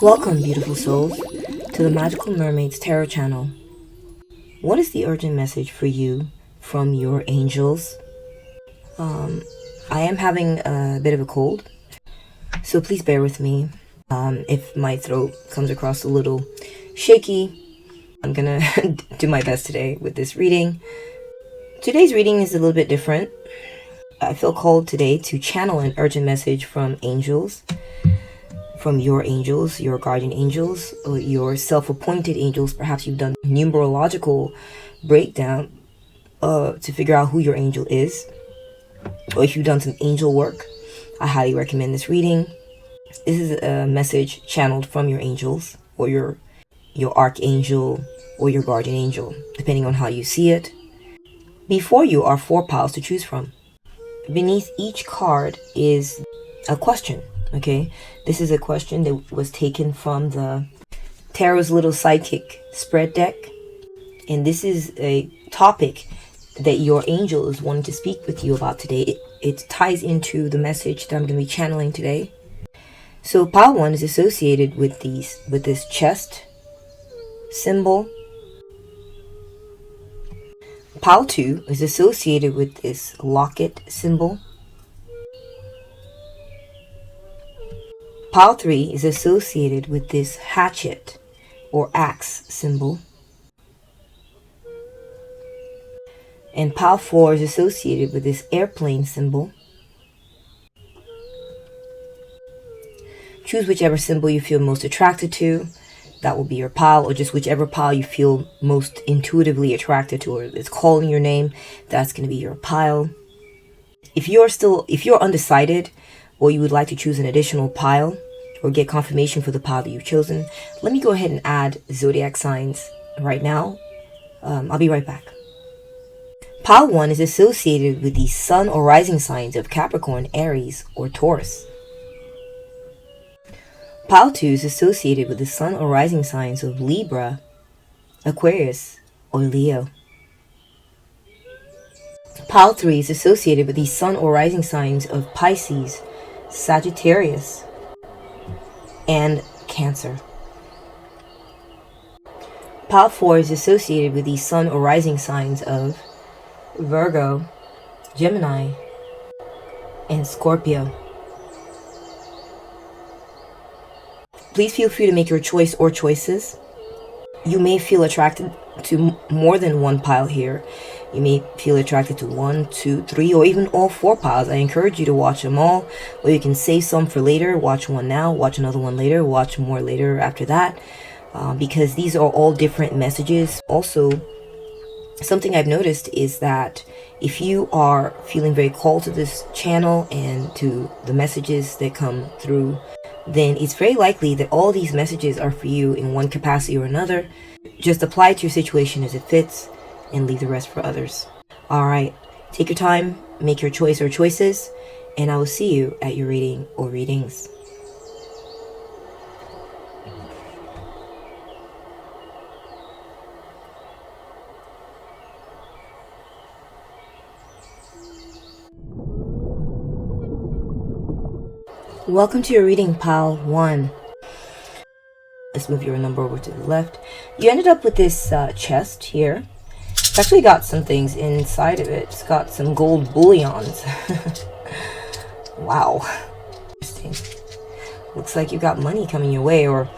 Welcome, beautiful souls, to the Magical Mermaid's Tarot channel. What is the urgent message for you from your angels? I am having a bit of a cold, so please bear with me. If my throat comes across a little shaky, I'm gonna do my best today with this reading. Today's reading is a little bit different. I feel called today to channel an urgent message from angels. From your angels, your guardian angels, or your self-appointed angels. Perhaps you've done numerological breakdown to figure out who your angel is. Or if you've done some angel work, I highly recommend this reading. This is a message channeled from your angels, or your archangel, or your guardian angel, depending on how you see it. Before you are 4 piles to choose from. Beneath each card is a question. Okay, this is a question that was taken from the Tarot's Little Sidekick spread deck. And this is a topic that your angel is wanting to speak with you about today. It ties into the message that I'm going to be channeling today. So pile 1 is associated with this chest symbol. Pile 2 is associated with this locket symbol. Pile 3 is associated with this hatchet or axe symbol. And pile 4 is associated with this airplane symbol. Choose whichever symbol you feel most attracted to. That will be your pile, or just whichever pile you feel most intuitively attracted to, or it's calling your name, that's going to be your pile. If you're undecided, or you would like to choose an additional pile or get confirmation for the pile that you've chosen, let me go ahead and add zodiac signs right now. I'll be right back. Pile 1 is associated with the sun or rising signs of Capricorn, Aries, or Taurus. Pile 2 is associated with the sun or rising signs of Libra, Aquarius, or Leo. Pile 3 is associated with the sun or rising signs of Pisces, Sagittarius, and Cancer. Pile 4 is associated with the sun or rising signs of Virgo, Gemini, and Scorpio. Please feel free to make your choice or choices. You may feel attracted to more than one pile here. You may feel attracted to 1, 2, 3, or even all 4 piles. I encourage you to watch them all, or you can save some for later. Watch one now, watch another one later, watch more later after that, because these are all different messages. Also, something I've noticed is that if you are feeling very called to this channel and to the messages that come through, then it's very likely that all these messages are for you in one capacity or another. Just apply it to your situation as it fits and leave the rest for others. Alright, take your time, make your choice or choices, and I will see you at your reading or readings. Welcome to your reading, pile 1. Let's move your number over to the left. You ended up with this chest here. It's actually got some things inside of it. It's got some gold bullions. Wow. Interesting. Looks like you got money coming your way, or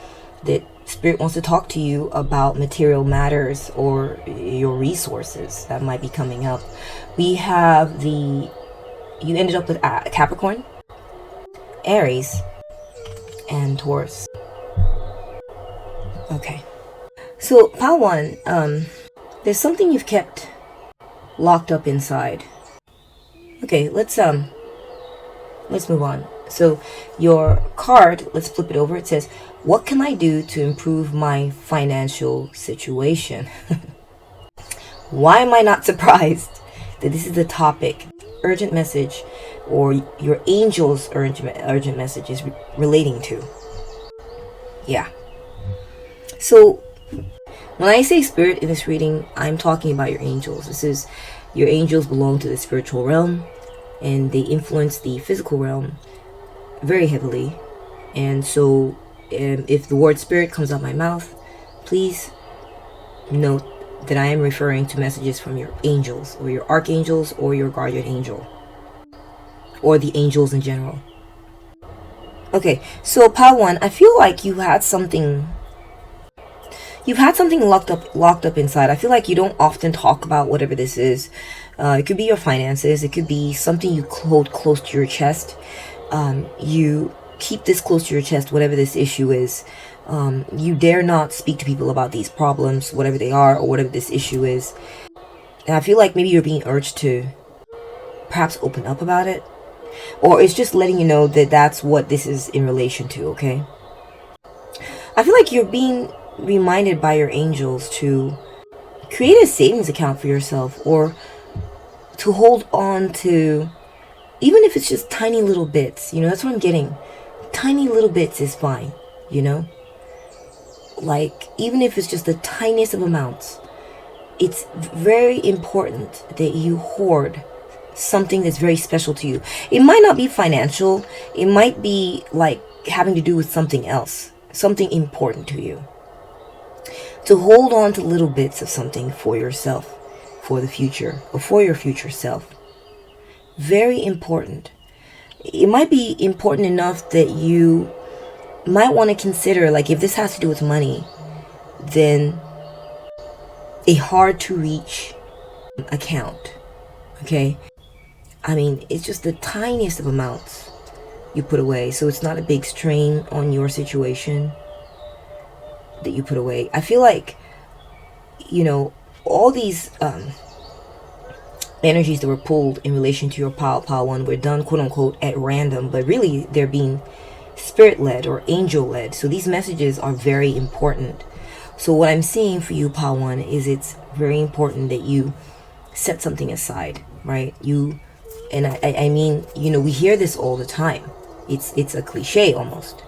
that Spirit wants to talk to you about material matters or your resources that might be coming up. We have you ended up with Capricorn, Aries, and Taurus. Okay. So, pile 1, there's something you've kept locked up inside. Okay, let's move on. So, your card, let's flip it over. It says, "What can I do to improve my financial situation?" Why am I not surprised that this is the topic, urgent message, or your angel's urgent message is relating to? Yeah. So, when I say spirit in this reading, I'm talking about your angels. Your angels belong to the spiritual realm, and they influence the physical realm very heavily. And so if the word spirit comes out my mouth, please note that I am referring to messages from your angels, or your archangels, or your guardian angel, or the angels in general. Okay, so pile 1, I feel like you've had something locked up inside. I feel like you don't often talk about whatever this is. It could be your finances. It could be something you hold close to your chest. You keep this close to your chest, whatever this issue is. You dare not speak to people about these problems, whatever they are, or whatever this issue is. And I feel like maybe you're being urged to perhaps open up about it. Or it's just letting you know that that's what this is in relation to, okay? I feel like you're being reminded by your angels to create a savings account for yourself, or to hold on to, even if it's just tiny little bits, that's what I'm getting. Tiny little bits is fine, like even if it's just the tiniest of amounts. It's very important that you hoard something that's very special to you. It might not be financial, it might be like having to do with something else, something important to you. To hold on to little bits of something for yourself, for the future, or for your future self. Very important. It might be important enough that you might want to consider, like, if this has to do with money, then a hard to reach account, okay? I mean, it's just the tiniest of amounts you put away, so it's not a big strain on your situation that you put away. I feel like, all these energies that were pulled in relation to your pile 1 were done, quote unquote, at random, but really they're being spirit led or angel led. So these messages are very important. So what I'm seeing for you, pile 1, is it's very important that you set something aside, right? I mean, we hear this all the time. It's a cliche almost.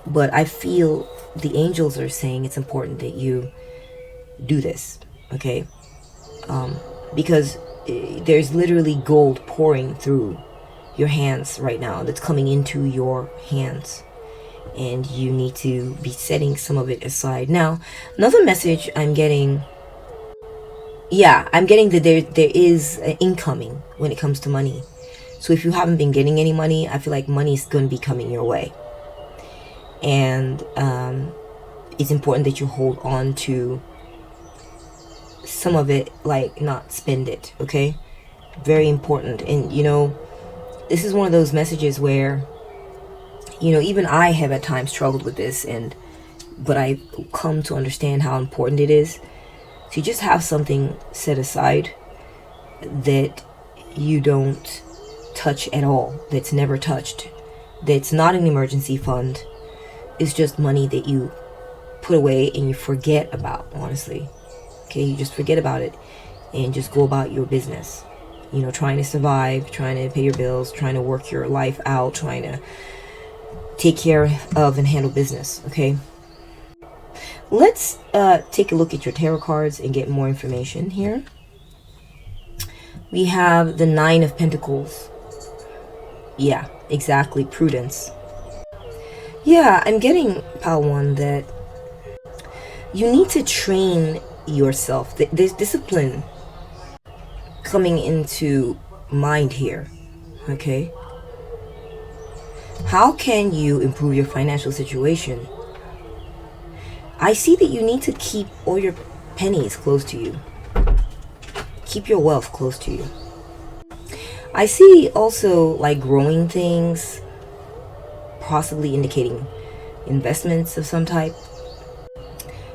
But I feel the angels are saying it's important that you do this, okay? Because there's literally gold pouring through your hands right now, that's coming into your hands, and you need to be setting some of it aside. Now, another message I'm getting, that there is an incoming when it comes to money. So if you haven't been getting any money, I feel like money is going to be coming your way. And it's important that you hold on to some of it, like not spend it, okay? Very important. And this is one of those messages where even I have at times struggled with this, but I've come to understand how important it is to just have something set aside that you don't touch at all, that's never touched, that's not an emergency fund. It's just money that you put away and you forget about, honestly. Okay, you just forget about it and just go about your business. Trying to survive, trying to pay your bills, trying to work your life out, trying to take care of and handle business, okay? Let's take a look at your tarot cards and get more information here. We have the 9 of Pentacles. Yeah, exactly, prudence. Yeah, I'm getting, pile 1, that you need to train yourself. There's discipline coming into mind here, okay? How can you improve your financial situation? I see that you need to keep all your pennies close to you. Keep your wealth close to you. I see also like growing things, possibly indicating investments of some type.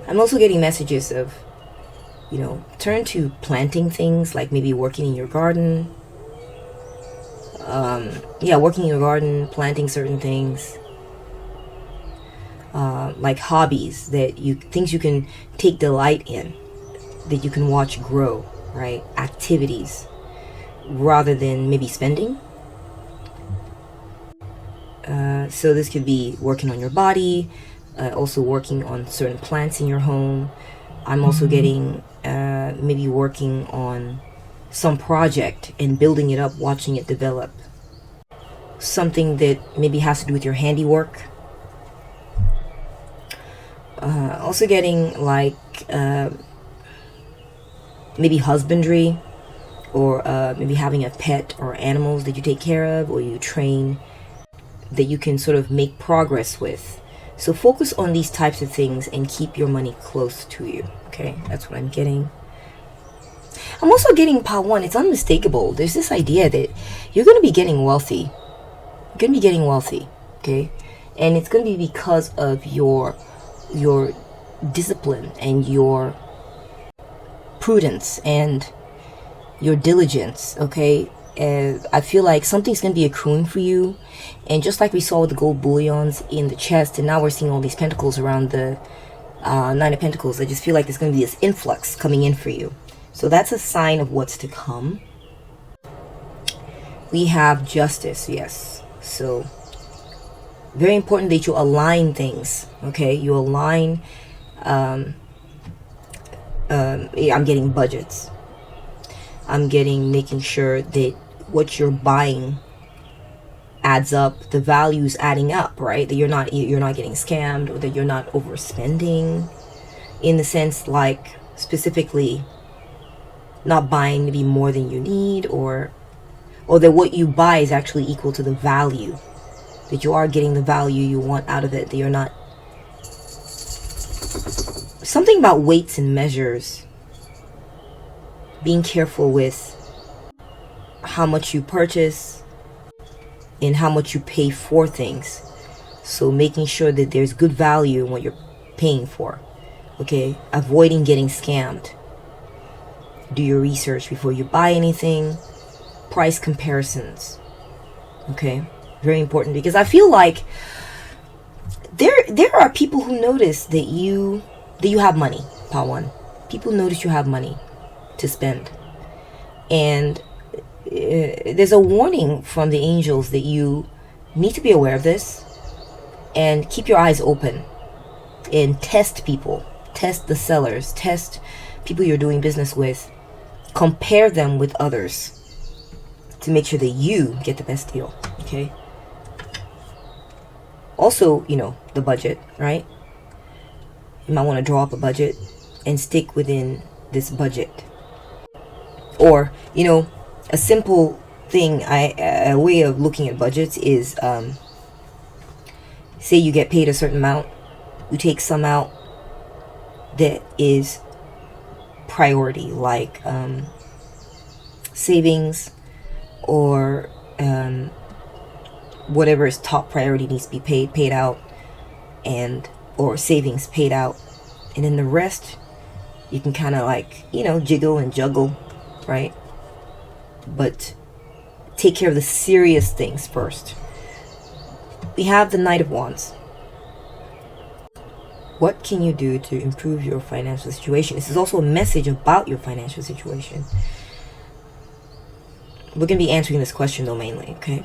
I'm also getting messages of, turn to planting things, like maybe working in your garden. Working in your garden, planting certain things. Like hobbies, things you can take delight in, that you can watch grow, right? Activities, rather than maybe spending. So this could be working on your body, also working on certain plants in your home. I'm also getting maybe working on some project and building it up, watching it develop. Something that maybe has to do with your handiwork. Also getting like maybe husbandry, or maybe having a pet or animals that you take care of or you train, that you can sort of make progress with. So focus on these types of things and keep your money close to you. Okay, that's what I'm getting. I'm also getting part one. It's unmistakable. There's this idea that you're going to be getting wealthy. You're going to be getting wealthy. Okay, and it's going to be because of your discipline and your prudence and your diligence. Okay, I feel like something's going to be accruing for you, and just like we saw with the gold bullions in the chest, and now we're seeing all these pentacles around the Nine of Pentacles, I just feel like there's going to be this influx coming in for you. So that's a sign of what's to come. We have justice, yes. So very important that you align things. Okay, you align. I'm getting budgets. I'm getting making sure that what you're buying adds up, the value's adding up, right? That you're not getting scammed, or that you're not overspending, in the sense like specifically not buying maybe more than you need, or that what you buy is actually equal to the value, that you are getting the value you want out of it, that you're not. Something about weights and measures, being careful with how much you purchase and how much you pay for things. So making sure that there's good value in what you're paying for. Okay, avoiding getting scammed. Do your research before you buy anything. Price comparisons. Okay, very important, because I feel like there are people who notice that you have money. Part one, people notice you have money to spend, and there's a warning from the angels that you need to be aware of this and keep your eyes open and test people, test the sellers, test people you're doing business with, compare them with others to make sure that you get the best deal. Okay, also, the budget, right? You might want to draw up a budget and stick within this budget. Or, a simple thing, a way of looking at budgets is, say you get paid a certain amount, you take some out that is priority, like savings, or whatever is top priority needs to be paid out, or savings paid out, and then the rest you can kind of like jiggle and juggle, right? But take care of the serious things first. We have the Knight of Wands. What can you do to improve your financial situation? This is also a message about your financial situation. We're going to be answering this question though mainly, okay?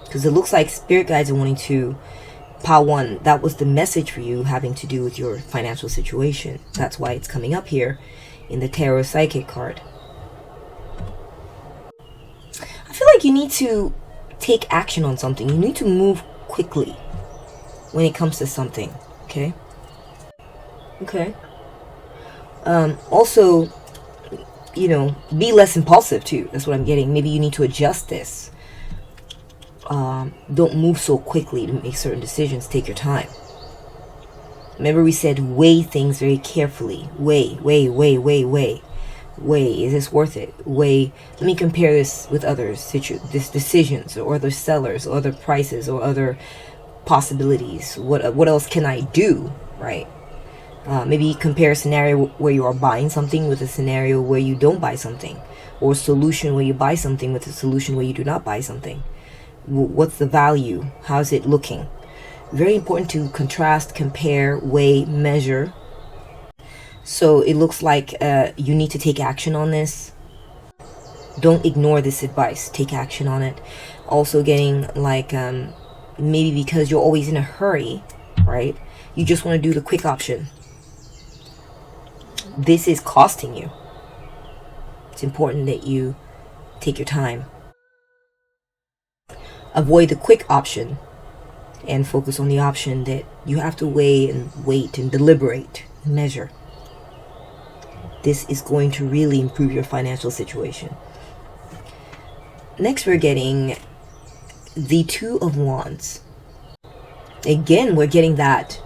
Because it looks like spirit guides are wanting to, part one, that was the message for you having to do with your financial situation. That's why it's coming up here in the Tarot Psychic card. I feel like you need to take action on something. You need to move quickly when it comes to something, okay? Okay. Also, be less impulsive too. That's what I'm getting. Maybe you need to adjust this. Don't move so quickly to make certain decisions. Take your time. Remember we said weigh things very carefully. Weigh. Is this worth it? Weigh. Let me compare this with others. This decisions, or other sellers, or other prices, or other possibilities. What else can I do? Right. Maybe compare a scenario where you are buying something with a scenario where you don't buy something, or a solution where you buy something with a solution where you do not buy something. What's the value? How's it looking? Very important to contrast, compare, weigh, measure. So it looks like you need to take action on this. Don't ignore this advice. Take action on it. Also getting like maybe because you're always in a hurry, right? You just want to do the quick option. This is costing you. It's important that you take your time. Avoid the quick option and focus on the option that you have to weigh and wait and deliberate and measure. This is going to really improve your financial situation. Next, we're getting the Two of Wands. Again, we're getting that,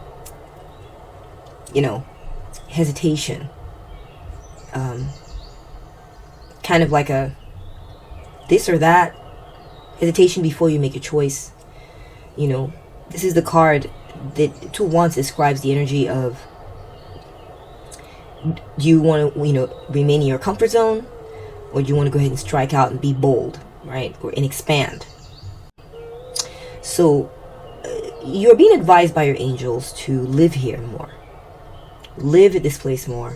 hesitation. Kind of like a this or that hesitation before you make a choice. This is the card that Two of Wands describes the energy of, do you want to, remain in your comfort zone, or do you want to go ahead and strike out and be bold, right? And expand. So you're being advised by your angels to live here more. Live at this place more,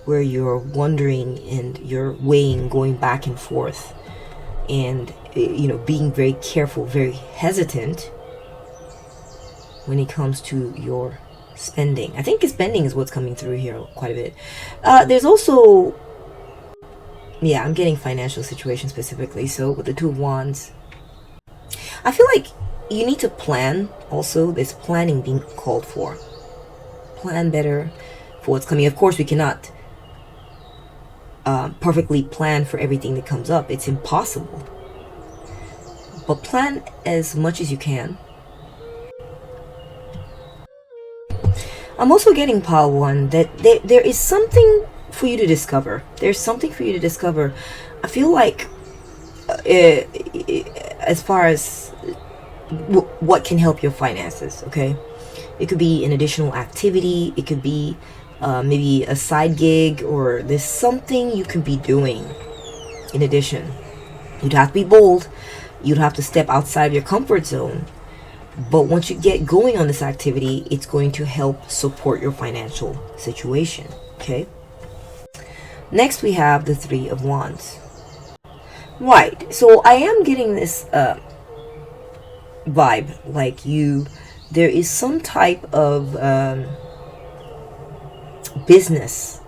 where you're wondering and you're weighing, going back and forth, and being very careful, very hesitant when it comes to your spending. I think spending is what's coming through here quite a bit. There's also, I'm getting financial situation specifically. So with the Two of Wands, I feel like you need to plan. Also, there's planning being called for. Plan better for what's coming. Of course, we cannot perfectly plan for everything that comes up. It's impossible. But plan as much as you can. I'm also getting pile one that there is something for you to discover. There's something for you to discover. I feel like as far as what can help your finances, okay? It could be an additional activity. It could be maybe a side gig, or there's something you can be doing in addition. You'd have to be bold. You'd have to step outside of your comfort zone. But once you get going on this activity, it's going to help support your financial situation, okay? Next, we have the Three of Wands. Right, so I am getting this vibe, like there is some type of business,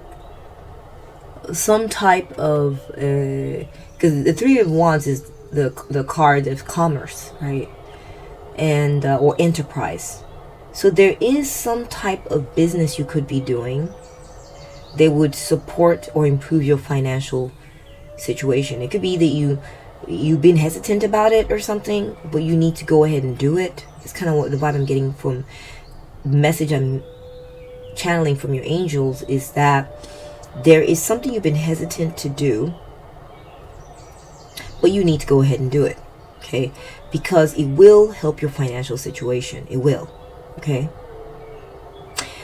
some type of, because the Three of Wands is the card of commerce, right? And or enterprise. So there is some type of business you could be doing that would support or improve your financial situation. It could be that you've been hesitant about it or something, but you need to go ahead and do it. It's kind of what the vibe I'm getting from the message I'm channeling from your angels, is that there is something you've been hesitant to do, but you need to go ahead and do it, okay? Because it will help your financial situation. It will, okay?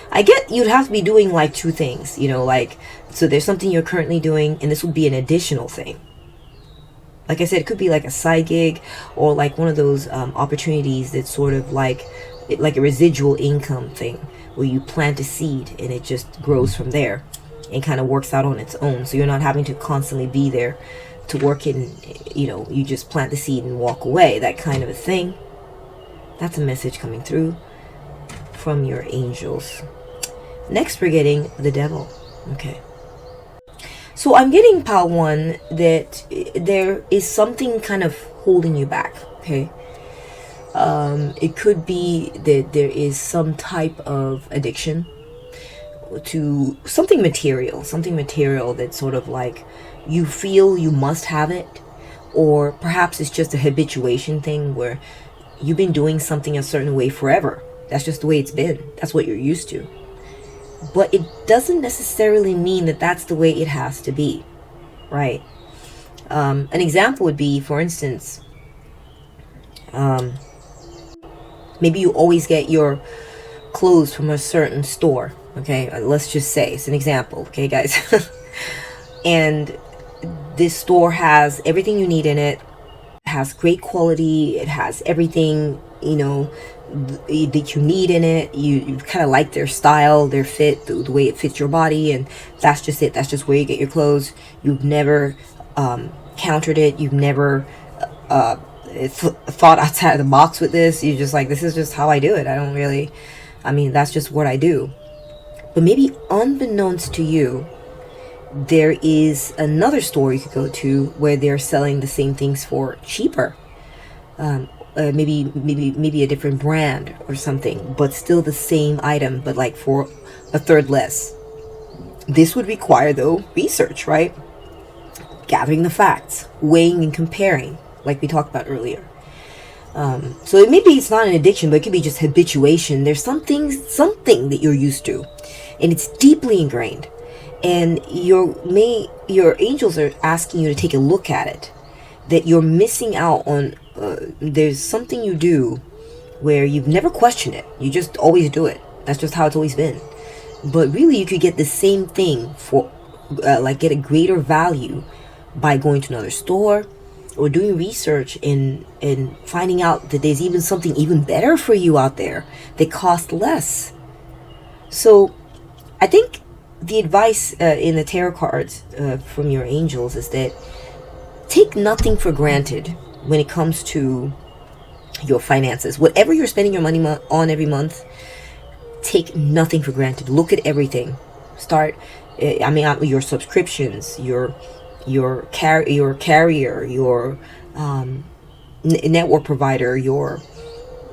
I get you'd have to be doing like two things, so there's something you're currently doing, and this would be an additional thing. Like I said, it could be like a side gig, or like one of those opportunities that's sort of like a residual income thing, where you plant a seed and it just grows from there and kind of works out on its own. So you're not having to constantly be there to work it, and you just plant the seed and walk away, that kind of a thing. That's a message coming through from your angels. Next, we're getting the Devil. Okay, so I'm getting pile one that there is something kind of holding you back, okay? It could be that there is some type of addiction to something material that's sort of like you feel you must have it, or perhaps it's just a habituation thing where you've been doing something a certain way forever. That's just the way it's been. That's what you're used to. But it doesn't necessarily mean that that's the way it has to be, right? An example would be, for instance, maybe you always get your clothes from a certain store, okay? Let's just say it's an example, okay, guys? And this store has everything you need in it. It has great quality. It has everything, that you need in it. You kind of like their style, their fit, the way it fits your body, and that's just it. That's just where you get your clothes. You've never countered it. You've never thought outside of the box with this. You're just like, this is just how I do it. That's just what I do. But maybe unbeknownst to you, there is another store you could go to where they're selling the same things for cheaper. maybe a different brand or something, but still the same item, but like for a third less. This would require, though, research, right? Gathering the facts, weighing and comparing, like we talked about earlier. So maybe it's not an addiction, but it could be just habituation. There's something that you're used to, and it's deeply ingrained. And your angels are asking you to take a look at it. That you're missing out on. There's something you do where you've never questioned it. You just always do it. That's just how it's always been. But really, you could get the same thing for, like, get a greater value by going to another store or doing research and finding out that there's even something even better for you out there that costs less. So I think the advice in the tarot cards from your angels is that take nothing for granted when it comes to your finances. Whatever you're spending your money on every month, take nothing for granted. Look at everything. Start, your subscriptions, your carrier, your network provider, your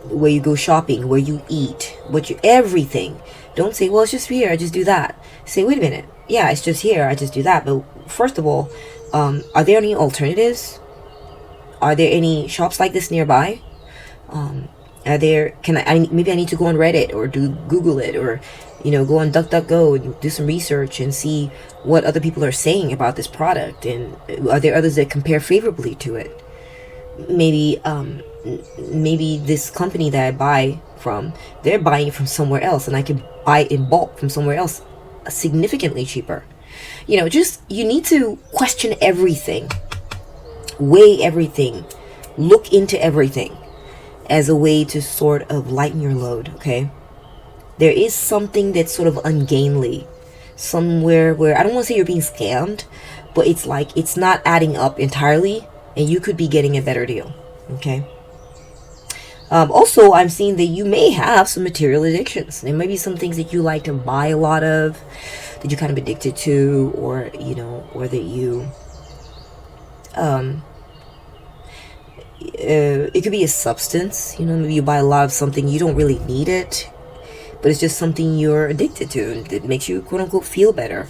where you go shopping, where you eat, everything. Don't say, well, it's just here, I just do that. Say, wait a minute, yeah, it's just here, I just do that. But first of all, are there any alternatives? Are there any shops like this nearby? Maybe I need to go on Reddit or Google it, or go on DuckDuckGo and do some research and see what other people are saying about this product, and are there others that compare favorably to it? Maybe this company that I buy from, they're buying it from somewhere else, and I can buy it in bulk from somewhere else significantly cheaper. You need to question everything, weigh everything, look into everything as a way to sort of lighten your load, okay? There is something that's sort of ungainly, somewhere where, I don't want to say you're being scammed, but it's like it's not adding up entirely, and you could be getting a better deal, okay? Also, I'm seeing that you may have some material addictions. There may be some things that you like to buy a lot of, that you're kind of addicted to, or that you, it could be a substance. Maybe you buy a lot of something, you don't really need it, but it's just something you're addicted to, and it makes you, quote unquote, feel better.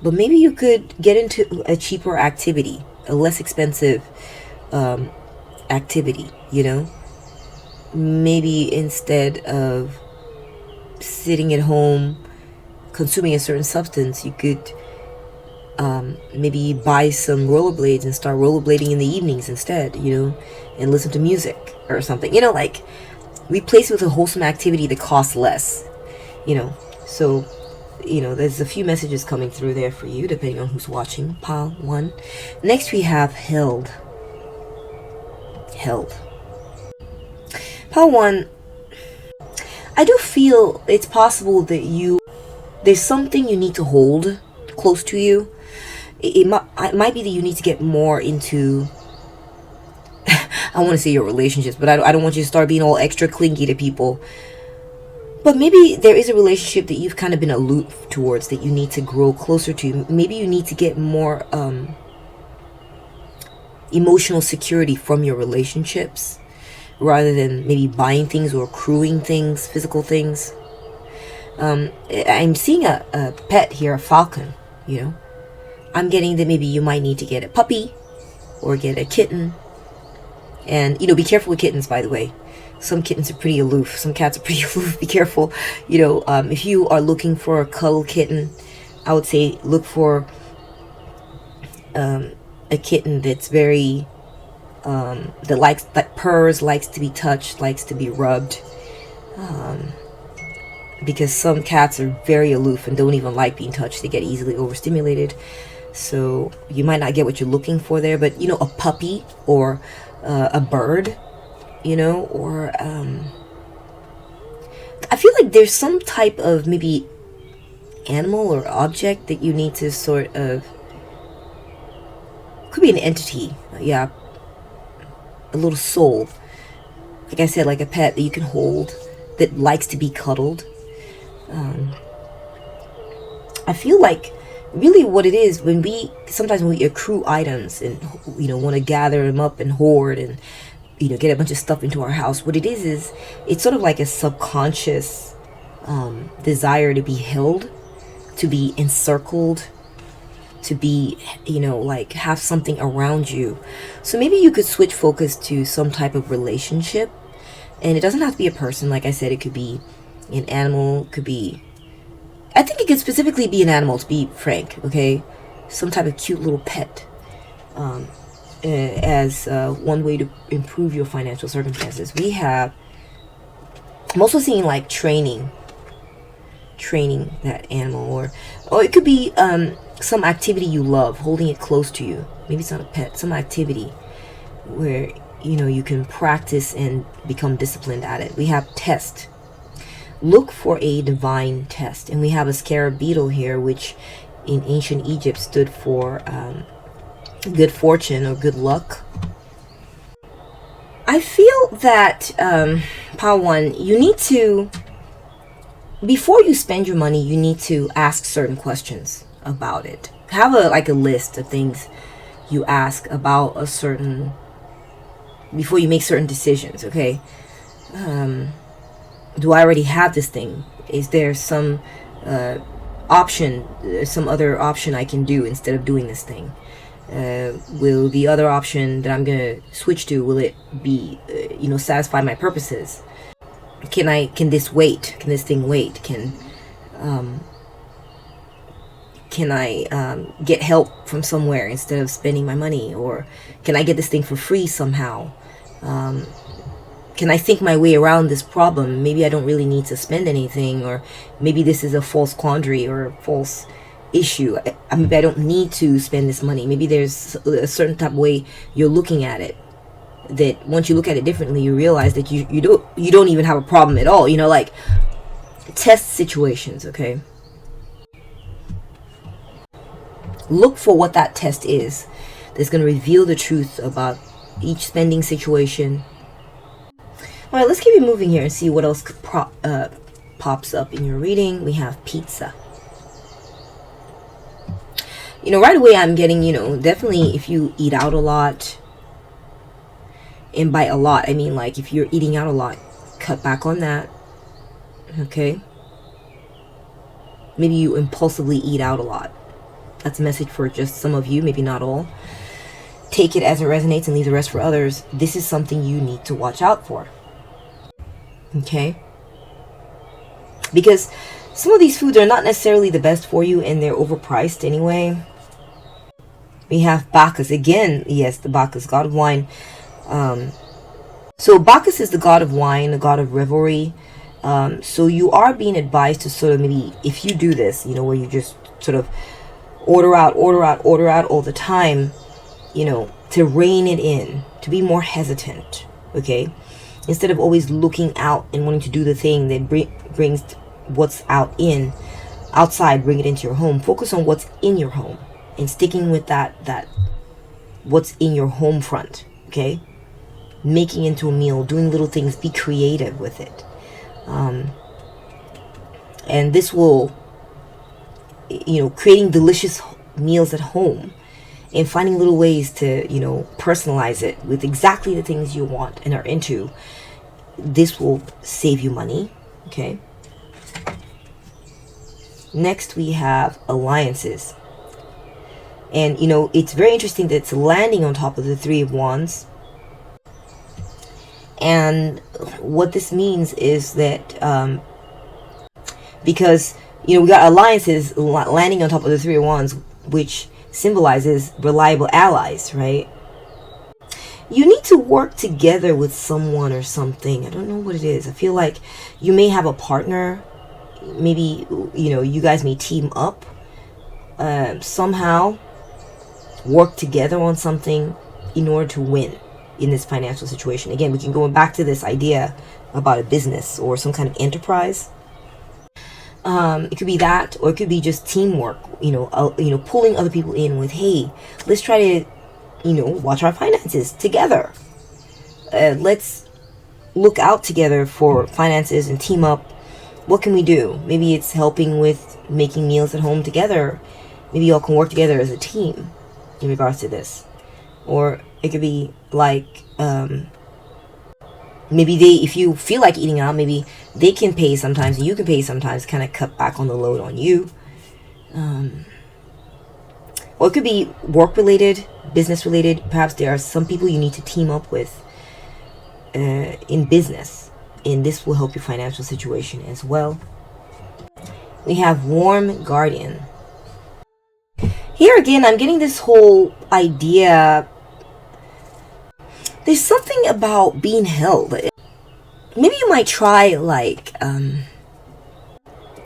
But maybe you could get into a cheaper activity, a less expensive activity, Maybe instead of sitting at home consuming a certain substance, you could maybe buy some rollerblades and start rollerblading in the evenings instead, and listen to music or something, like replace it with a wholesome activity that costs less, So, there's a few messages coming through there for you, depending on who's watching. Pile 1. Next we have held. Pile 1. I do feel it's possible that there's something you need to hold close to you. It might be that you need to get more into, I want to say your relationships, but I don't want you to start being all extra clingy to people. But maybe there is a relationship that you've kind of been aloof towards that you need to grow closer to. Maybe you need to get more emotional security from your relationships, rather than maybe buying things or accruing things, physical things. I'm seeing a pet here, a falcon, I'm getting that maybe you might need to get a puppy or get a kitten. And, be careful with kittens, by the way. Some kittens are pretty aloof. Some cats are pretty aloof. Be careful. If you are looking for a cuddle kitten, I would say look for a kitten that's very, that purrs, likes to be touched, likes to be rubbed. Because some cats are very aloof and don't even like being touched. They get easily overstimulated. So you might not get what you're looking for there. But, a puppy or a bird, or I feel like there's some type of maybe animal or object that you need to sort of, could be an entity, a little soul, like I said, like a pet that you can hold that likes to be cuddled. I feel like really what it is, sometimes when we accrue items and want to gather them up and hoard, and get a bunch of stuff into our house. What it is it's sort of like a subconscious desire to be held, to be encircled, to be, like have something around you. So maybe you could switch focus to some type of relationship, and it doesn't have to be a person. Like I said, it could be an animal, could be, I think it could specifically be an animal, to be frank, okay? Some type of cute little pet, as one way to improve your financial circumstances. I'm also seeing like training that animal, or it could be some activity you love, holding it close to you. Maybe it's not a pet, some activity where you can practice and become disciplined at it. We have test. Look for a divine test. And we have a scarab beetle here, which in ancient Egypt stood for good fortune or good luck. I feel that Pile 1, you need to, before you spend your money, you need to ask certain questions about it. Have a list of things you ask about a certain, before you make certain decisions, okay? Do I already have this thing? Is there some option, some other option I can do instead of doing this thing? Will the other option that I'm gonna switch to, will it be, satisfy my purposes? Can this wait? Can this thing wait? Can I get help from somewhere instead of spending my money? Or can I get this thing for free somehow? Can I think my way around this problem? Maybe I don't really need to spend anything, or maybe this is a false quandary or a false issue. Maybe I don't need to spend this money. Maybe there's a certain type of way you're looking at it, that once you look at it differently, you realize that you don't even have a problem at all. Like test situations, okay? Look for what that test is that's going to reveal the truth about each spending situation. All right, let's keep it moving here and see what else pops up in your reading. We have pizza. Right away I'm getting, definitely if you eat out a lot, and by a lot, I mean like if you're eating out a lot, cut back on that, okay? Maybe you impulsively eat out a lot. That's a message for just some of you, maybe not all. Take it as it resonates and leave the rest for others. This is something you need to watch out for. Okay? Because some of these foods are not necessarily the best for you, and they're overpriced anyway. We have Bacchus. Again, yes, the Bacchus, god of wine. So Bacchus is the god of wine, the god of revelry. So you are being advised to sort of maybe, if you do this, where you just sort of order out all the time, to rein it in, to be more hesitant, okay? Instead of always looking out and wanting to do the thing that brings what's outside, bring it into your home. Focus on what's in your home and sticking with that what's in your home front, okay? Making into a meal, doing little things, be creative with it. And this will, creating delicious meals at home and finding little ways to, personalize it with exactly the things you want and are into. This will save you money, okay? Next, we have alliances. And, it's very interesting that it's landing on top of the Three of Wands. And what this means is that, because, we got alliances landing on top of the Three of Wands, which symbolizes reliable allies, right? You need to work together with someone or something. I don't know what it is. I feel like you may have a partner. Maybe, you guys may team up. Somehow work together on something in order to win in this financial situation. Again, we can go back to this idea about a business or some kind of enterprise. It could be that, or it could be just teamwork, pulling other people in with, hey, let's try to, watch our finances together. Let's look out together for finances and team up. What can we do? Maybe it's helping with making meals at home together. Maybe y'all can work together as a team in regards to this. Or it could be like, maybe they, if you feel like eating out, maybe they can pay sometimes and you can pay sometimes, kind of cut back on the load on you. Or it could be work related, business related. Perhaps there are some people you need to team up with in business, and this will help your financial situation as well. We have warm guardian. Here again, I'm getting this whole idea. There's something about being held. Maybe you might try like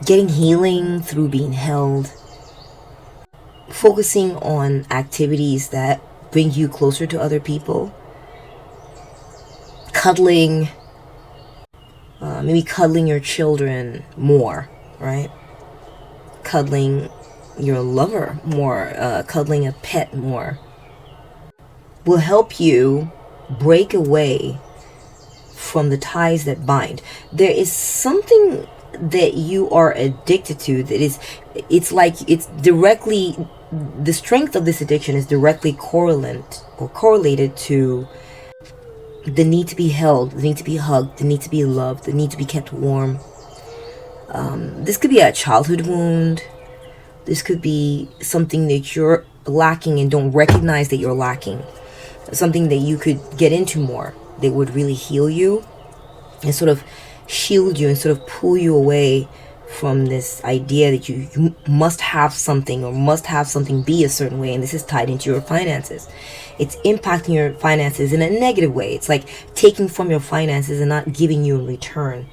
getting healing through being held. Focusing on activities that bring you closer to other people. Cuddling. Maybe cuddling your children more, right? Cuddling your lover more. Cuddling a pet more. Will help you break away from the ties that bind. There is something that you are addicted to that is, it's like it's directly, the strength of this addiction is directly correlated to the need to be held, the need to be hugged, the need to be loved, the need to be kept warm. This could be a childhood wound. This could be something that you're lacking and don't recognize that you're lacking. Something that you could get into more that would really heal you and sort of shield you and sort of pull you away from this idea that you must have something or must have something be a certain way, and this is tied into your finances. It's impacting your finances in a negative way. It's like taking from your finances and not giving you in return.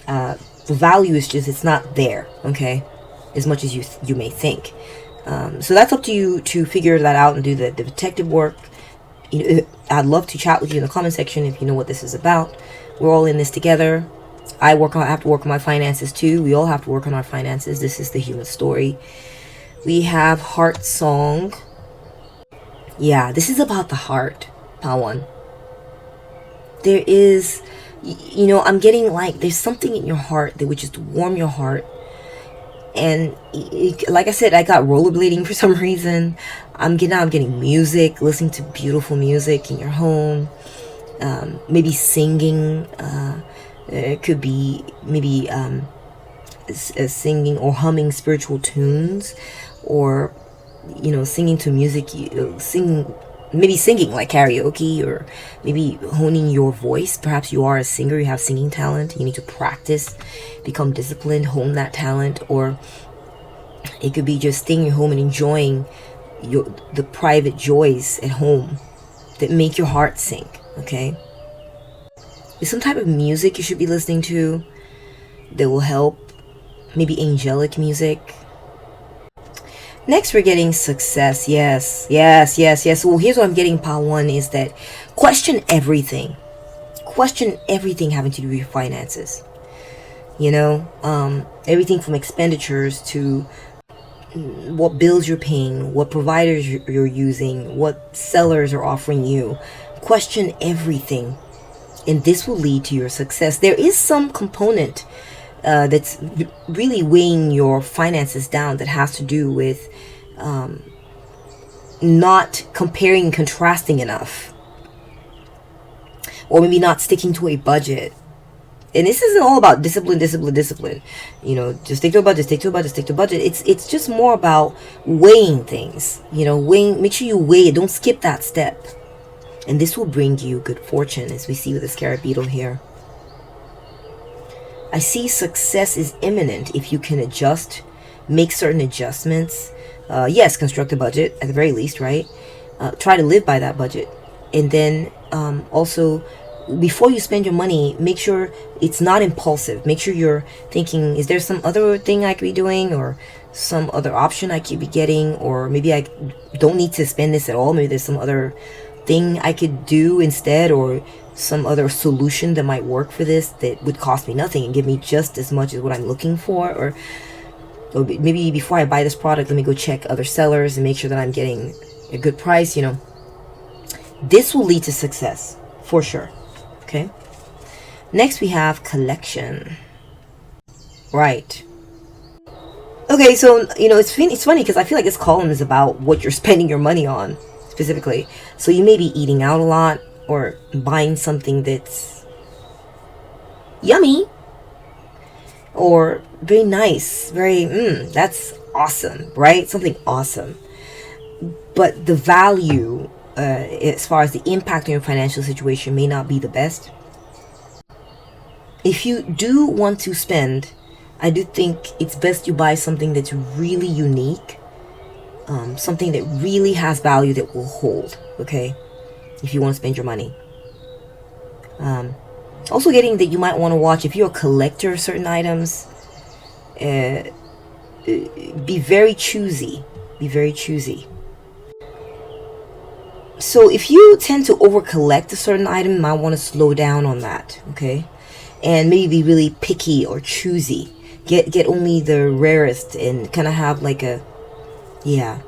The value is just, it's not there, okay, as much as you may think. So that's up to you to figure that out and do the detective work. I'd love to chat with you in the comment section if you know what this is about. We're all in this together. I have to work on my finances too. We all have to work on our finances. This is the human story. We have heart song. Yeah, this is about the heart, Pawan. There is, I'm getting like, there's something in your heart that would just warm your heart. And like I said, I got rollerblading for some reason. I'm getting music, listening to beautiful music in your home. Maybe singing. It could be maybe singing or humming spiritual tunes, or singing to music. Singing like karaoke, or maybe honing your voice. Perhaps you are a singer, you have singing talent, you need to practice, become disciplined, hone that talent. Or it could be just staying at home and enjoying the private joys at home that make your heart sing. Okay, there's some type of music you should be listening to that will help. Maybe angelic music. Next, we're getting success. Yes. Well, here's what I'm getting, part one, is that question everything. Question everything having to do with your finances. Everything from expenditures to what bills you're paying, what providers you're using, what sellers are offering you. Question everything, and this will lead to your success. There is some component that's really weighing your finances down that has to do with not comparing and contrasting enough, or maybe not sticking to a budget. And this isn't all about discipline. Just stick to a budget. It's just more about weighing things. Make sure you weigh it. Don't skip that step. And this will bring you good fortune, as we see with the scarab beetle here. I see success is imminent if you can make certain adjustments. Yes, construct a budget at the very least, right? Try to live by that budget. And then also, before you spend your money, make sure it's not impulsive. Make sure you're thinking, is there some other thing I could be doing, or some other option I could be getting, or maybe I don't need to spend this at all. Maybe there's some other thing I could do instead, or some other solution that might work for this that would cost me nothing and give me just as much as what I'm looking for. Or maybe before I buy this product, let me go check other sellers and make sure that I'm getting a good price. This will lead to success for sure. Okay, next we have collection. Right. Okay, so it's funny because I feel like this column is about what you're spending your money on specifically. So you may be eating out a lot, or buying something that's yummy, or very nice, very, that's awesome, right? Something awesome. But the value, as far as the impact on your financial situation, may not be the best. If you do want to spend, I do think it's best you buy something that's really unique, something that really has value that will hold, okay? If you want to spend your money. Also getting that you might want to watch, if you're a collector of certain items, be very choosy. Be very choosy. So if you tend to over collect a certain item, you might want to slow down on that, okay? And maybe be really picky or choosy. Get only the rarest and kind of have like a, yeah.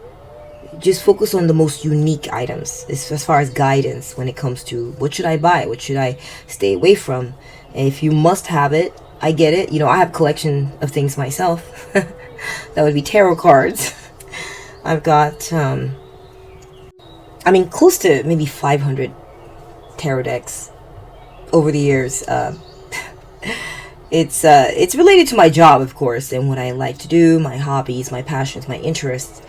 Just focus on the most unique items as far as guidance when it comes to what should I buy, what should I stay away from. And if you must have it, I get it. You know, I have a collection of things myself. That would be tarot cards. I've got, close to maybe 500 tarot decks over the years. It's related to my job, of course, and what I like to do, my hobbies, my passions, my interests.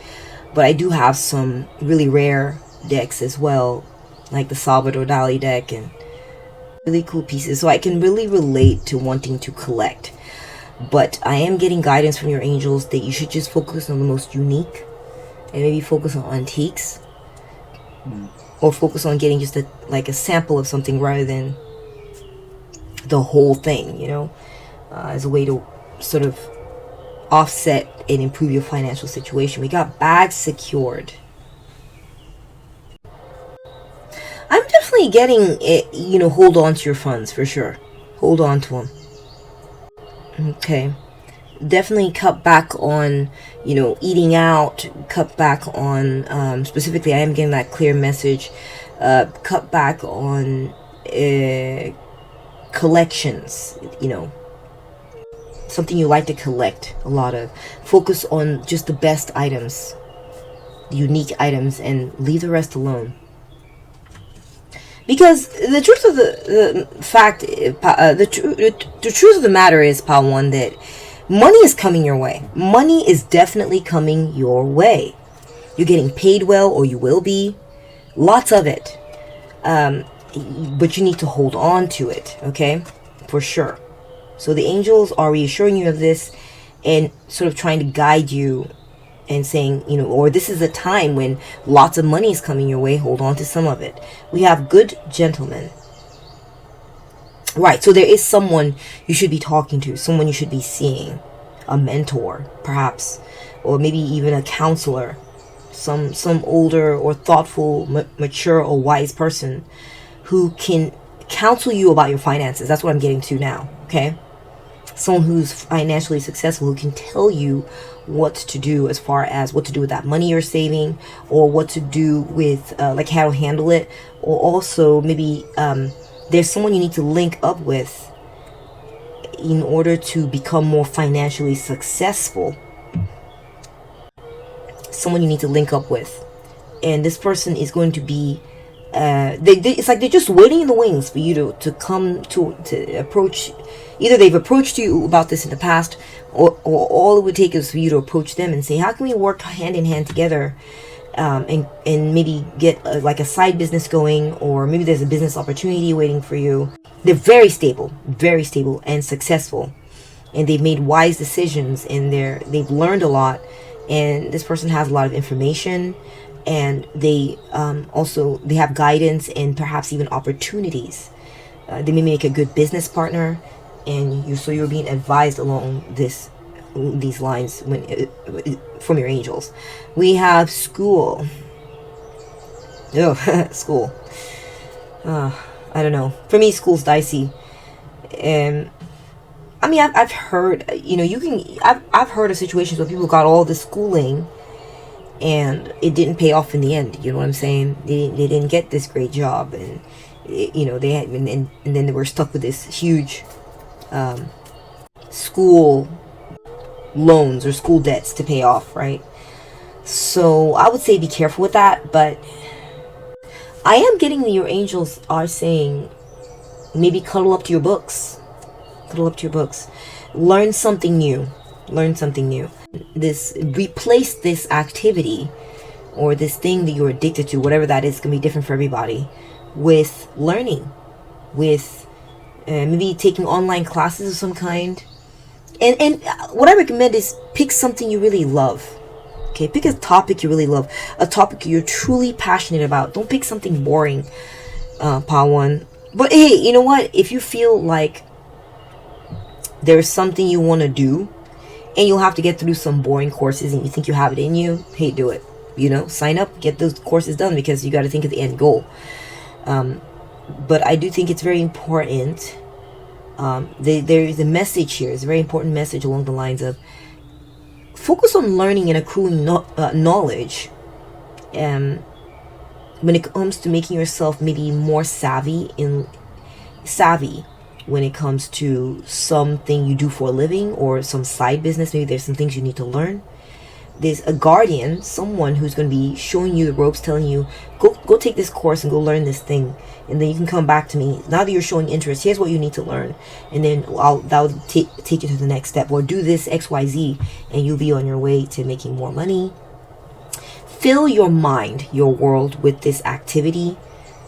But I do have some really rare decks as well, like the Salvador Dali deck, and really cool pieces. So I can really relate to wanting to collect. But I am getting guidance from your angels that you should just focus on the most unique, and maybe focus on antiques, or focus on getting just a sample of something rather than the whole thing, you know, as a way to sort of offset and improve your financial situation. We got bags secured. I'm definitely getting it, you know, hold on to your funds for sure. Hold on to them. Okay. Definitely cut back on, you know, eating out. Cut back on, specifically, I am getting that clear message. Cut back on collections, you know. Something you like to collect a lot of. Focus on just the best items, the unique items, and leave the rest alone. Because the truth of the truth of the matter is, Pawan, that money is coming your way. Money is definitely coming your way. You're getting paid well, or you will be. Lots of it. But you need to hold on to it, okay? For sure. So the angels are reassuring you of this and sort of trying to guide you and saying, you know, or this is a time when lots of money is coming your way. Hold on to some of it. We have good gentlemen. Right, so there is someone you should be talking to, someone you should be seeing, a mentor, perhaps, or maybe even a counselor, some older or thoughtful, mature or wise person who can counsel you about your finances. That's what I'm getting to now, okay? Someone who's financially successful, who can tell you what to do as far as what to do with that money you're saving, or what to do with like how to handle it, or also maybe there's someone you need to link up with in order to become more financially successful. Someone you need to link up with, and this person is going to be it's like they're just waiting in the wings for you to come to approach. Either they've approached you about this in the past, or all it would take is for you to approach them and say, how can we work hand in hand together, and maybe get like a side business going, or maybe there's a business opportunity waiting for you. They're very stable and successful, and they've made wise decisions, and they've learned a lot, and this person has a lot of information, and they they have guidance and perhaps even opportunities. They may make a good business partner, and you're being advised along these lines from your angels. We have school. School. I don't know. For me, school's dicey. I've heard, I've heard of situations where people got all this schooling and it didn't pay off in the end. You know what I'm saying? They didn't get this great job, and they had, and then they were stuck with this huge school loans or school debts to pay off, right? So I would say be careful with that, but I am getting that your angels are saying maybe cuddle up to your books. Cuddle up to your books. Learn something new. Learn something new. Replace this activity or this thing that you're addicted to, whatever that is, going to be different for everybody, with learning, with maybe taking online classes of some kind. And what I recommend is pick something you really love. Okay, pick a topic you really love, a topic you're truly passionate about. Don't pick something boring, Pawan. But hey, you know what? If you feel like there's something you want to do, and you'll have to get through some boring courses, and you think you have it in you, hey, do it. You know, sign up, get those courses done, because you got to think of the end goal. But I do think it's very important. There is a message here. It's a very important message along the lines of focus on learning and accruing knowledge. When it comes to making yourself maybe more savvy when it comes to something you do for a living or some side business. Maybe there's some things you need to learn. There's a guardian, someone who's going to be showing you the ropes, telling you, go take this course and go learn this thing, and then you can come back to me. Now that you're showing interest, here's what you need to learn, and then that'll take you to the next step, or do this XYZ, and you'll be on your way to making more money. Fill your mind, your world, with this activity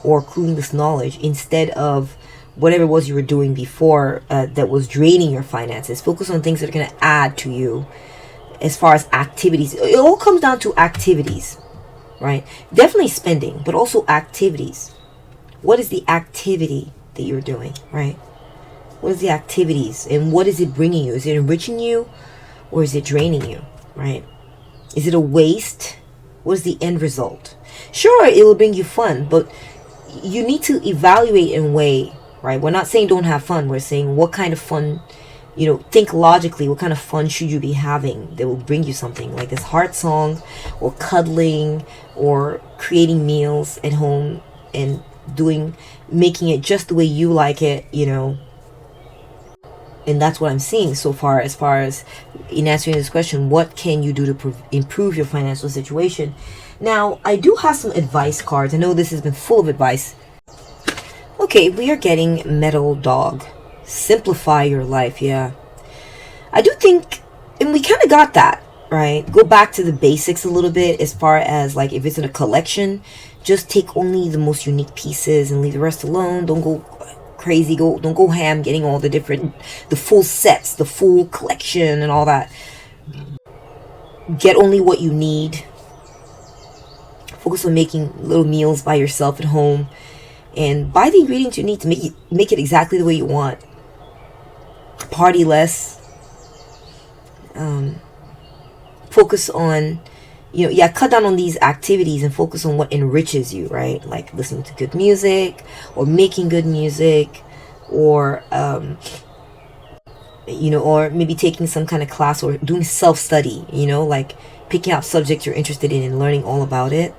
or accruing this knowledge instead of whatever it was you were doing before that was draining your finances. Focus on things that are going to add to you. As far as activities, it all comes down to activities, right? Definitely spending, but also activities. What is the activity that you're doing, right? What is the activities, and what is it bringing you? Is it enriching you, or is it draining you, right? Is it a waste? What is the end result? Sure, it will bring you fun, but you need to evaluate and weigh, right? We're not saying don't have fun. We're saying what kind of fun. Think logically, what kind of fun should you be having that will bring you something, like this heart song, or cuddling, or creating meals at home and making it just the way you like it, and that's what I'm seeing so far. As far as in answering this question, what can you do to improve your financial situation? Now, I do have some advice cards. I know this has been full of advice. Okay, we are getting Metal Dog. Simplify your life. Yeah, I do think, and we kind of got that, right? Go back to the basics a little bit, as far as like if it's in a collection, just take only the most unique pieces and leave the rest alone. Don't go crazy, don't go ham getting all the full sets, the full collection and all that. Get only what you need. Focus on making little meals by yourself at home, and buy the ingredients you need to make it exactly the way you want. Party less. Focus on, cut down on these activities and focus on what enriches you, right? Like listening to good music, or making good music, or or maybe taking some kind of class, or doing self-study, like picking out subjects you're interested in and learning all about it.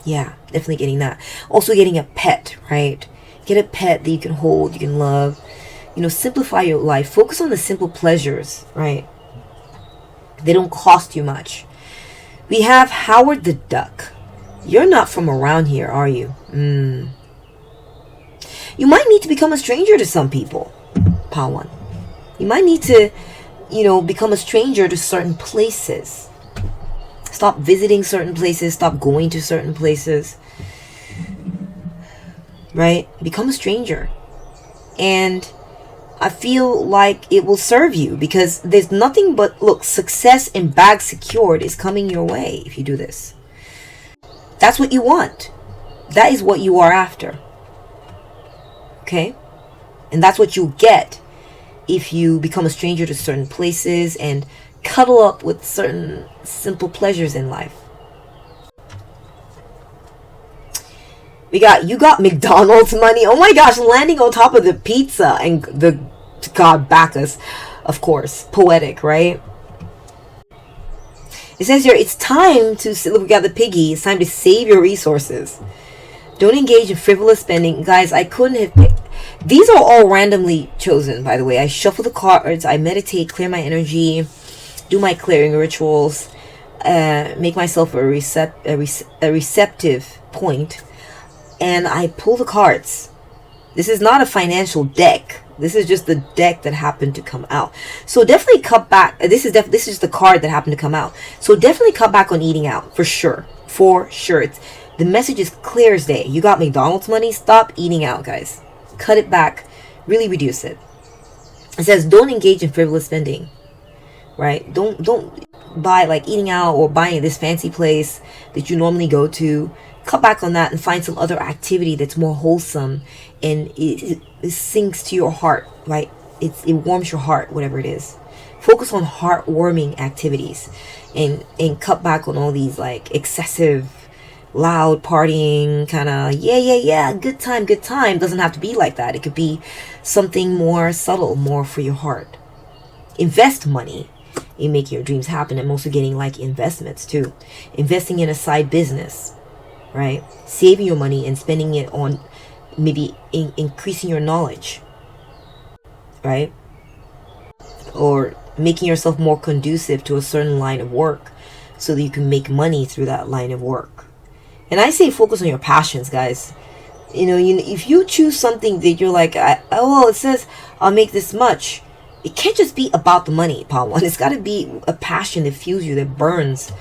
Yeah, definitely getting that. Also getting a pet, right? Get a pet that you can hold, you can love. Simplify your life. Focus on the simple pleasures, right? They don't cost you much. We have Howard the Duck. You're not from around here, are you? You might need to become a stranger to some people, Pawan. You might need to, become a stranger to certain places. Stop visiting certain places. Stop going to certain places. Right? Become a stranger. And I feel like it will serve you, because there's nothing but, look, success and bag secured is coming your way if you do this. That's what you want. That is what you are after. Okay? And that's what you'll get if you become a stranger to certain places and cuddle up with certain simple pleasures in life. You got McDonald's money. Oh my gosh, landing on top of the pizza and the God Bacchus, of course. Poetic, right? It says here, it's time to, look, we got the piggy. It's time to save your resources. Don't engage in frivolous spending. Guys, I couldn't have picked. These are all randomly chosen, by the way. I shuffle the cards. I meditate, clear my energy, do my clearing rituals, make myself a receptive point, and I pull the cards. This is not a financial deck. This is just the deck that happened to come out. So definitely cut back. This is just the card that happened to come out. So definitely cut back on eating out, for sure. For sure. The message is clear as day. You got McDonald's money, stop eating out, guys. Cut it back. Really reduce it. It says don't engage in frivolous spending. Right? Don't buy, like, eating out or buying at this fancy place that you normally go to. Cut back on that and find some other activity that's more wholesome, and it sinks to your heart, right? It warms your heart, whatever it is. Focus on heartwarming activities, and cut back on all these, like, excessive, loud partying kind of yeah, good time. Doesn't have to be like that. It could be something more subtle, more for your heart. Invest money in making your dreams happen. I'm also getting, like, investments too. Investing in a side business, right? Saving your money and spending it on maybe increasing your knowledge, right? Or making yourself more conducive to a certain line of work so that you can make money through that line of work. And I say focus on your passions, guys. If you choose something that you're like, it says I'll make this much. It can't just be about the money, Pile 1. It's got to be a passion that fuels you, that burns.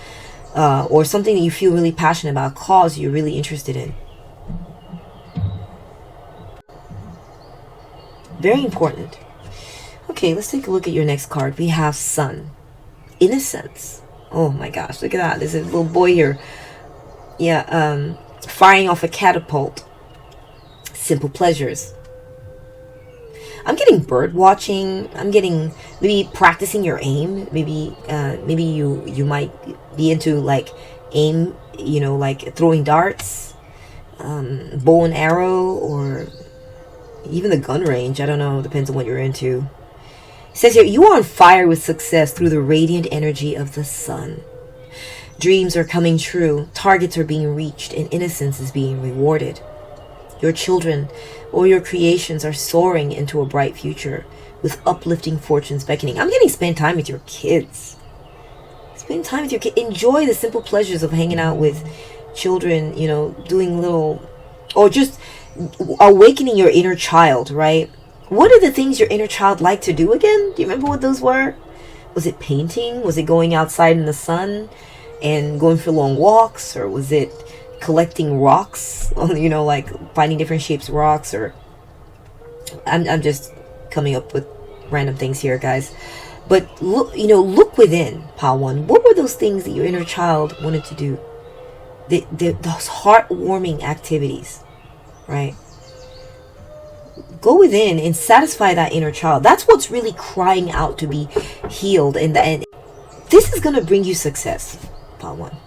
Or something that you feel really passionate about, a cause you're really interested in. Very important. Okay, let's take a look at your next card. We have Sun. Innocence. Oh my gosh, look at that. There's a little boy here. Yeah, firing off a catapult. Simple pleasures. I'm getting bird watching. I'm getting maybe practicing your aim. Maybe you might be into, like, aim, like throwing darts, bow and arrow, or even the gun range. I don't know. Depends on what you're into. It says here, you are on fire with success through the radiant energy of the sun. Dreams are coming true. Targets are being reached, and innocence is being rewarded. Your children or your creations are soaring into a bright future with uplifting fortunes beckoning. I'm getting spend time with your kids. Spend time with your kids. Enjoy the simple pleasures of hanging out with children, doing little, or just awakening your inner child, right? What are the things your inner child liked to do again? Do you remember what those were? Was it painting? Was it going outside in the sun and going for long walks? Or was it collecting rocks, like finding different shapes of rocks? Or I'm just coming up with random things here, guys. But look within, Pile 1. What were those things that your inner child wanted to do? Those heartwarming activities, right? Go within and satisfy that inner child. That's what's really crying out to be healed, and this is going to bring you success, Pile 1.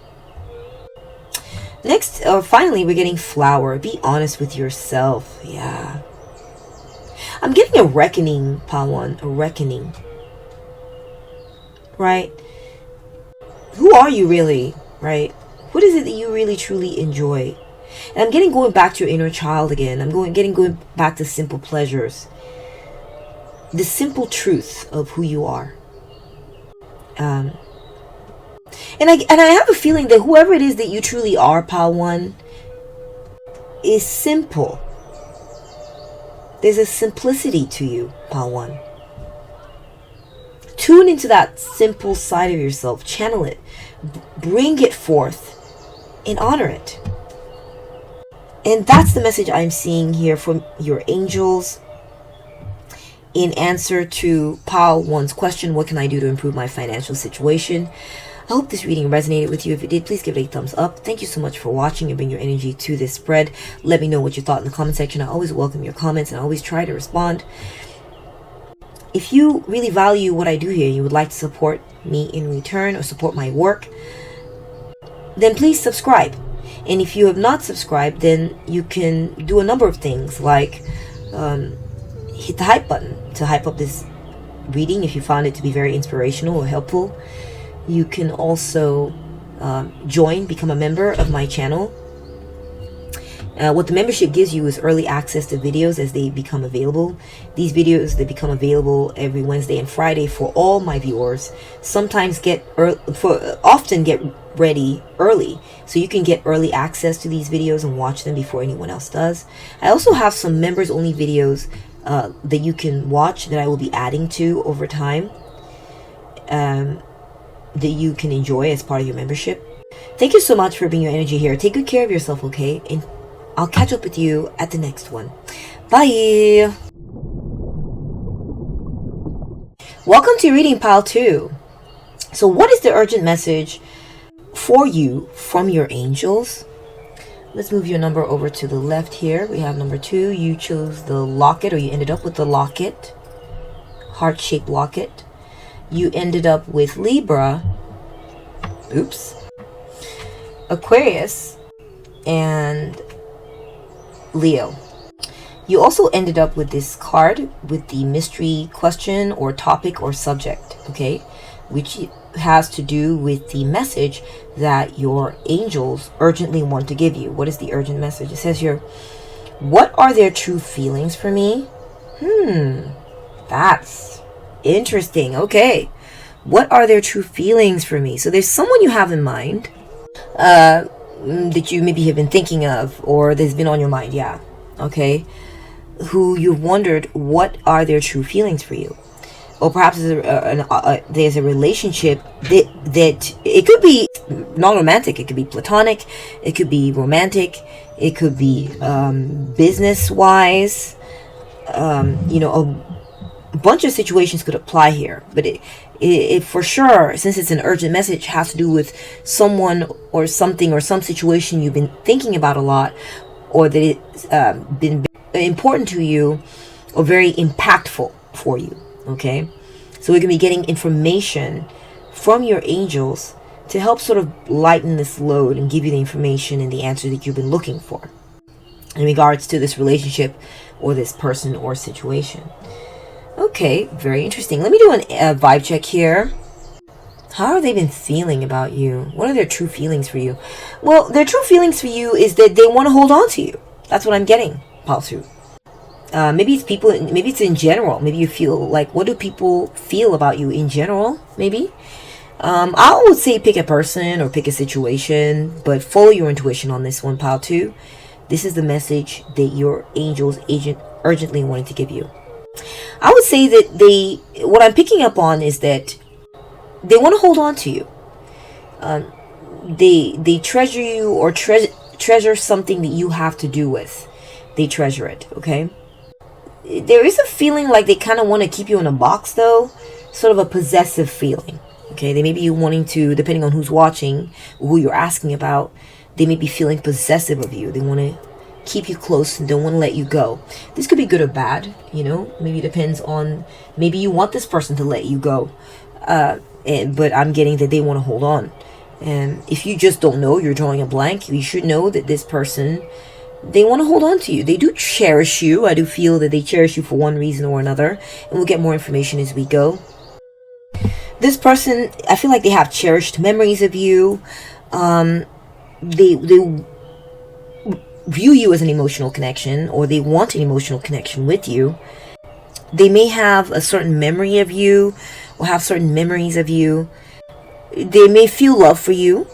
Next, finally, we're getting flower. Be honest with yourself. Yeah. I'm getting a reckoning, Pile 1. A reckoning. Right? Who are you really? Right? What is it that you really, truly enjoy? And I'm getting going back to your inner child again. I'm going back to simple pleasures. The simple truth of who you are. And I have a feeling that whoever it is that you truly are, Pile 1, is simple. There's a simplicity to you, Pile 1. Tune into that simple side of yourself. Channel it. Bring it forth. And honor it. And that's the message I'm seeing here from your angels in answer to Pile 1's question, what can I do to improve my financial situation? I hope this reading resonated with you. If it did, please give it a thumbs up. Thank you so much for watching and bring your energy to this spread. Let me know what you thought in the comment section. I always welcome your comments and I always try to respond. If you really value what I do here, you would like to support me in return or support my work, then please subscribe. And if you have not subscribed, then you can do a number of things like hit the hype button to hype up this reading if you found it to be very inspirational or helpful. You can also become a member of my channel. What the membership gives you is early access to videos as they become available. These videos, they become available every Wednesday and Friday for all my viewers. Sometimes often get ready early, so you can get early access to these videos and watch them before anyone else does. I also have some members only videos that you can watch, that I will be adding to over time, that you can enjoy as part of your membership. Thank you so much for bringing your energy here. Take good care of yourself, okay? And I'll catch up with you at the next one. Bye! Welcome to reading pile 2. So what is the urgent message for you from your angels? Let's move your number over to the left here. We have number 2. You chose the locket, or you ended up with the locket. Heart-shaped locket. You ended up with Libra. Oops. Aquarius. And Leo. You also ended up with this card with the mystery question or topic or subject, okay? Which has to do with the message that your angels urgently want to give you. What is the urgent message? It says here, what are their true feelings for me? That's interesting. Okay. What are their true feelings for me? So there's someone you have in mind that you maybe have been thinking of, or that's been on your mind. Yeah. Okay. Who you've wondered, what are their true feelings for you? Or perhaps there's a relationship that it could be non-romantic, it could be platonic, it could be romantic, it could be business-wise. A bunch of situations could apply here. But it for sure, since it's an urgent message, has to do with someone or something or some situation you've been thinking about a lot, or that it's been important to you or very impactful for you. Okay, so we're going to be getting information from your angels to help sort of lighten this load and give you the information and the answer that you've been looking for in regards to this relationship or this person or situation. Okay, very interesting. Let me do a vibe check here. How have they been feeling about you? What are their true feelings for you? Well, their true feelings for you is that they want to hold on to you. That's what I'm getting, Palsu. Maybe it's people, maybe it's in general. Maybe you feel like, what do people feel about you in general? Maybe. I would say pick a person or pick a situation, but follow your intuition on this one, pile 2. This is the message that your angels urgently wanted to give you. I would say that what I'm picking up on is that they want to hold on to you. They treasure you, or treasure something that you have to do with. They treasure it, okay? There is a feeling like they kind of want to keep you in a box, though. Sort of a possessive feeling, okay? They may be wanting to, depending on who's watching, who you're asking about, they may be feeling possessive of you. They want to keep you close and don't want to let you go. This could be good or bad, maybe it depends on, maybe you want this person to let you go, but I'm getting that they want to hold on. And if you just don't know, you're drawing a blank, you should know that this person, they want to hold on to you. They do cherish you. I do feel that they cherish you for one reason or another, and we'll get more information as we go. This person, I feel like they have cherished memories of you. They view you as an emotional connection, or they want an emotional connection with you. They may have a certain memory of you, or have certain memories of you. They may feel love for you,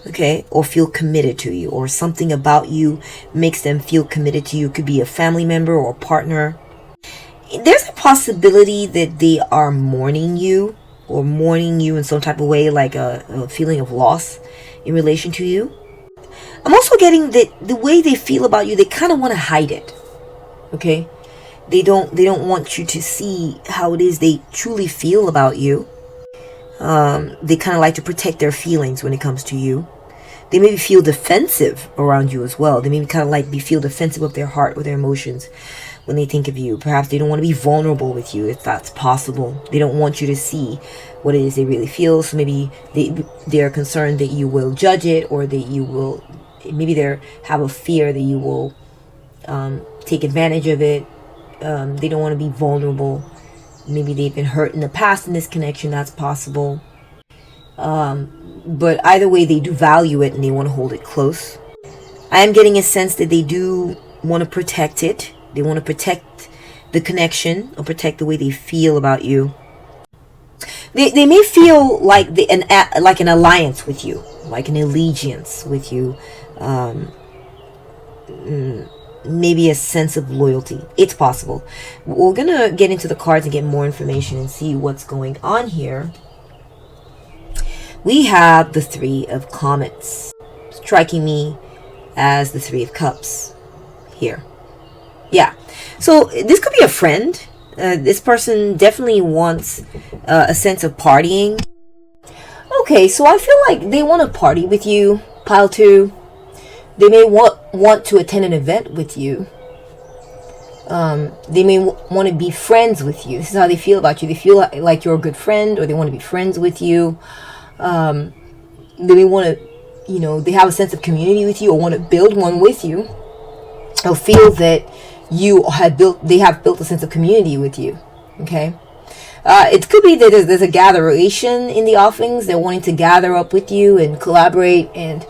okay, or feel committed to you, or something about you makes them feel committed to you. Could be a family member or a partner. There's a possibility that they are mourning you, or mourning you in some type of way, like a feeling of loss in relation to you. I'm also getting that the way they feel about you, they kind of want to hide it. Okay? They don't want you to see how it is they truly feel about you. They kind of like to protect their feelings when it comes to you. They maybe feel defensive around you as well. They maybe kind of like feel defensive of their heart or their emotions when they think of you. Perhaps they don't want to be vulnerable with you, if that's possible. They don't want you to see what it is they really feel. So maybe they are concerned that you will judge it, or that you will, maybe they have a fear that you will take advantage of it. They don't want to be vulnerable. Maybe they've been hurt in the past in this connection. That's possible. But either way, they do value it and they want to hold it close. I am getting a sense that they do want to protect it. They want to protect the connection, or protect the way they feel about you. They may feel like an alliance with you, like an allegiance with you. maybe a sense of loyalty. It's possible. We're gonna get into the cards and get more information and see what's going on here. We have the Three of Comets, striking me as the Three of Cups here. Yeah, so this could be a friend. This person definitely wants a sense of partying. Okay, so I feel like they want to party with you, pile 2. They may want to attend an event with you. They may want to be friends with you. This is how they feel about you. They feel like you're a good friend, or they want to be friends with you. They may want to, they have a sense of community with you, or want to build one with you, or feel that they have built a sense of community with you. Okay. It could be that there's a gatheration in the offings. They're wanting to gather up with you and collaborate and,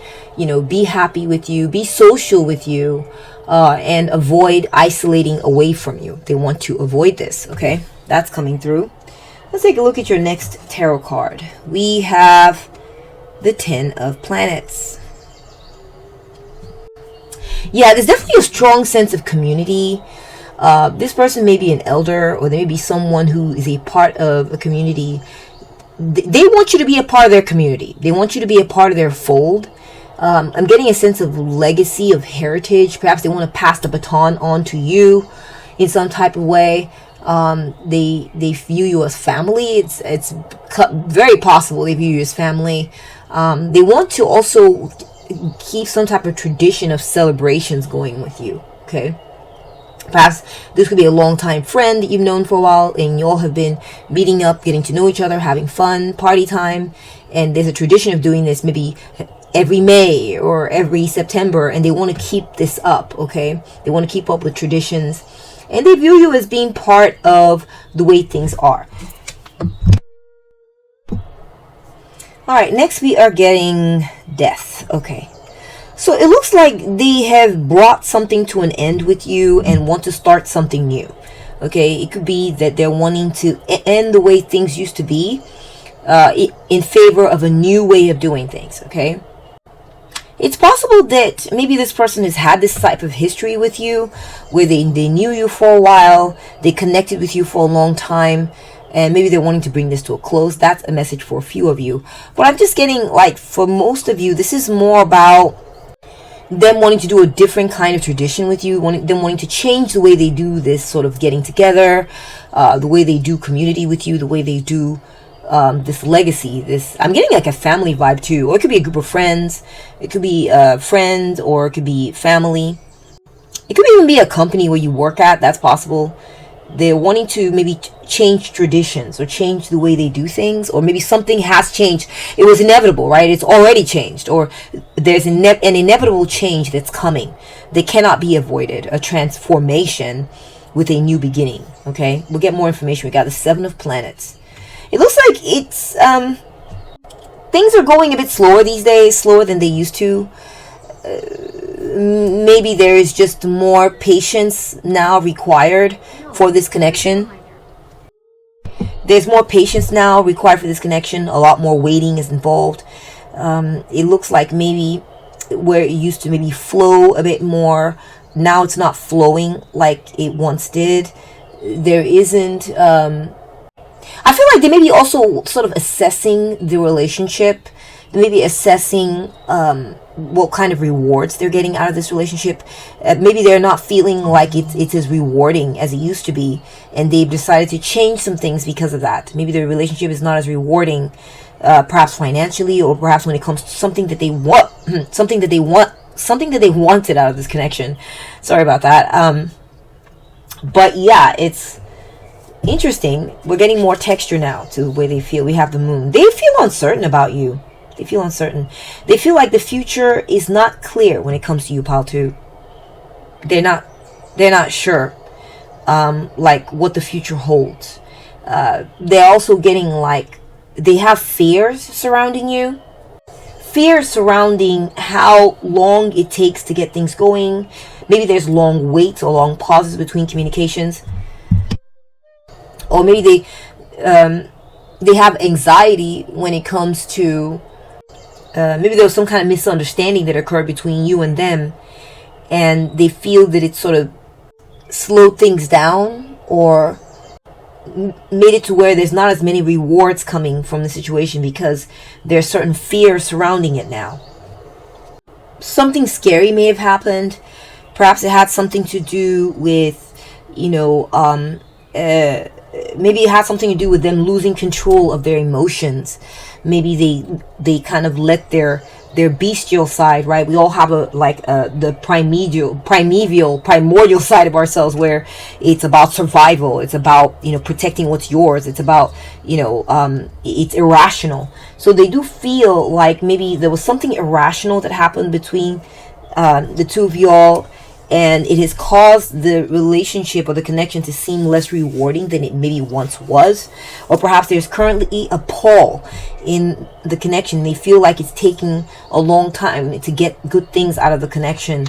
be happy with you, be social with you, and avoid isolating away from you. They want to avoid this. Okay. That's coming through. Let's take a look at your next tarot card. We have the Ten of Planets. Yeah, there's definitely a strong sense of community. This person may be an elder, or they may be someone who is a part of a community. They want you to be a part of their community. They want you to be a part of their fold. I'm getting a sense of legacy, of heritage. Perhaps they want to pass the baton on to you in some type of way. They view you as family. It's very possible they view you as family. They want to also keep some type of tradition of celebrations going with you. Okay. Perhaps this could be a long-time friend that you've known for a while, and you all have been meeting up, getting to know each other, having fun, party time, and there's a tradition of doing this maybe every May or every September, and they want to keep this up. Okay, they want to keep up with traditions, and they view you as being part of the way things are. All right, next we are getting Death. Okay. So it looks like they have brought something to an end with you and want to start something new. Okay, it could be that they're wanting to end the way things used to be in favor of a new way of doing things. Okay, it's possible that maybe this person has had this type of history with you, where they knew you for a while, they connected with you for a long time, and maybe they're wanting to bring this to a close. That's a message for a few of you. But I'm just getting, like, for most of you, this is more about them wanting to do a different kind of tradition with you, them wanting to change the way they do this sort of getting together, the way they do community with you, the way they do this legacy. I'm getting like a family vibe too, or it could be a group of friends, it could be friends, or it could be family. It could even be a company where you work at. That's possible. They're wanting to maybe change traditions or change the way they do things, or maybe something has changed. It was inevitable, right? It's already changed, or there's an inevitable change that's coming. They cannot be avoided. A transformation with a new beginning. Okay, we'll get more information. We got the Seven of Planets. It looks like it's things are going a bit slower these days, slower than they used to. Maybe there is just more patience now required for this connection. There's more patience now required for this connection. A lot more waiting is involved. It looks like maybe where it used to maybe flow a bit more, now it's not flowing like it once did. There isn't I feel like they may be also sort of assessing the relationship. They may be assessing what kind of rewards they're getting out of this relationship. Maybe they're not feeling like it's as rewarding as it used to be, and they've decided to change some things because of that. Maybe their relationship is not as rewarding, perhaps financially, or perhaps when it comes to something that they want, something that they wanted out of this connection. Sorry about that. But yeah, it's interesting. We're getting more texture now to the way they feel. We have the moon. They feel uncertain about you. They feel uncertain. They feel like the future is not clear when it comes to you, pal 2. They're not sure like what the future holds. They're also getting like they have fears surrounding you. Fears surrounding how long it takes to get things going. Maybe there's long waits or long pauses between communications. Or maybe they have anxiety when it comes to maybe there was some kind of misunderstanding that occurred between you and them, and they feel that it sort of slowed things down, or made it to where there's not as many rewards coming from the situation because there's certain fear surrounding it now. Something scary may have happened. Perhaps it had something to do with, maybe it had something to do with them losing control of their emotions. Maybe they kind of let their bestial side, right? We all have the primordial side of ourselves, where it's about survival. It's about, protecting what's yours. It's about, it's irrational. So they do feel like maybe there was something irrational that happened between the two of y'all, and it has caused the relationship or the connection to seem less rewarding than it maybe once was. Or perhaps there's currently a pull in the connection. They feel like it's taking a long time to get good things out of the connection,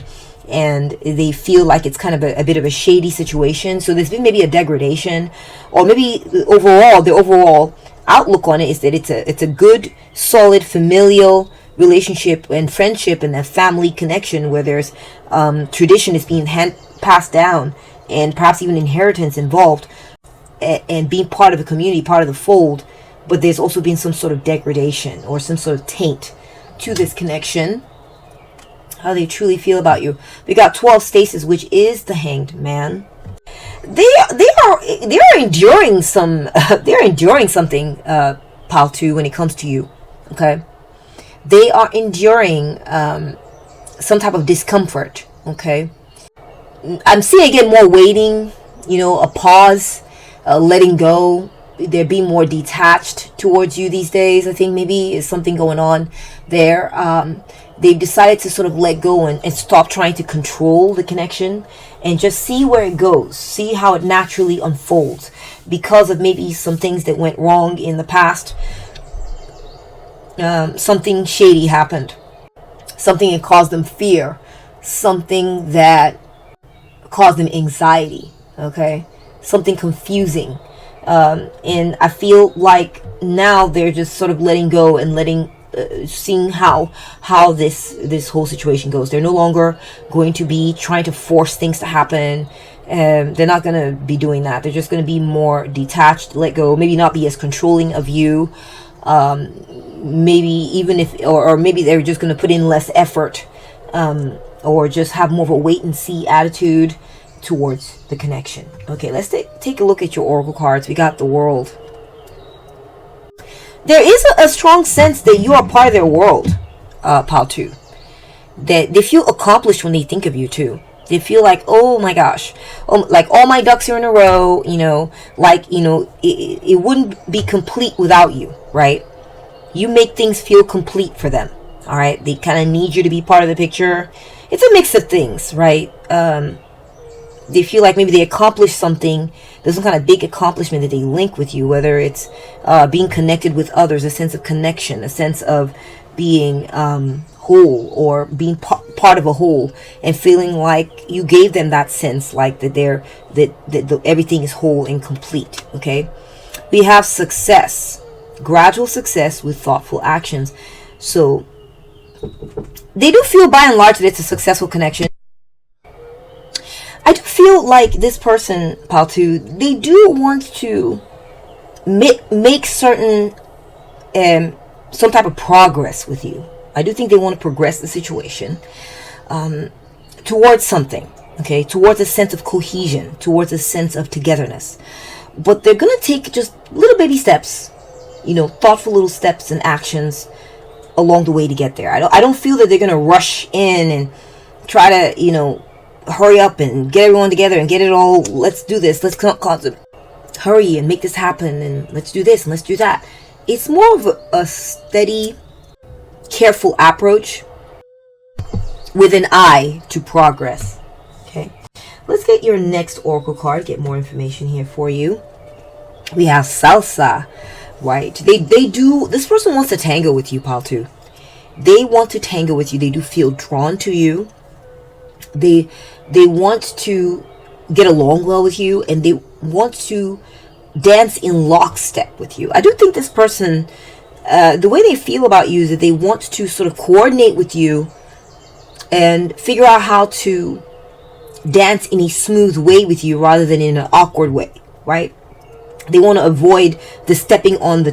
and they feel like it's kind of a bit of a shady situation. So there's been maybe a degradation, or maybe the overall outlook on it is that it's a good, solid, familial relationship and friendship and a family connection where there's tradition is being passed down, and perhaps even inheritance involved, and being part of a community, part of the fold. But there's also been some sort of degradation or some sort of taint to this connection. How they truly feel about you. We got 12 stasis, which is the Hanged Man. They are enduring some they're enduring something, pal 2, when it comes to you. Okay, they are enduring some type of discomfort. Okay, I'm seeing again more waiting, a pause, letting go. They're being more detached towards you these days. I think maybe is something going on there. They've decided to sort of let go and stop trying to control the connection, and just see where it goes, see how it naturally unfolds, because of maybe some things that went wrong in the past. Something shady happened, something that caused them fear, something that caused them anxiety, okay, something confusing. And I feel like now they're just sort of letting go and seeing how this whole situation goes. They're no longer going to be trying to force things to happen. They're not going to be doing that. They're just going to be more detached, let go, maybe not be as controlling of you. Maybe even if, or maybe they're just going to put in less effort, or just have more of a wait and see attitude towards the connection. Okay, let's take a look at your oracle cards. We got the World. There is a strong sense that you are part of their world, pal 2. That they feel accomplished when they think of you too. They feel like, oh my gosh, like all my ducks are in a row, it wouldn't be complete without you, right? You make things feel complete for them, all right? They kind of need you to be part of the picture. It's a mix of things, right? They feel like maybe they accomplished something. There's some kind of big accomplishment that they link with you, whether it's being connected with others, a sense of connection, a sense of being whole, or being part of a whole, and feeling like you gave them that sense, like that everything is whole and complete. Okay, we have success, gradual success with thoughtful actions. So they do feel by and large that it's a successful connection. I do feel like this person, pal 2, they do want to make certain some type of progress with you. I do think they want to progress the situation towards something, okay, towards a sense of cohesion, towards a sense of togetherness. But they're going to take just little baby steps, thoughtful little steps and actions along the way to get there. I don't feel that they're going to rush in and try to, hurry up and get everyone together and get it all. Let's do this. Let's hurry and make this happen, and let's do this and let's do that. It's more of a steady, careful approach with an eye to progress. Okay, let's get your next oracle card. Get more information here for you. We have Salsa, right? They do. This person wants to tango with you, pal 2. They want to tango with you. They do feel drawn to you. They want to get along well with you, and they want to dance in lockstep with you. I do think this person, the way they feel about you is that they want to sort of coordinate with you and figure out how to dance in a smooth way with you rather than in an awkward way, right? They want to avoid the stepping on the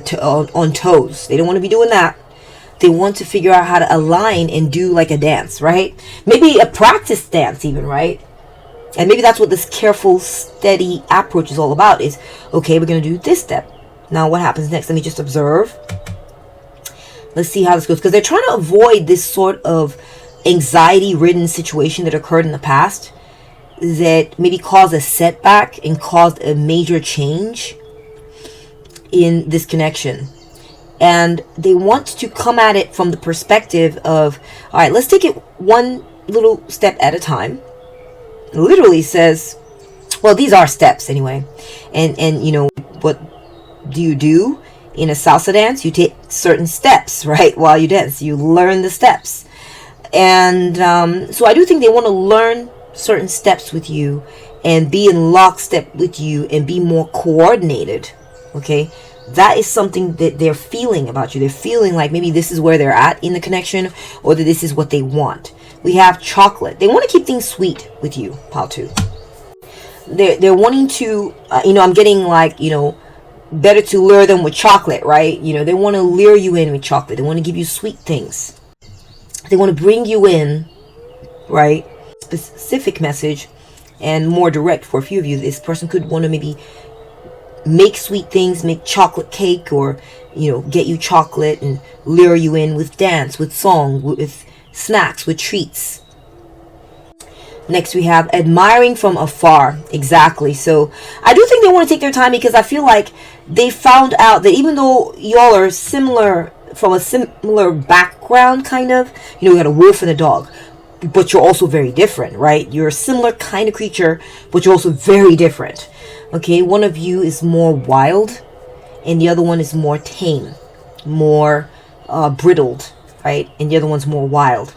on toes. They don't want to be doing that. They want to figure out how to align and do like a dance, right? Maybe a practice dance even, right? And maybe that's what this careful, steady approach is all about, is, okay, we're going to do this step. Now what happens next? Let me just observe. Let's see how this goes. Because they're trying to avoid this sort of anxiety-ridden situation that occurred in the past that maybe caused a setback and caused a major change in this connection. And they want to come at it from the perspective of, all right, let's take it one little step at a time. It literally says, well, these are steps anyway. And you know, what do you do in a salsa dance? You take certain steps, right? While you dance, you learn the steps. And so I do think they want to learn certain steps with you and be in lockstep with you and be more coordinated, okay? That is something that they're feeling about you. They're feeling like maybe this is where they're at in the connection, or that this is what they want. We have chocolate. They want to keep things sweet with you, pile 2. They're wanting to, you know, I'm getting like, you know, better to lure them with chocolate, right? You know, they want to lure you in with chocolate. They want to give you sweet things. They want to bring you in, right? Specific message and more direct. For a few of you, this person could want to maybe make sweet things, make chocolate cake, or, you know, get you chocolate and lure you in with dance, with song, with snacks, with treats. Next we have admiring from afar. Exactly. So I do think they want to take their time, because I feel like they found out that even though y'all are similar, from a similar background, kind of, you know, we got a wolf and a dog, but you're also very different, right? You're a similar kind of creature, but you're also very different. Okay, one of you is more wild and the other one is more tame, more brittled, right? And the other one's more wild.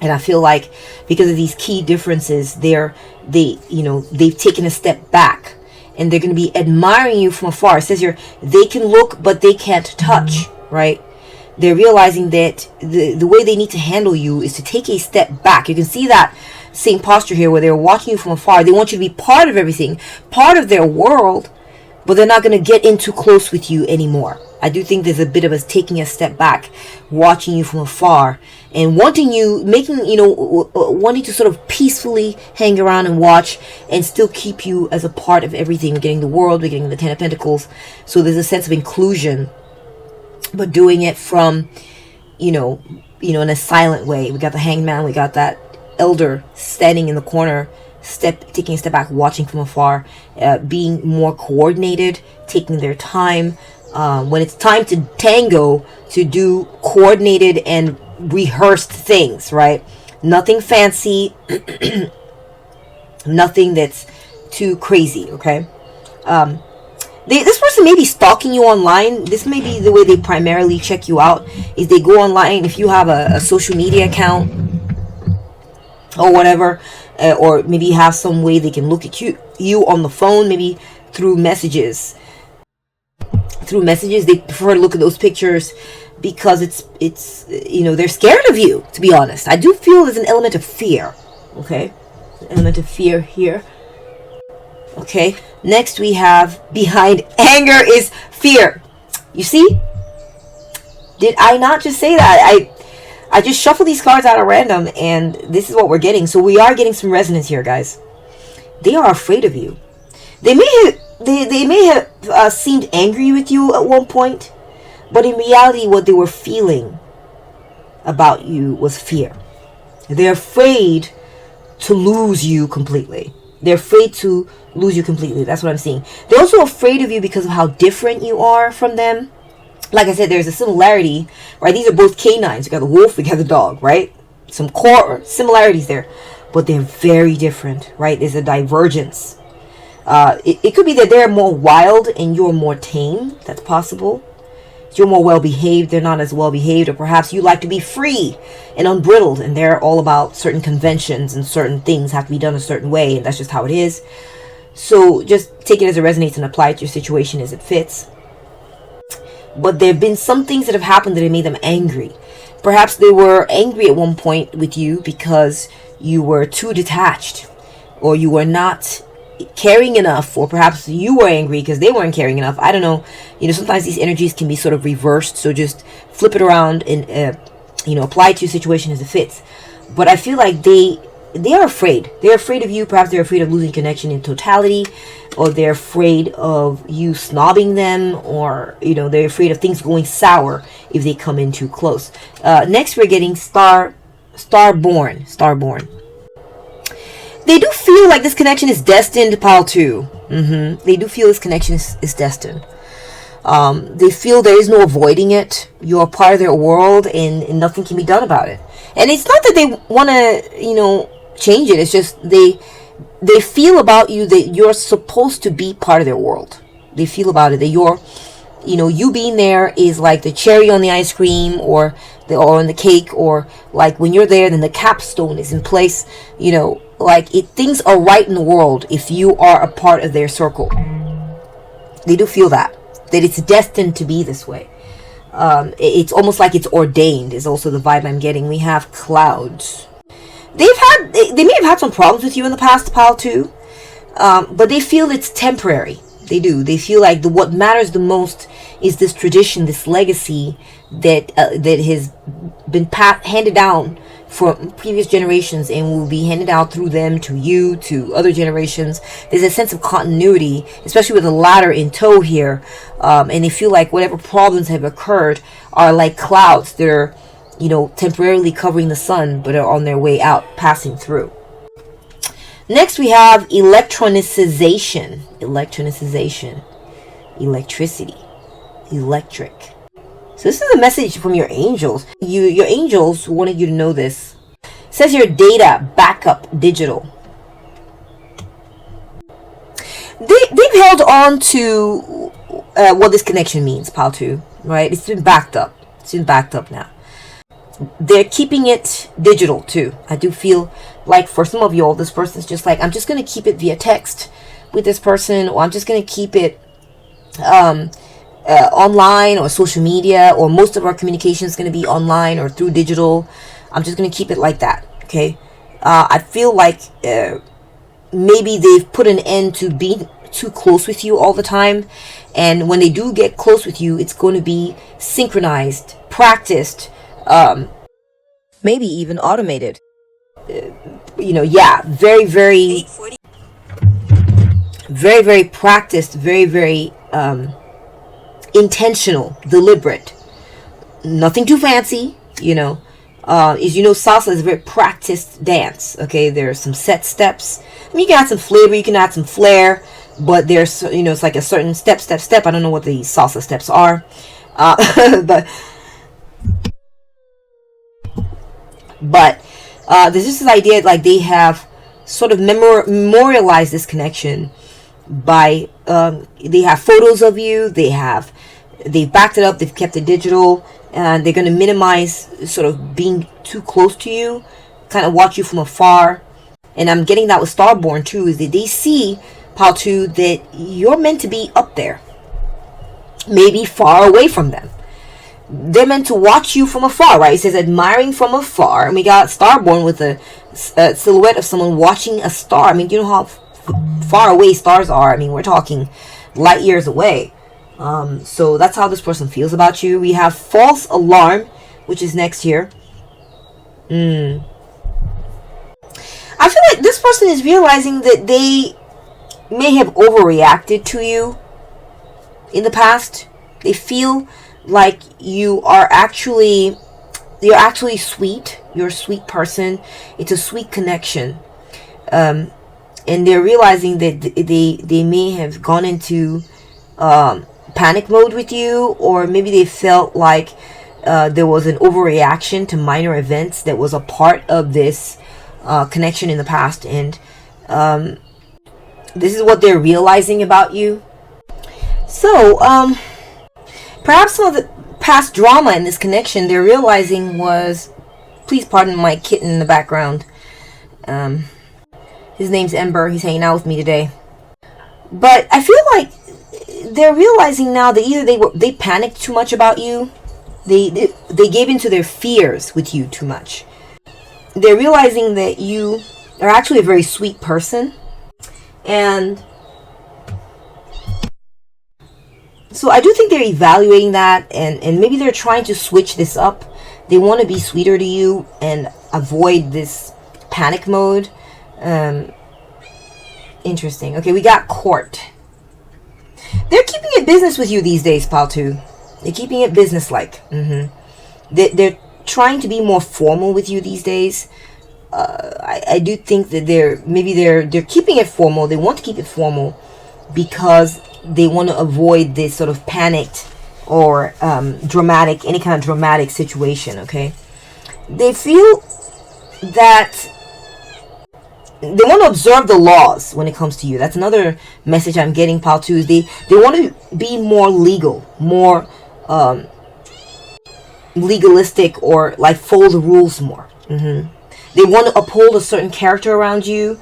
And I feel like because of these key differences, they've taken a step back and they're going to be admiring you from afar. It says here, they can look, but they can't touch, right? They're realizing that the way they need to handle you is to take a step back. You can see that same posture here where they're watching you from afar. They want you to be part of everything, part of their world, but they're not going to get in too close with you anymore. I do think there's a bit of us taking a step back, watching you from afar, and wanting to sort of peacefully hang around and watch and still keep you as a part of everything. We're getting the world, we're getting the Ten of Pentacles. So there's a sense of inclusion, but doing it from, in a silent way. We got the Hanged Man, we got that elder standing in the corner, taking a step back, watching from afar, being more coordinated, taking their time. When it's time to tango, to do coordinated and rehearsed things, right? Nothing fancy, nothing that's too crazy, okay? This person may be stalking you online. This may be the way they primarily check you out, is they go online. If you have a social media account or whatever, or maybe have some way they can look at you on the phone, maybe through messages. They prefer to look at those pictures because it's they're scared of you, to be honest. I do feel there's an element of fear, okay? An element of fear here. Okay, next we have behind anger is fear. You see? Did I not just say that? I just shuffled these cards out at random, and this is what we're getting. So we are getting some resonance here, guys. They are afraid of you. They may have seemed angry with you at one point, but in reality, what they were feeling about you was fear. They're afraid to lose you completely. They're afraid to lose you completely. That's what I'm seeing. They're also afraid of you because of how different you are from them. Like I said, there's a similarity, right? These are both canines. We got the wolf, we got the dog, right? Some core similarities there, but they're very different, right? There's a divergence. It could be that they're more wild and you're more tame. That's possible. You're more well-behaved, they're not as well-behaved, or perhaps you like to be free and unbridled, and they're all about certain conventions and certain things have to be done a certain way, and that's just how it is. So just take it as it resonates and apply it to your situation as it fits. But there have been some things that have happened that have made them angry. Perhaps they were angry at one point with you because you were too detached, or you were not caring enough, or perhaps you were angry because they weren't caring enough. I don't know. Sometimes these energies can be sort of reversed, so just flip it around and apply it to your situation as it fits. But I feel like they are afraid. They're afraid of you. Perhaps they're afraid of losing connection in totality, or they're afraid of you snobbing them, or they're afraid of things going sour if they come in too close. Next, we're getting Starborn. They do feel like this connection is destined, Pile 2. They do feel this connection is destined. They feel there is no avoiding it. You're part of their world, and nothing can be done about it. And it's not that they want to, change it. It's just they feel about you that you're supposed to be part of their world. They feel about it that you're, you being there is like the cherry on the ice cream, or on the cake, or like when you're there, then the capstone is in place. Things are right in the world if you are a part of their circle. They do feel that it's destined to be this way. It's almost like it's ordained is also the vibe I'm getting. We have Clouds. They may have had some problems with you in the past, Pile 2, but they feel it's temporary. They do. They feel like what matters the most is this tradition, this legacy that has been handed down for previous generations, and will be handed out through them to you, to other generations. There's a sense of continuity, especially with the ladder in tow here, and they feel like whatever problems have occurred are like clouds that are, temporarily covering the sun, but are on their way out, passing through. Next, we have electronicization. Electricity. Electric. So this is a message from your angels. Your angels wanted you to know this. It says your data backup digital. They've held on to what this connection means, Pile 2, right? It's been backed up. Now. They're keeping it digital too. I do feel like for some of y'all, this person's just like, I'm just going to keep it via text with this person, or I'm just going to keep it online or social media, or most of our communication is going to be online or through digital. I'm just going to keep it like that. Okay. I feel like maybe they've put an end to being too close with you all the time. And when they do get close with you, it's going to be synchronized, practiced, maybe even automated. Very, very, very, very practiced, very, very intentional, deliberate. Nothing too fancy, salsa is a very practiced dance. Okay, there's some set steps. I mean, you can add some flavor, you can add some flair, but there's, it's like a certain step. I don't know what the salsa steps are, but there's just this idea like they have sort of memorialized this connection by they have photos of you, they've backed it up, they've kept it digital, and they're going to minimize sort of being too close to you, kind of watch you from afar. And I'm getting that with Starborn too, is that they see, Pile 2, that you're meant to be up there, maybe far away from them. They're meant to watch you from afar, right? It says admiring from afar, and we got Starborn with a silhouette of someone watching a star. I mean, you know how far away stars are. I mean, we're talking light years away. So that's how this person feels about you. We have false alarm, which is next here. I feel like this person is realizing that they may have overreacted to you in the past. They feel like you're actually sweet. You're a sweet person. It's a sweet connection. And they're realizing that they may have gone into panic mode with you, or maybe they felt like there was an overreaction to minor events that was a part of this connection in the past, and this is what they're realizing about you. So perhaps some of the past drama in this connection they're realizing was, please pardon my kitten in the background, his name's Ember, he's hanging out with me today. But I feel like they're realizing now that either they panicked too much about you, They gave into their fears with you too much. They're realizing that you are actually a very sweet person. And so I do think they're evaluating that, and maybe they're trying to switch this up. They want to be sweeter to you and avoid this panic mode. Interesting. Okay, we got court. They're keeping it business with you these days, Paltu. They're keeping it business-like. They're trying to be more formal with you these days. I do think that they're keeping it formal. They want to keep it formal because they want to avoid this sort of panicked or any kind of dramatic situation. Okay, they feel that they want to observe the laws when it comes to you. That's another message I'm getting, Paltu. They want to be more legal, more legalistic, or like follow the rules more. They want to uphold a certain character around you,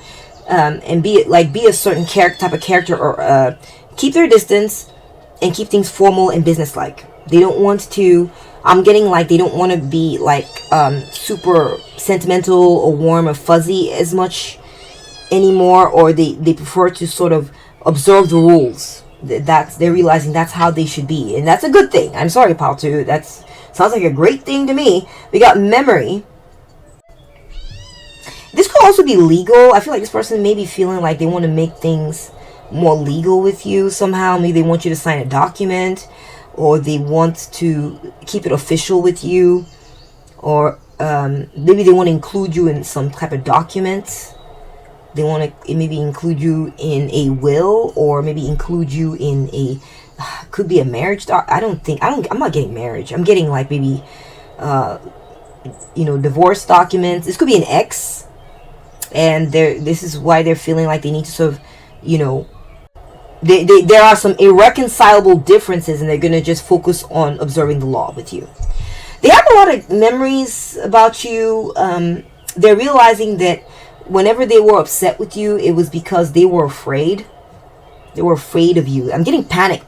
and be a certain type of character, or keep their distance and keep things formal and businesslike. They don't want to. I'm getting like they don't want to be like super sentimental or warm or fuzzy as much anymore, or they prefer to sort of observe the rules. They're realizing that's how they should be, and that's a good thing. I'm sorry, Paltu. That sounds like a great thing to me. We got memory. This could also be legal. I feel like this person may be feeling like they want to make things more legal with you somehow. Maybe they want you to sign a document, or they want to keep it official with you, or maybe they want to include you in some type of documents. They want to maybe include you in a will, or maybe include you in could be a marriage. I'm not getting marriage. I'm getting like maybe divorce documents. This could be an ex, and this is why they're feeling like they need to sort of, there are some irreconcilable differences, and they're going to just focus on observing the law with you. They have a lot of memories about you. They're realizing that whenever they were upset with you, it was because they were afraid. They were afraid of you. I'm getting panic.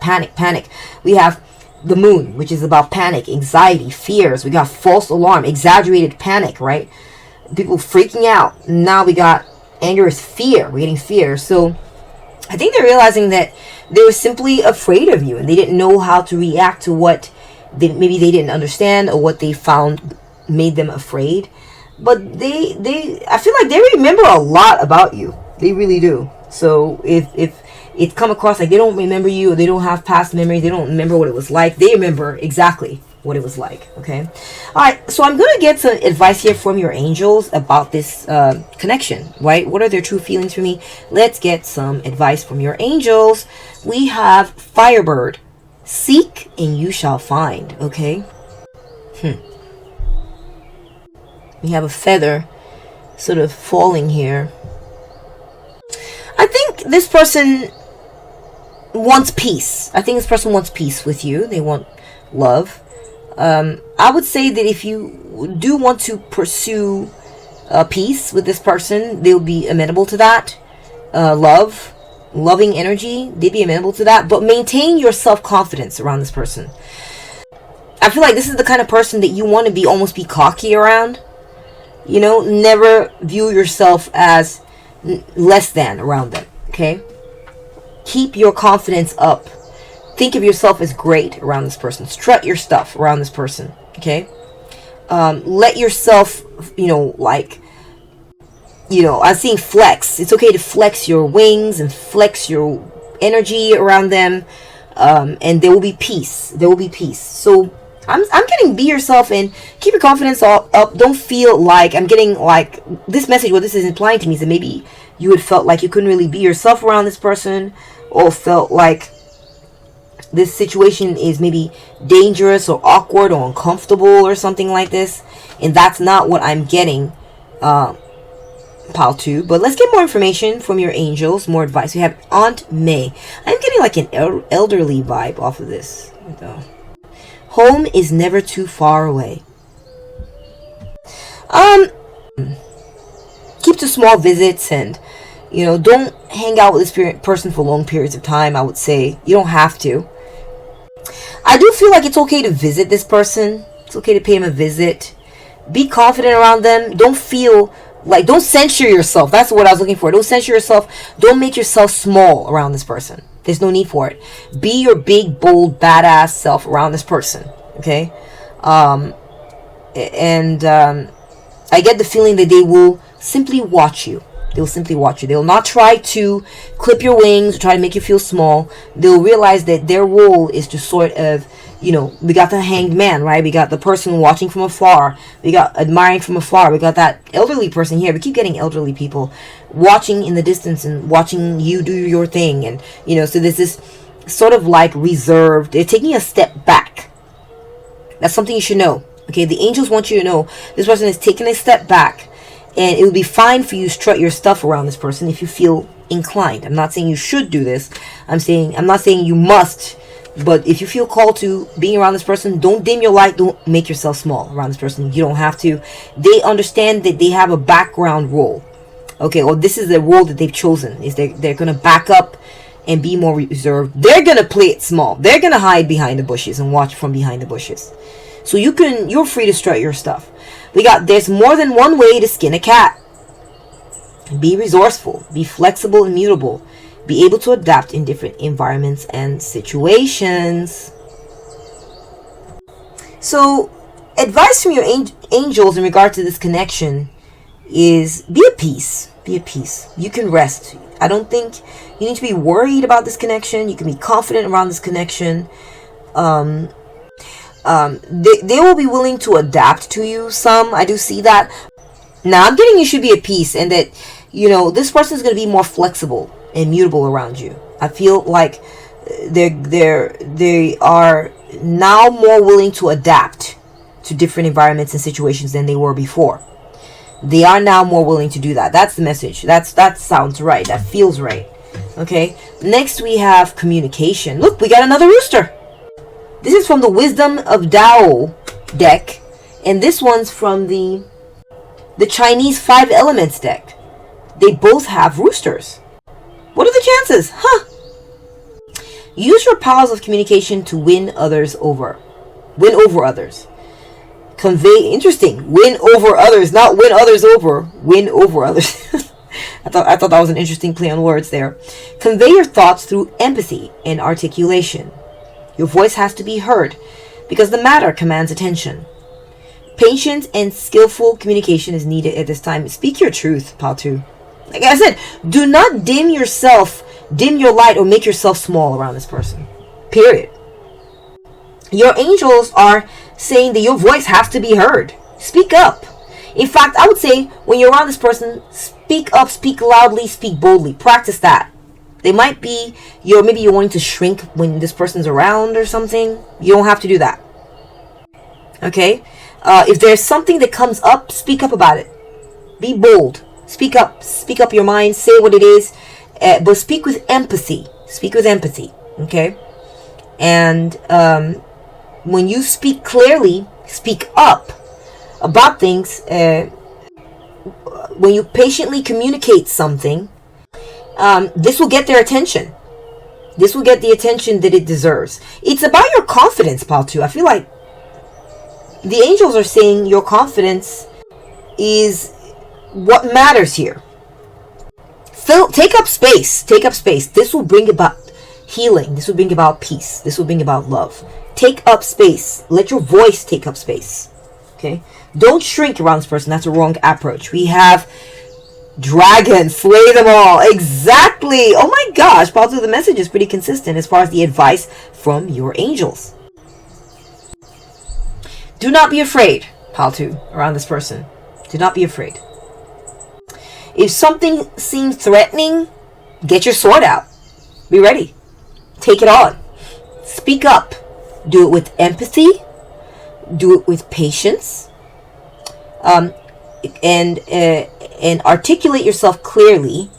We have the moon, which is about panic, anxiety, fears. We got false alarm, exaggerated panic, right? People freaking out. Now we got anger is fear. We're getting fear. So I think they're realizing that they were simply afraid of you, and they didn't know how to react to what maybe they didn't understand, or what they found made them afraid. But I feel like they remember a lot about you. They really do. So if it come across like they don't remember you, or they don't have past memories, they don't remember what it was like, they remember exactly what it was like. Okay. All right. So I'm going to get some advice here from your angels about this connection, right? What are their true feelings for me? Let's get some advice from your angels. We have Firebird. Seek and you shall find. Okay. We have a feather sort of falling here. I think this person wants peace. I think this person wants peace with you. They want love. I would say that if you do want to pursue peace with this person, they'll be amenable to that. Loving energy, they'd be amenable to that. But maintain your self-confidence around this person. I feel like this is the kind of person that you want to almost be cocky around. Never view yourself as less than around them. Okay? Keep your confidence up. Think of yourself as great around this person. Strut your stuff around this person. Okay? Let yourself, I'm seeing flex. It's okay to flex your wings and flex your energy around them. And there will be peace. There will be peace. So I'm getting be yourself and keep your confidence up. Don't feel like I'm getting like this message. What this is implying to me is that maybe you had felt like you couldn't really be yourself around this person, or felt like this situation is maybe dangerous or awkward or uncomfortable or something like this. And that's not what I'm getting, Paltu. But let's get more information from your angels, more advice. We have Aunt May. I'm getting like an elderly vibe off of this. Home is never too far away. Keep to small visits, and don't hang out with this person for long periods of time. I would say you don't have to. I do feel like it's okay to visit this person. It's okay to pay him a visit. Be confident around them. Don't feel like, don't censor yourself. That's what I was looking for. Don't censor yourself. Don't make yourself small around this person. There's no need for it. Be your big, bold, badass self around this person. Okay? I get the feeling that they will simply watch you. They will simply watch you. They will not try to clip your wings or try to make you feel small. They'll realize that their role is to sort of, you know, we got the hanged man, right? We got the person watching from afar. We got admiring from afar. We got that elderly person here. We keep getting elderly people watching in the distance and watching you do your thing. And, you know, so there's this sort of like reserved. They're taking a step back. That's something you should know. Okay, the angels want you to know this person is taking a step back. And it would be fine for you to strut your stuff around this person if you feel inclined. I'm not saying you should do this. I'm not saying you must. But if you feel called to being around this person, don't dim your light. Don't make yourself small around this person. You don't have to. They understand that they have a background role. Okay, or this is the role that they've chosen. Is they're going to back up and be more reserved. They're going to play it small. They're going to hide behind the bushes and watch from behind the bushes. So you're free to strut your stuff. There's more than one way to skin a cat. Be resourceful. Be flexible and mutable. Be able to adapt in different environments and situations. So, advice from your angels in regard to this connection is be at peace. Be at peace. You can rest. I don't think you need to be worried about this connection. You can be confident around this connection. They will be willing to adapt to you some. I do see that. Now, I'm getting you should be at peace and that, you know, this person is going to be more flexible and mutable around you. I feel like they are now more willing to adapt to different environments and situations than they were before. They are now more willing to do that. That's the message. That sounds right. That feels right. Okay. Next we have communication. Look, we got another rooster. This is from the Wisdom of Tao deck, and this one's from the Chinese 5 Elements deck. They both have roosters. What are the chances? Huh? Use your powers of communication to win over others. Convey, interesting. Win over others, not win others over. Win over others. I thought that was an interesting play on words there. Convey your thoughts through empathy and articulation. Your voice has to be heard because the matter commands attention. Patience and skillful communication is needed at this time. Speak your truth, Patu. Like I said, do not dim your light or make yourself small around this person. Period. Your angels are saying that your voice has to be heard. Speak up. In fact, I would say when you're around this person, speak up, speak loudly, speak boldly. Practice that. They might be, maybe you're wanting to shrink when this person's around or something. You don't have to do that. Okay? If there's something that comes up, speak up about it. Be bold. Speak up. Speak up your mind. Say what it is. But speak with empathy. Speak with empathy. Okay? And when you speak clearly, speak up about things. When you patiently communicate something, this will get their attention. This will get the attention that it deserves. It's about your confidence, Paltu. I feel like the angels are saying your confidence is what matters here. Take up space. Take up space. This will bring about healing. This will bring about peace. This will bring about love. Take up space. Let your voice take up space. Okay? Don't shrink around this person. That's a wrong approach. We have dragons. Slay them all. Exactly. Oh my gosh. Paltu, the message is pretty consistent as far as the advice from your angels. Do not be afraid, Paltu, around this person. Do not be afraid. If something seems threatening, get your sword out. Be ready. Take it on. Speak up. Do it with empathy. Do it with patience. And articulate yourself clearly.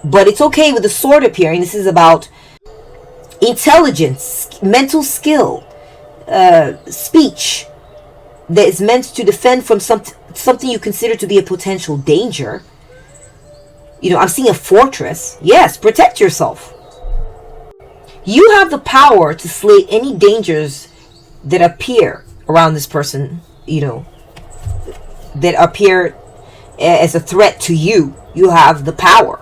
But it's okay with the sword appearing. This is about intelligence, mental skill, speech that is meant to defend from something you consider to be a potential danger. I'm seeing a fortress. Yes, protect yourself. You have the power to slay any dangers that appear around this person, you know, that appear as a threat to you. You have the power.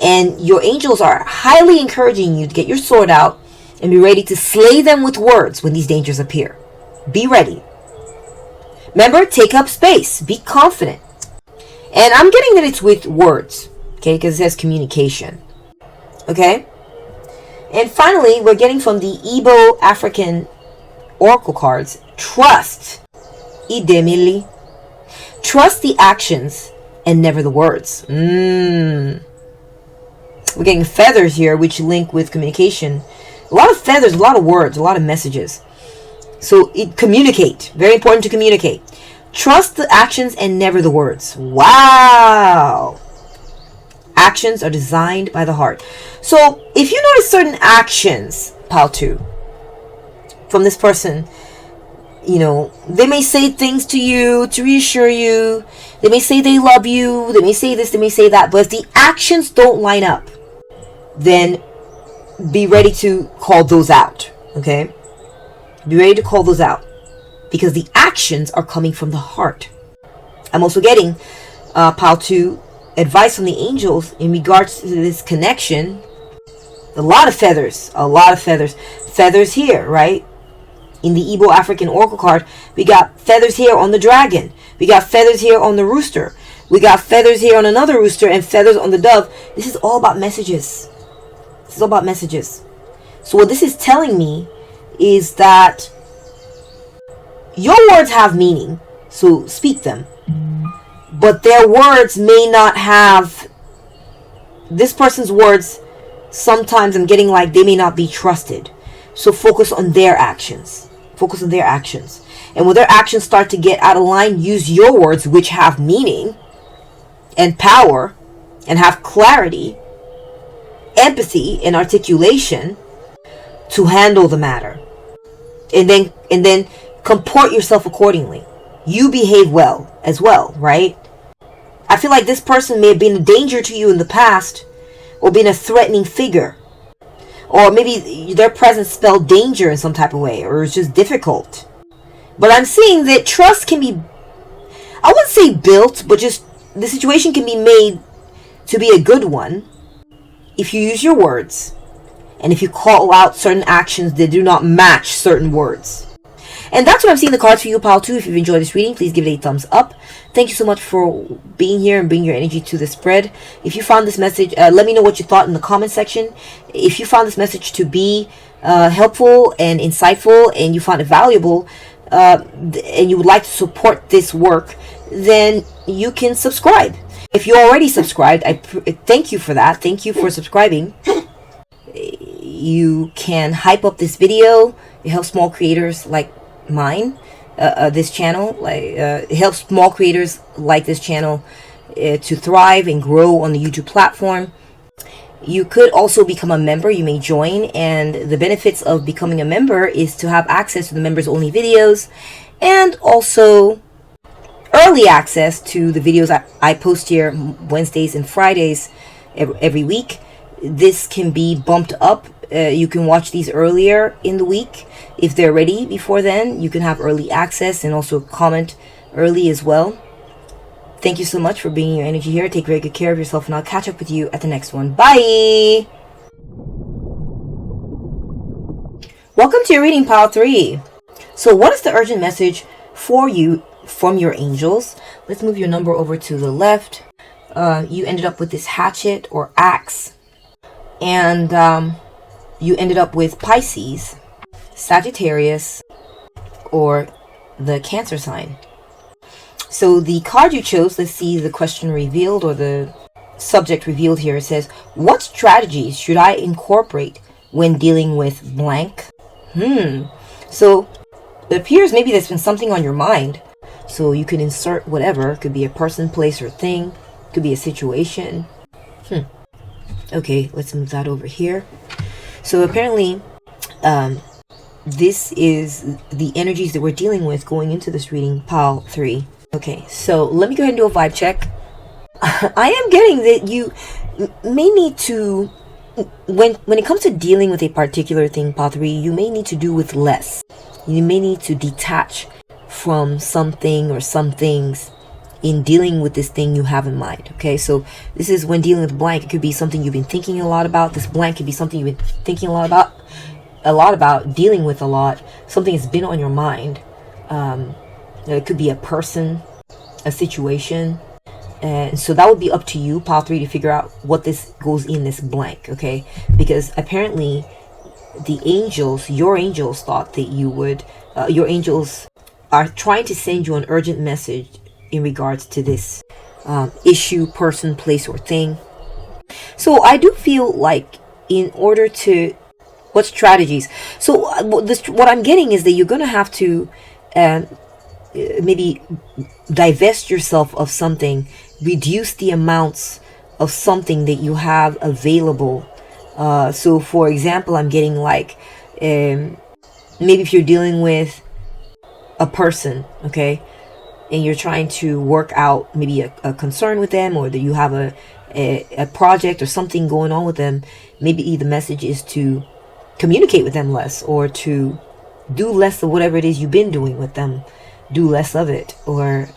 And your angels are highly encouraging you to get your sword out and be ready to slay them with words when these dangers appear. Be ready. Remember, take up space. Be confident. And I'm getting that it's with words, okay, because it says communication. Okay? And finally, we're getting from the Igbo African Oracle cards, trust. Idemili. Trust the actions and never the words. We're getting feathers here, which link with communication. A lot of feathers, a lot of words, a lot of messages. So communicate. Very important to communicate. Trust the actions and never the words. Wow. Actions are designed by the heart. So if you notice certain actions, pile 2, from this person, you know, they may say things to you to reassure you. They may say they love you. They may say this, they may say that. But if the actions don't line up, then be ready to call those out. Okay? Be ready to call those out. Because the actions are coming from the heart. I'm also getting, pile 2, advice from the angels in regards to this connection. A lot of feathers. A lot of feathers. Feathers here, right? In the Igbo African Oracle card, we got feathers here on the dragon. We got feathers here on the rooster. We got feathers here on another rooster and feathers on the dove. This is all about messages. This is all about messages. So what this is telling me is that your words have meaning, so speak them. But their words may not have... This person's words, sometimes I'm getting like they may not be trusted. So focus on their actions. Focus on their actions. And when their actions start to get out of line, use your words, which have meaning and power and have clarity, empathy, and articulation to handle the matter. And then comport yourself accordingly. You behave well as well, right? I feel like this person may have been a danger to you in the past, or been a threatening figure, or maybe their presence spelled danger in some type of way, or it's just difficult. But I'm seeing that trust can be, I wouldn't say built, but just the situation can be made to be a good one if you use your words and if you call out certain actions that do not match certain words. And that's what I'm seeing the cards for you, pile 2. If you've enjoyed this reading, please give it a thumbs up. Thank you so much for being here and bringing your energy to the spread. If you found this message, let me know what you thought in the comment section. If you found this message to be helpful and insightful, and you found it valuable, and you would like to support this work, then you can subscribe. If you already subscribed, I thank you for that. Thank you for subscribing. You can hype up this video. It helps small creators like mine, this channel, it helps small creators like this channel to thrive and grow on the YouTube platform. You could also become a member. You may join, and the benefits of becoming a member is to have access to the members only videos, and also early access to the videos I post here Wednesdays and Fridays every week. This can be bumped up. You can watch these earlier in the week. If they're ready before then, you can have early access and also comment early as well. Thank you so much for bringing your energy here. Take very good care of yourself, and I'll catch up with you at the next one. Bye! Welcome to your reading, pile 3. So what is the urgent message for you from your angels? Let's move your number over to the left. You ended up with this hatchet or axe. And you ended up with Pisces, Sagittarius, or the Cancer sign. So the card you chose, let's see the question revealed or the subject revealed here. It says, what strategies should I incorporate when dealing with blank? So it appears maybe there's been something on your mind. So you can insert whatever. It could be a person, place, or thing. It could be a situation. Okay, let's move that over here. So apparently, this is the energies that we're dealing with going into this reading, pile 3. Okay, so let me go ahead and do a vibe check. I am getting that you may need to when it comes to dealing with a particular thing, Part 3, you may need to do with less. You may need to detach from something or some things in dealing with this thing you have in mind. Okay, so this is when dealing with blank. It could be something you've been thinking a lot about. This blank could be something you've been thinking a lot about, dealing with a lot, something that's been on your mind. It could be a person, a situation. And so that would be up to you, pile 3, to figure out what this goes in this blank, okay? Because apparently the angels, your angels, thought that you would, your angels are trying to send you an urgent message in regards to this issue, person, place, or thing. So I do feel like in order to, what strategies? So what I'm getting is that you're going to have to maybe divest yourself of something, reduce the amounts of something that you have available. So for example, I'm getting like maybe if you're dealing with a person, okay, and you're trying to work out maybe a concern with them, or that you have a project or something going on with them, maybe the message is to communicate with them less, or to do less of whatever it is you've been doing with them, do less of it. Or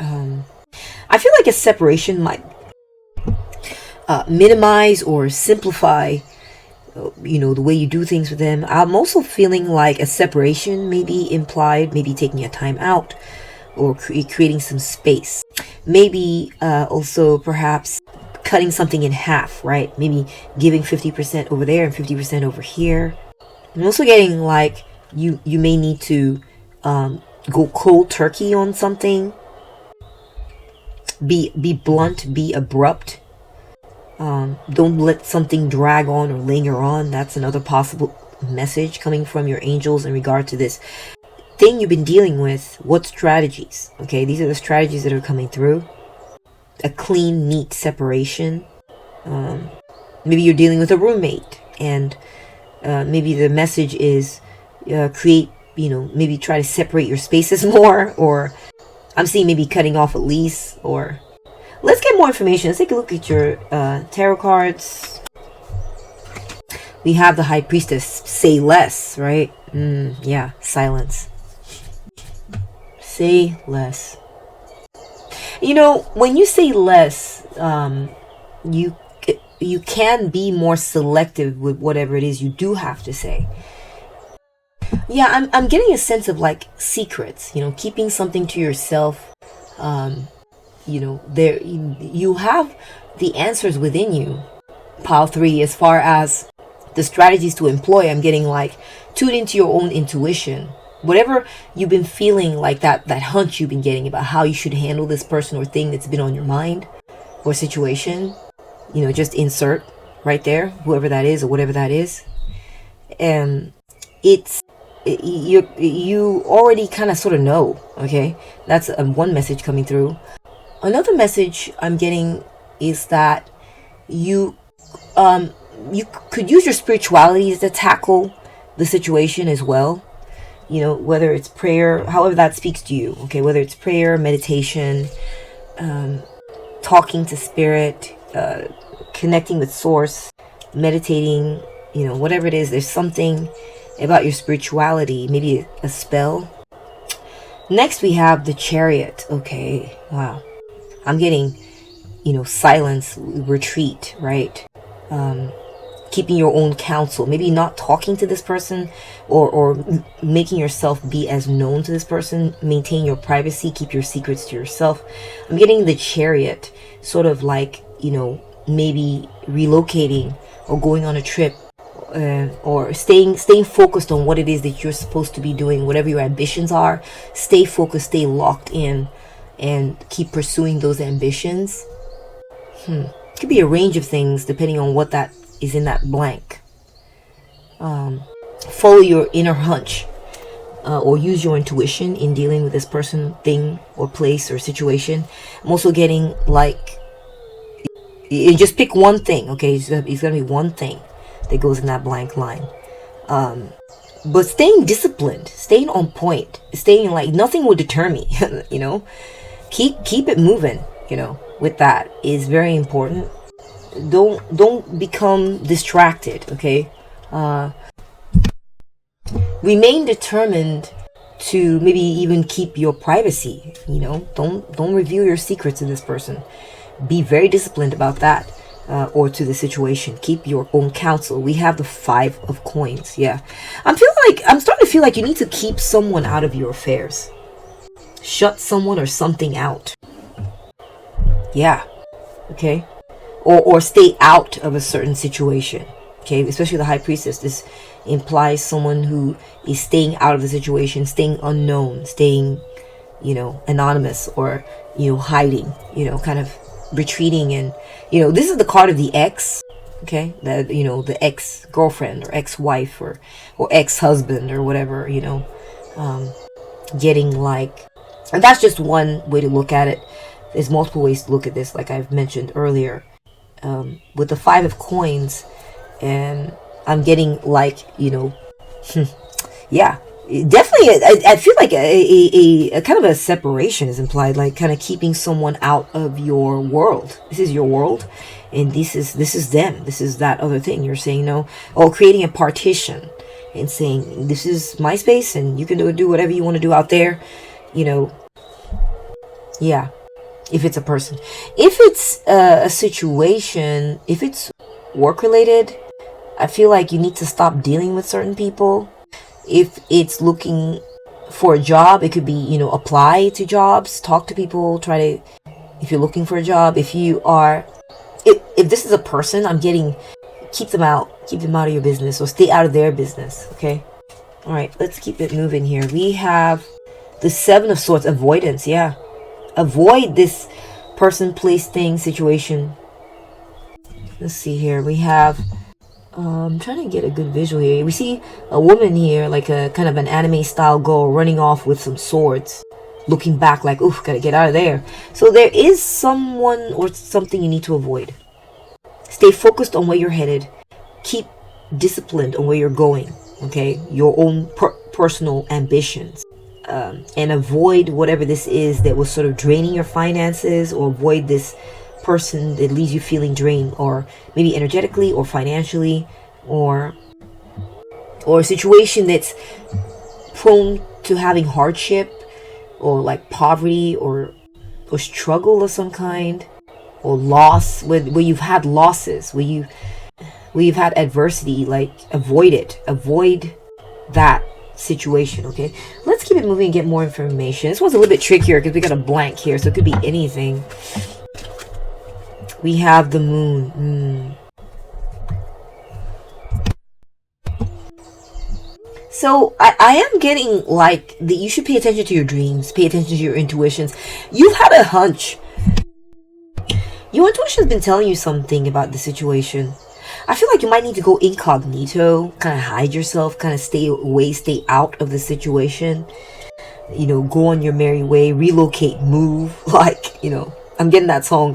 I feel like a separation might minimize or simplify the way you do things with them. I'm also feeling like a separation may be implied, maybe taking a time out, or creating some space. Maybe also perhaps cutting something in half, right? Maybe giving 50% over there and 50% over here. I'm also getting like you may need to go cold turkey on something. Be blunt, be abrupt. Don't let something drag on or linger on. That's another possible message coming from your angels in regard to this thing you've been dealing with. What strategies? Okay, these are the strategies that are coming through. A clean, neat separation. Maybe you're dealing with a roommate, and maybe the message is create, maybe try to separate your spaces more, or I'm seeing maybe cutting off a lease. Or let's get more information. Let's take a look at your tarot cards. We have the High Priestess. Say less, right? Yeah, silence. Say less. When you say less, you can be more selective with whatever it is you do have to say. Yeah, I'm getting a sense of like secrets, keeping something to yourself. There you have the answers within you, pile 3, as far as the strategies to employ. I'm getting like tune into your own intuition. Whatever you've been feeling, like that hunch you've been getting about how you should handle this person or thing that's been on your mind or situation, just insert right there, whoever that is or whatever that is. You already kind of sort of know, okay? That's one message coming through. Another message I'm getting is that you could use your spirituality to tackle the situation as well. Whether it's prayer, however that speaks to you, okay? Whether it's prayer, meditation, talking to spirit, connecting with source, meditating, whatever it is, there's something about your spirituality, maybe a spell. Next we have the Chariot. Okay, wow. I'm getting, silence, retreat, right? Keeping your own counsel, maybe not talking to this person, or making yourself be as known to this person. Maintain your privacy, keep your secrets to yourself. I'm getting the Chariot, sort of like, maybe relocating or going on a trip, or staying focused on what it is that you're supposed to be doing. Whatever your ambitions are, stay focused, stay locked in, and keep pursuing those ambitions. Could be a range of things depending on what that is in that blank. Follow your inner hunch, or use your intuition in dealing with this person, thing, or place, or situation. I'm also getting like, you just pick one thing, okay? It's gonna be one thing that goes in that blank line. But staying disciplined, staying on point, staying like nothing will deter me. Keep it moving. With that is very important. don't become distracted, okay? Remain determined to maybe even keep your privacy, you know? Don't reveal your secrets to this person. Be very disciplined about that. Or to the situation. Keep your own counsel. We have the 5 of coins. Yeah. I'm starting to feel like you need to keep someone out of your affairs. Shut someone or something out. Yeah. Okay. Or stay out of a certain situation. Okay. Especially the High Priestess. This implies someone who is staying out of the situation, staying unknown, staying, you know, anonymous, or, you know, hiding, you know, kind of retreating. And, you know, this is the card of the ex, okay, that, you know, the ex-girlfriend or ex-wife or ex-husband or whatever, you know, getting like, and that's just one way to look at it. There's multiple ways to look at this, like I've mentioned earlier. With the 5 of coins, and I'm getting like, you know, yeah, definitely. I feel like a kind of a separation is implied, like kind of keeping someone out of your world. This is your world, and this is them. This is that other thing. You're saying no, or creating a partition and saying this is my space, and you can do whatever you want to do out there. You know, yeah. If it's a person, if it's a situation, if it's work related, I feel like you need to stop dealing with certain people. If it's looking for a job, it could be, you know, apply to jobs, talk to people, try to, if you're looking for a job. If you are, if this is a person, I'm getting, keep them out of your business, or stay out of their business, okay? All right, let's keep it moving here. We have the 7 of Swords, avoidance, yeah. Avoid this person, place, thing, situation. Let's see here. We have, I'm trying to get a good visual here. We see a woman here, like a kind of an anime style girl, running off with some swords, looking back like, oof, gotta get out of there. So there is someone or something you need to avoid. Stay focused on where you're headed. Keep disciplined on where you're going, okay? Your own personal ambitions. And avoid whatever this is that was sort of draining your finances, or avoid this person that leaves you feeling drained, or maybe energetically or financially, or a situation that's prone to having hardship, or like poverty, or struggle of some kind, or loss, where you've had losses, where you've had adversity. Like, avoid it. Avoid that situation, okay? Let's keep it moving and get more information. This one's a little bit trickier because we got a blank here, so it could be anything. We have the moon. So I am getting like that you should pay attention to your dreams, pay attention to your intuitions. You've had a hunch. Your intuition's been telling you something about the situation. I feel like you might need to go incognito, kind of hide yourself, kind of stay away, stay out of the situation. You know, go on your merry way, relocate, move. Like, you know, I'm getting that song,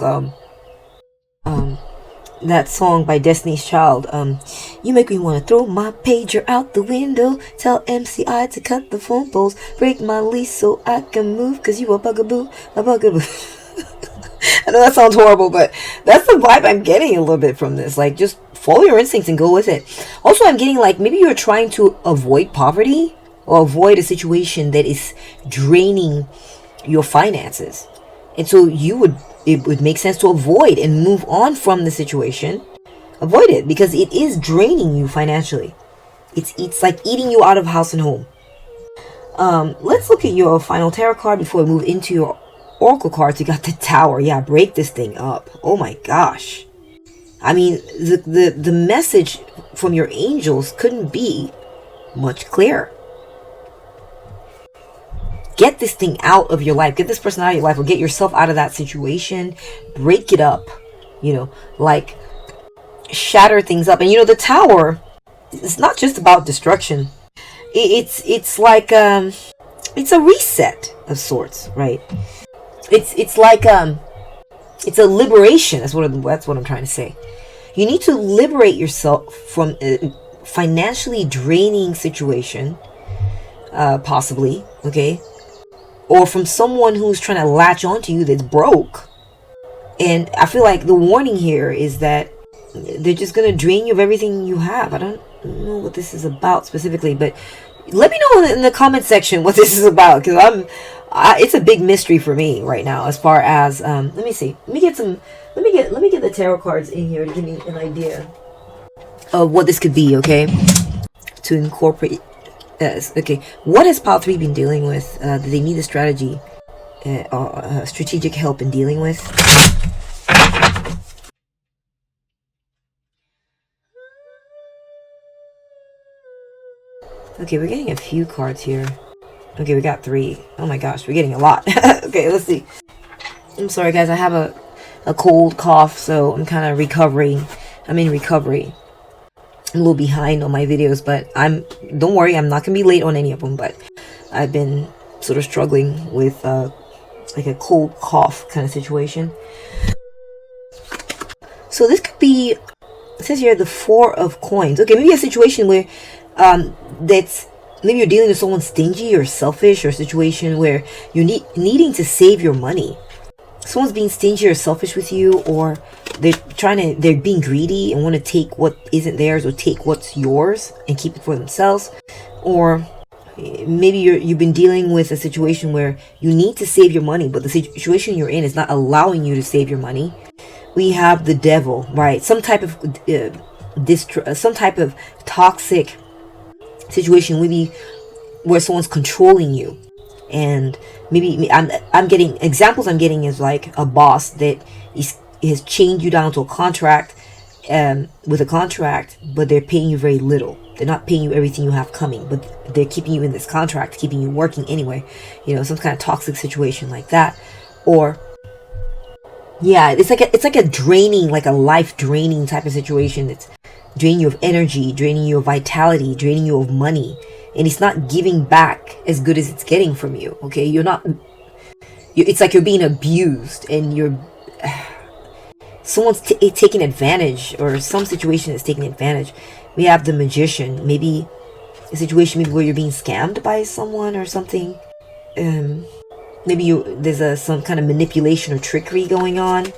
that song by Destiny's Child. You make me want to throw my pager out the window, tell MCI to cut the phone poles, break my lease so I can move, cause you a bugaboo. I know that sounds horrible, but that's the vibe I'm getting a little bit from this. Like, just follow your instincts and go with it. Also, I'm getting like maybe you're trying to avoid poverty, or avoid a situation that is draining your finances. And so it would make sense to avoid and move on from the situation. Avoid it, because it is draining you financially. It's like eating you out of house and home. Let's look at your final tarot card before we move into your oracle cards. You got the Tower. Yeah, break this thing up. Oh my gosh. I mean, the message from your angels couldn't be much clearer. Get this thing out of your life. Get this person out of your life, or get yourself out of that situation. Break it up. You know, like shatter things up. And you know, the Tower, it's not just about destruction. It's like it's a reset of sorts, right? It's like it's a liberation. That's what I'm trying to say. You need to liberate yourself from a financially draining situation, possibly, okay, or from someone who's trying to latch onto you that's broke, And I feel like the warning here is that they're just going to drain you of everything you have. I don't know what this is about specifically, but let me know in the comment section what this is about, because it's a big mystery for me right now. As far as let me see, let me get the tarot cards in here to give me an idea of what this could be. Okay, to incorporate. Okay, what has pile 3 been dealing with? Do they need a strategy, strategic help in dealing with? Okay, we're getting a few cards here. Okay, we got 3. Oh my gosh, we're getting a lot. Okay, let's see. I'm sorry, guys. I have a cold cough, so I'm kind of recovering. I'm in recovery. I'm a little behind on my videos, but don't worry, I'm not going to be late on any of them, but I've been sort of struggling with like a cold cough kind of situation. So this could be, it says here, the 4 of coins. Okay, maybe a situation where that's, maybe you're dealing with someone stingy or selfish, or a situation where you're needing to save your money. Someone's being stingy or selfish with you, or they're being greedy and want to take what isn't theirs, or take what's yours and keep it for themselves. Or maybe you've been dealing with a situation where you need to save your money, but the situation you're in is not allowing you to save your money. We have the devil, right? Some type of some type of toxic situation, maybe where someone's controlling you. And maybe I'm getting examples. I'm getting is like a boss that has chained you down to a contract, with a contract, but they're paying you very little. They're not paying you everything you have coming, but they're keeping you in this contract, keeping you working anyway. You know, some kind of toxic situation like that. Or yeah, it's like a draining, like a life draining type of situation. It's draining you of energy, draining you of vitality, draining you of money. And it's not giving back as good as it's getting from you. Okay, it's like you're being abused, and someone's taking advantage, or some situation is taking advantage. We have the magician, maybe a situation maybe where you're being scammed by someone or something. Maybe there's some kind of manipulation or trickery going on.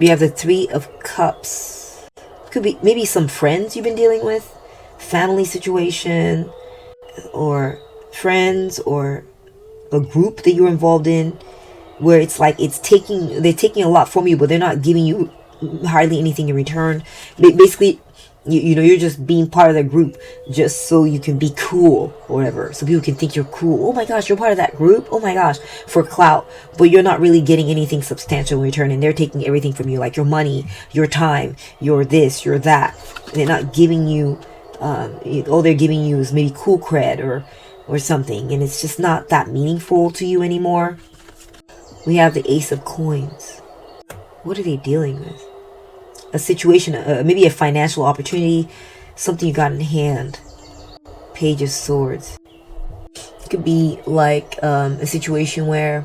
We have the 3 of cups. Could be maybe some friends you've been dealing with, family situation, or friends, or a group that you're involved in, where it's like they're taking a lot from you, but they're not giving you hardly anything in return. Basically, you're just being part of that group just so you can be cool or whatever, so people can think you're cool. Oh my gosh, you're part of that group, oh my gosh, for clout. But you're not really getting anything substantial in return, and they're taking everything from you, like your money, your time, your this, your that. They're not giving you all they're giving you is maybe cool cred or something, and it's just not that meaningful to you anymore. We have the Ace of Coins. What are they dealing with? A situation, maybe a financial opportunity, something you got in hand. Page of Swords. It could be like a situation where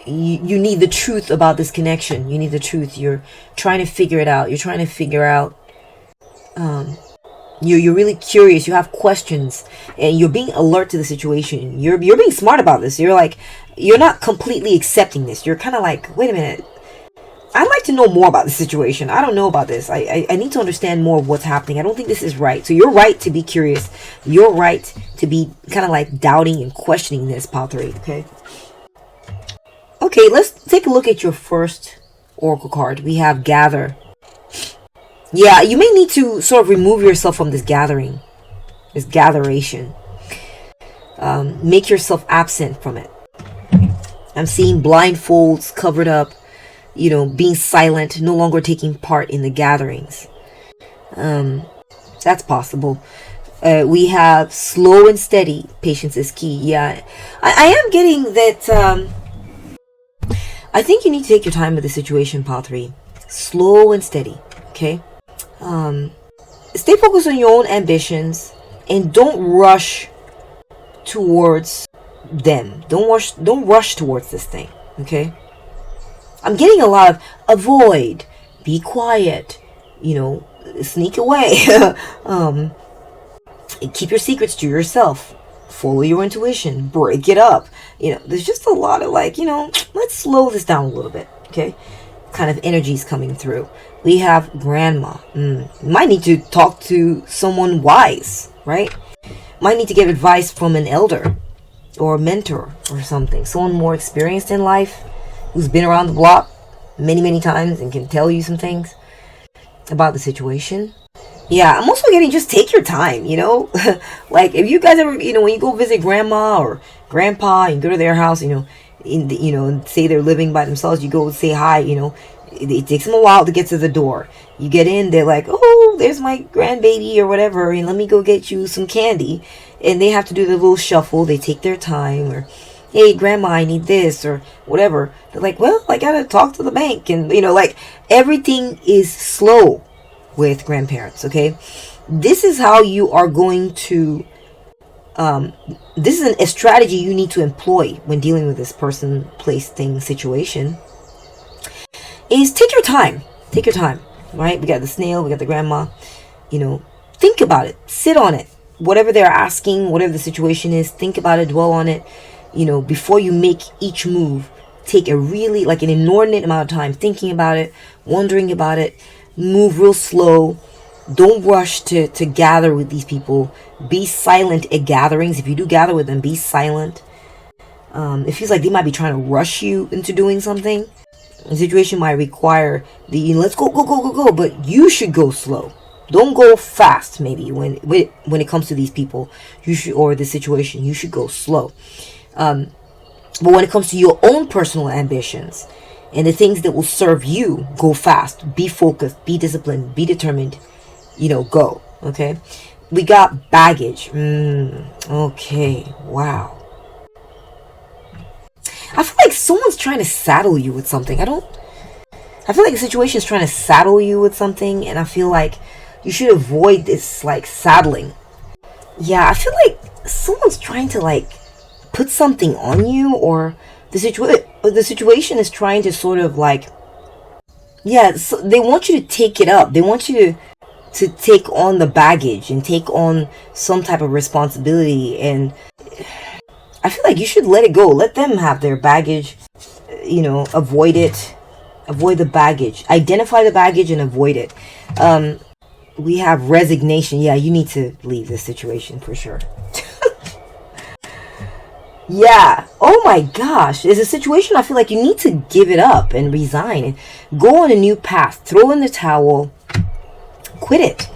you need the truth about this connection. You need the truth. You're trying to figure it out. You're trying to figure out. You're really curious. You have questions, and you're being alert to the situation. You're being smart about this. You're not completely accepting this. You're kind of like, wait a minute. I'd like to know more about the situation. I don't know about this. I need to understand more of what's happening. I don't think this is right. So you're right to be curious. You're right to be kind of like doubting and questioning this, pile 3. Okay, let's take a look at your first oracle card. We have Gather. Yeah, you may need to sort of remove yourself from this gathering, this gatheration. Make yourself absent from it. I'm seeing blindfolds, covered up, being silent, no longer taking part in the gatherings. That's possible. We have slow and steady. Patience is key. Yeah, I am getting that. I think you need to take your time with the situation, pile 3. Slow and steady. Okay. Stay focused on your own ambitions, and don't rush towards them. Don't rush towards this thing. Okay. I'm getting a lot of avoid, be quiet, sneak away, keep your secrets to yourself, follow your intuition, break it up. There's just a lot of let's slow this down a little bit, okay? kind of energies coming through. We have grandma. Might need to talk to someone wise, right? Might need to get advice from an elder or a mentor or something. Someone more experienced in life, who's been around the block many times and can tell you some things about the situation. Yeah, I'm also getting, just take your time, you know? Like, if you guys ever, you know, when you go visit grandma or grandpa and go to their house, you know, and say they're living by themselves, you go say hi, you know, it takes them a while to get to the door. You get in, they're like, oh, there's my grandbaby or whatever, and let me go get you some candy. And they have to do the little shuffle. They take their time, or, hey, grandma, I need this, or whatever. They're like, well, I gotta talk to the bank. And, you know, like, everything is slow with grandparents, okay? This is how you are going to, this is a strategy you need to employ when dealing with this person, place, thing, situation, is take your time, right? We got the snail, we got the grandma, you know, think about it, sit on it, whatever they're asking, whatever the situation is, think about it, dwell on it, you know, before you make each move. Take a really, like, an inordinate amount of time thinking about it, wondering about it. Move real slow. Don't rush to gather with these people. Be silent at gatherings. If you do gather with them, be silent. It feels like they might be trying to rush you into doing something. The situation might require let's go, but you should go slow. Don't go fast. Maybe when it comes to these people, you should, or the situation, you should go slow. But when it comes to your own personal ambitions and the things that will serve you, go fast, be focused, be disciplined, be determined, you know, go. Okay. We got baggage. Okay. Wow. I feel like someone's trying to saddle you with something. I feel like the situation is trying to saddle you with something, and I feel like you should avoid this, like, saddling. Yeah, I feel like someone's trying to, like, put something on you, or the situation is trying to sort of, like, yeah, so they want you to take it up. They want you to take on the baggage and take on some type of responsibility, and I feel like you should let it go. Let them have their baggage, you know, avoid it. Avoid the baggage. Identify the baggage and avoid it. We have resignation. Yeah, you need to leave this situation for sure. Yeah. Oh my gosh. There's a situation I feel like you need to give it up and resign and go on a new path. Throw in the towel. Quit it.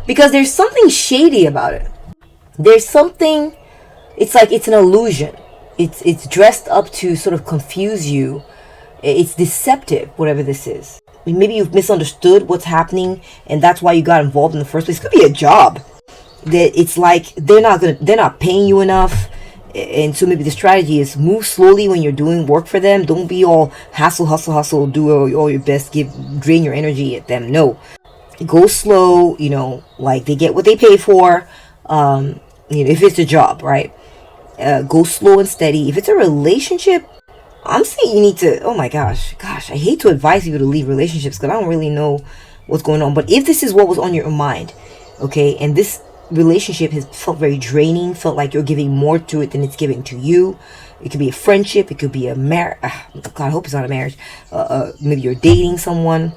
Because there's something shady about it. There's something, it's like it's an illusion. It's dressed up to sort of confuse you. It's deceptive, whatever this is. Maybe you've misunderstood what's happening, and that's why you got involved in the first place. It could be a job that it's like they're not paying you enough, and so maybe the strategy is move slowly when you're doing work for them. Don't be all hustle, do all your best, drain your energy at them. No, go slow. You know, like, they get what they pay for. You know, if it's a job, right? Go slow and steady. If it's a relationship, I'm saying you need to, oh my gosh, I hate to advise you to leave relationships because I don't really know what's going on. But if this is what was on your mind, okay, and this relationship has felt very draining, felt like you're giving more to it than it's giving to you. It could be a friendship, it could be a marriage. God, I hope it's not a marriage. Maybe you're dating someone.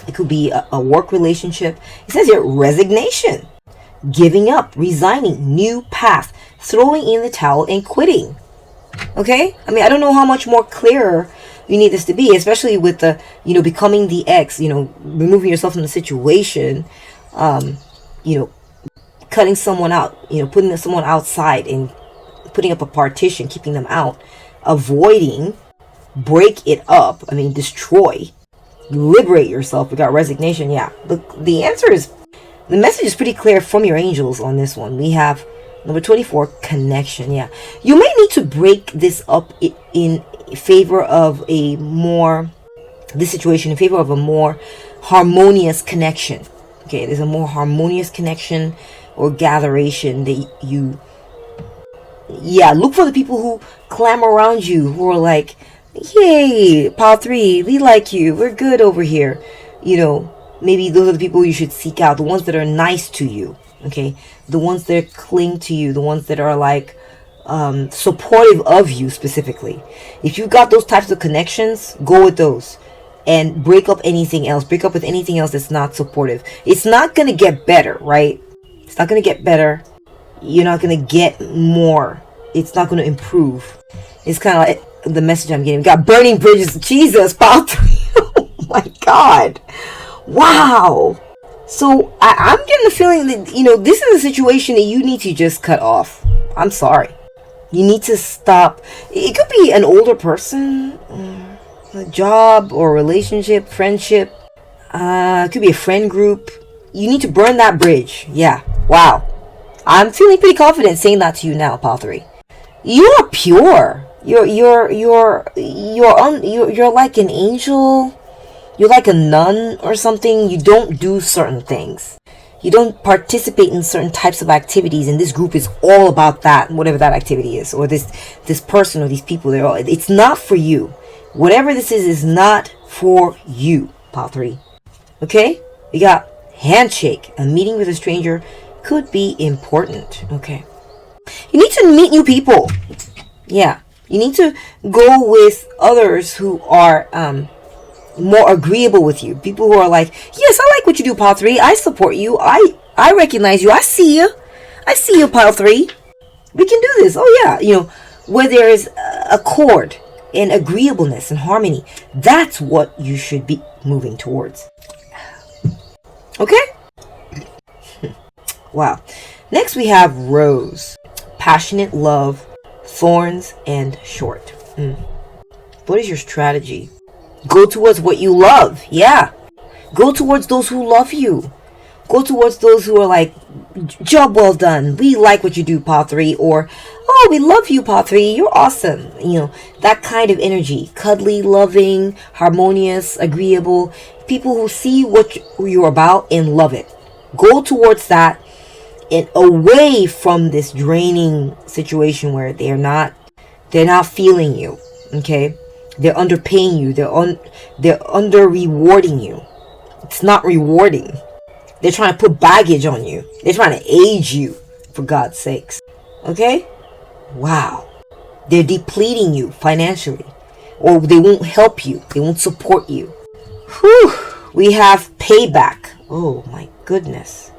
It could be a work relationship. It says here, resignation, giving up, resigning, new path, throwing in the towel and quitting. Okay? I mean, I don't know how much more clearer you need this to be, especially with the, you know, becoming the ex, you know, removing yourself from the situation, you know, cutting someone out, you know, putting someone outside and putting up a partition, keeping them out, avoiding, break it up, I mean, destroy, liberate yourself. We got resignation. Yeah. The answer is, the message is pretty clear from your angels on this one. We have number 24, connection. Yeah. You may need to break this up in favor of a more harmonious connection. Okay. There's a more harmonious connection or gatheration that you, yeah, look for the people who clam around you, who are like, yay, pile 3, we like you, we're good over here. You know, maybe those are the people you should seek out, the ones that are nice to you, okay? The ones that cling to you, the ones that are like, supportive of you specifically. If you got those types of connections, go with those. And break up anything else. Break up with anything else that's not supportive. It's not going to get better, right? It's not going to get better. You're not going to get more. It's not going to improve. It's kind of like the message I'm getting. We got burning bridges. Jesus, pile 3. Oh my God. Wow. So I'm getting the feeling that, this is a situation that you need to just cut off. I'm sorry. You need to stop. It could be an older person. A job or relationship, friendship, it could be a friend group. You need to burn that bridge. Yeah. Wow. I'm feeling pretty confident saying that to you now, pile 3. You are pure. You're like an angel. You're like a nun or something. You don't do certain things. You don't participate in certain types of activities, and this group is all about that, whatever that activity is, or this person or these people. It's not for you. Whatever this is not for you, pile 3. Okay? We got handshake. A meeting with a stranger could be important. Okay. You need to meet new people. Yeah. You need to go with others who are more agreeable with you. People who are like, yes, I like what you do, pile 3. I support you. I recognize you. I see you. I see you, pile 3. We can do this. Oh, yeah. Where there is accord and agreeableness and harmony. That's what you should be moving towards. Okay? Wow. Next we have rose. Passionate love, thorns, and short. What is your strategy? Go towards what you love. Yeah. Go towards those who love you. Go towards those who are like, job well done. We like what you do, pile 3. Or, oh, we love you, pile 3. You're awesome. That kind of energy. Cuddly, loving, harmonious, agreeable. People who see what you're about and love it. Go towards that and away from this draining situation where they're not feeling you. Okay? They're underpaying you. They're under rewarding you. It's not rewarding. They're trying to put baggage on you. They're trying to age you, for God's sakes. Okay? Wow. They're depleting you financially. Or they won't help you. They won't support you. Whew. We have payback. Oh my goodness.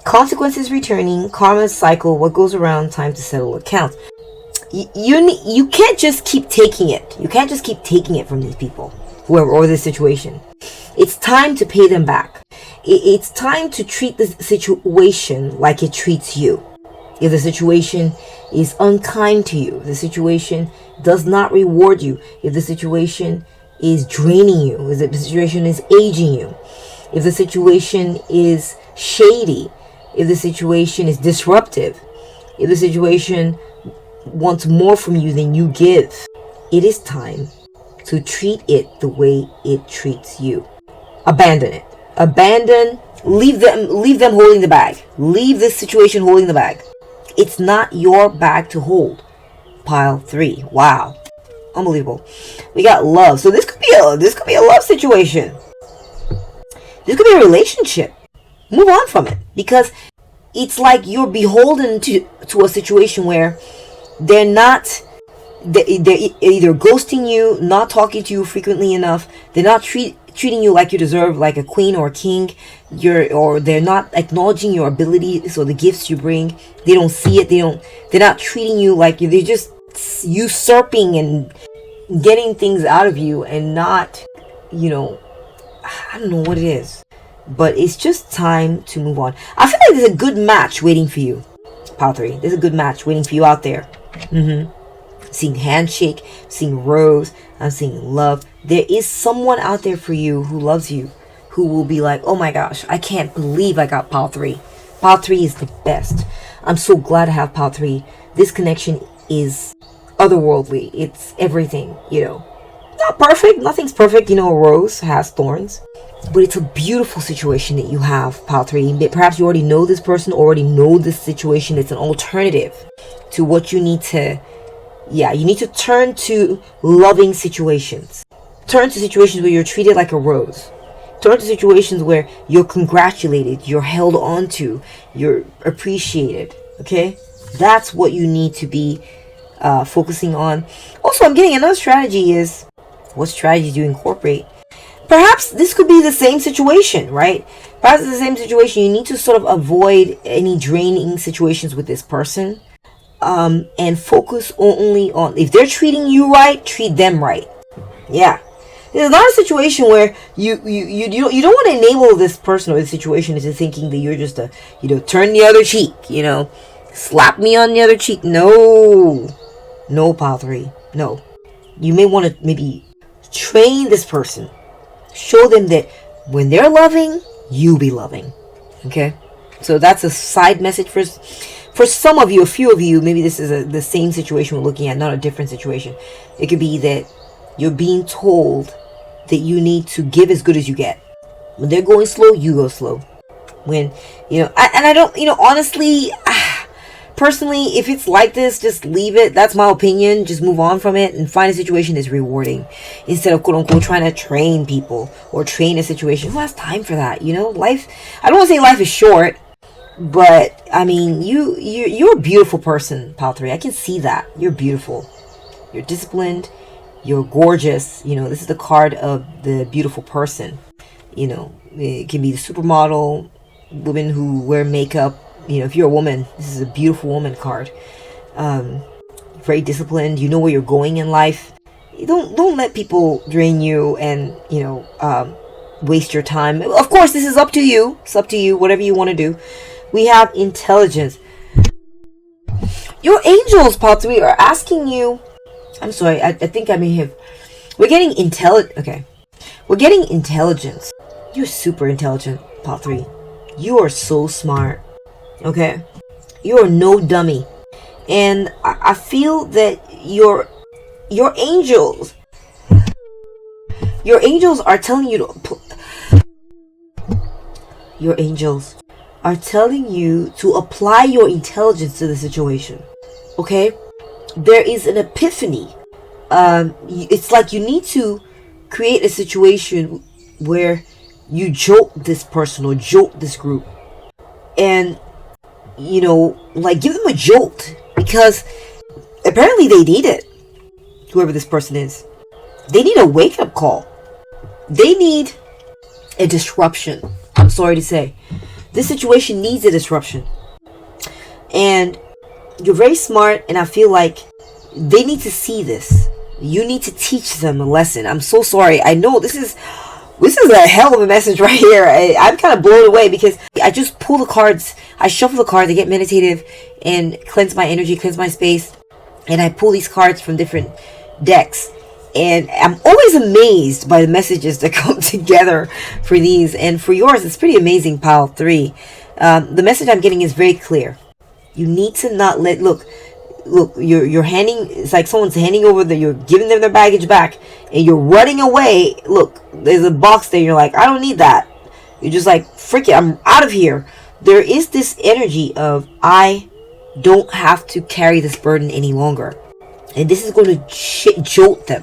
Consequences returning. Karma's cycle. What goes around. Time to settle accounts. You can't just keep taking it. You can't just keep taking it from these people. Whoever, or this situation. It's time to pay them back. It's time to treat the situation like it treats you. If the situation is unkind to you, if the situation does not reward you, if the situation is draining you, if the situation is aging you, if the situation is shady, if the situation is disruptive, if the situation wants more from you than you give, it is time to treat it the way it treats you. Abandon it. Leave them holding the bag. Leave this situation holding the bag. It's not your bag to hold. Pile 3. Wow. Unbelievable. We got love. So this could be a love situation. This could be a relationship. Move on from it, because it's like you're beholden to a situation where they're either ghosting you, not talking to you frequently enough. They're not treating you like you deserve, like a queen or a king. Or they're not acknowledging your abilities or the gifts you bring. They don't see it. They're not treating you like you. They're just usurping and getting things out of you, and not, I don't know what it is, but it's just time to move on. I feel like there's a good match waiting for you, pile 3. There's a good match waiting for you out there. Seeing handshake, seeing rose, I'm seeing love. There is someone out there for you who loves you, who will be like, oh my gosh, I can't believe I got pile 3. Pile 3 is the best. I'm so glad to have pile 3. This connection is otherworldly. It's everything, Not perfect. Nothing's perfect. A rose has thorns. But it's a beautiful situation that you have, pile 3. Perhaps you already know this person, already know this situation. It's an alternative to what you need to... Yeah, you need to turn to loving situations. Turn to situations where you're treated like a rose. Turn to situations where you're congratulated, you're held on to, you're appreciated. Okay? That's what you need to be focusing on. Also, I'm getting another strategy is, what strategy do you incorporate? Perhaps this could be the same situation, right? Perhaps it's the same situation. You need to sort of avoid any draining situations with this person, and focus only on, if they're treating you right, treat them right. Yeah. There's not a situation where you don't want to enable this person or this situation into thinking that you're just turn the other cheek, slap me on the other cheek. No, pile 3. No. You may want to maybe train this person. Show them that when they're loving, you be loving. Okay? So that's a side message for some of you, a few of you. Maybe this is the same situation we're looking at, not a different situation. It could be that you're being told that you need to give as good as you get. When they're going slow, you go slow. When, I don't, honestly, personally, if it's like this, just leave it. That's my opinion. Just move on from it and find a situation that's rewarding, instead of quote unquote trying to train people or train a situation. Who has time for that? Life, I don't want to say life is short, but I mean, you're a beautiful person, Pal 3. I can see that. You're beautiful. You're disciplined. You're gorgeous. This is the card of the beautiful person. It can be the supermodel, women who wear makeup. If you're a woman, this is a beautiful woman card. Very disciplined. You know where you're going in life. You don't let people drain you and waste your time. Of course, this is up to you. It's up to you. Whatever you want to do. We have intelligence. Your angels, Pal 3, are asking you. I'm sorry. I think I may have. We're getting Okay. We're getting intelligence. You're super intelligent, Pal 3. You are so smart. Okay, you are no dummy, and I feel that your angels are telling you to apply your intelligence to the situation. Okay, there is an epiphany. It's like you need to create a situation where you jolt this person or jolt this group, and give them a jolt, because apparently they need it. Whoever this person is, they need a wake-up call. They need a disruption. I'm sorry to say, this situation needs a disruption. And you're very smart, and I feel like they need to see this. You need to teach them a lesson. I'm so sorry. I know this is a hell of a message right here. I'm kind of blown away, because I just pull the cards. I shuffle the cards. I get meditative and cleanse my energy, cleanse my space. And I pull these cards from different decks. And I'm always amazed by the messages that come together for these. And for yours, it's pretty amazing, Pile 3. The message I'm getting is very clear. You need to not look, you're handing, it's like someone's handing over you're giving them their baggage back, and you're running away. Look, there's a box there, you're like, I don't need that. You're just like, frick it, I'm out of here. There is this energy of, I don't have to carry this burden any longer. And this is going to jolt them.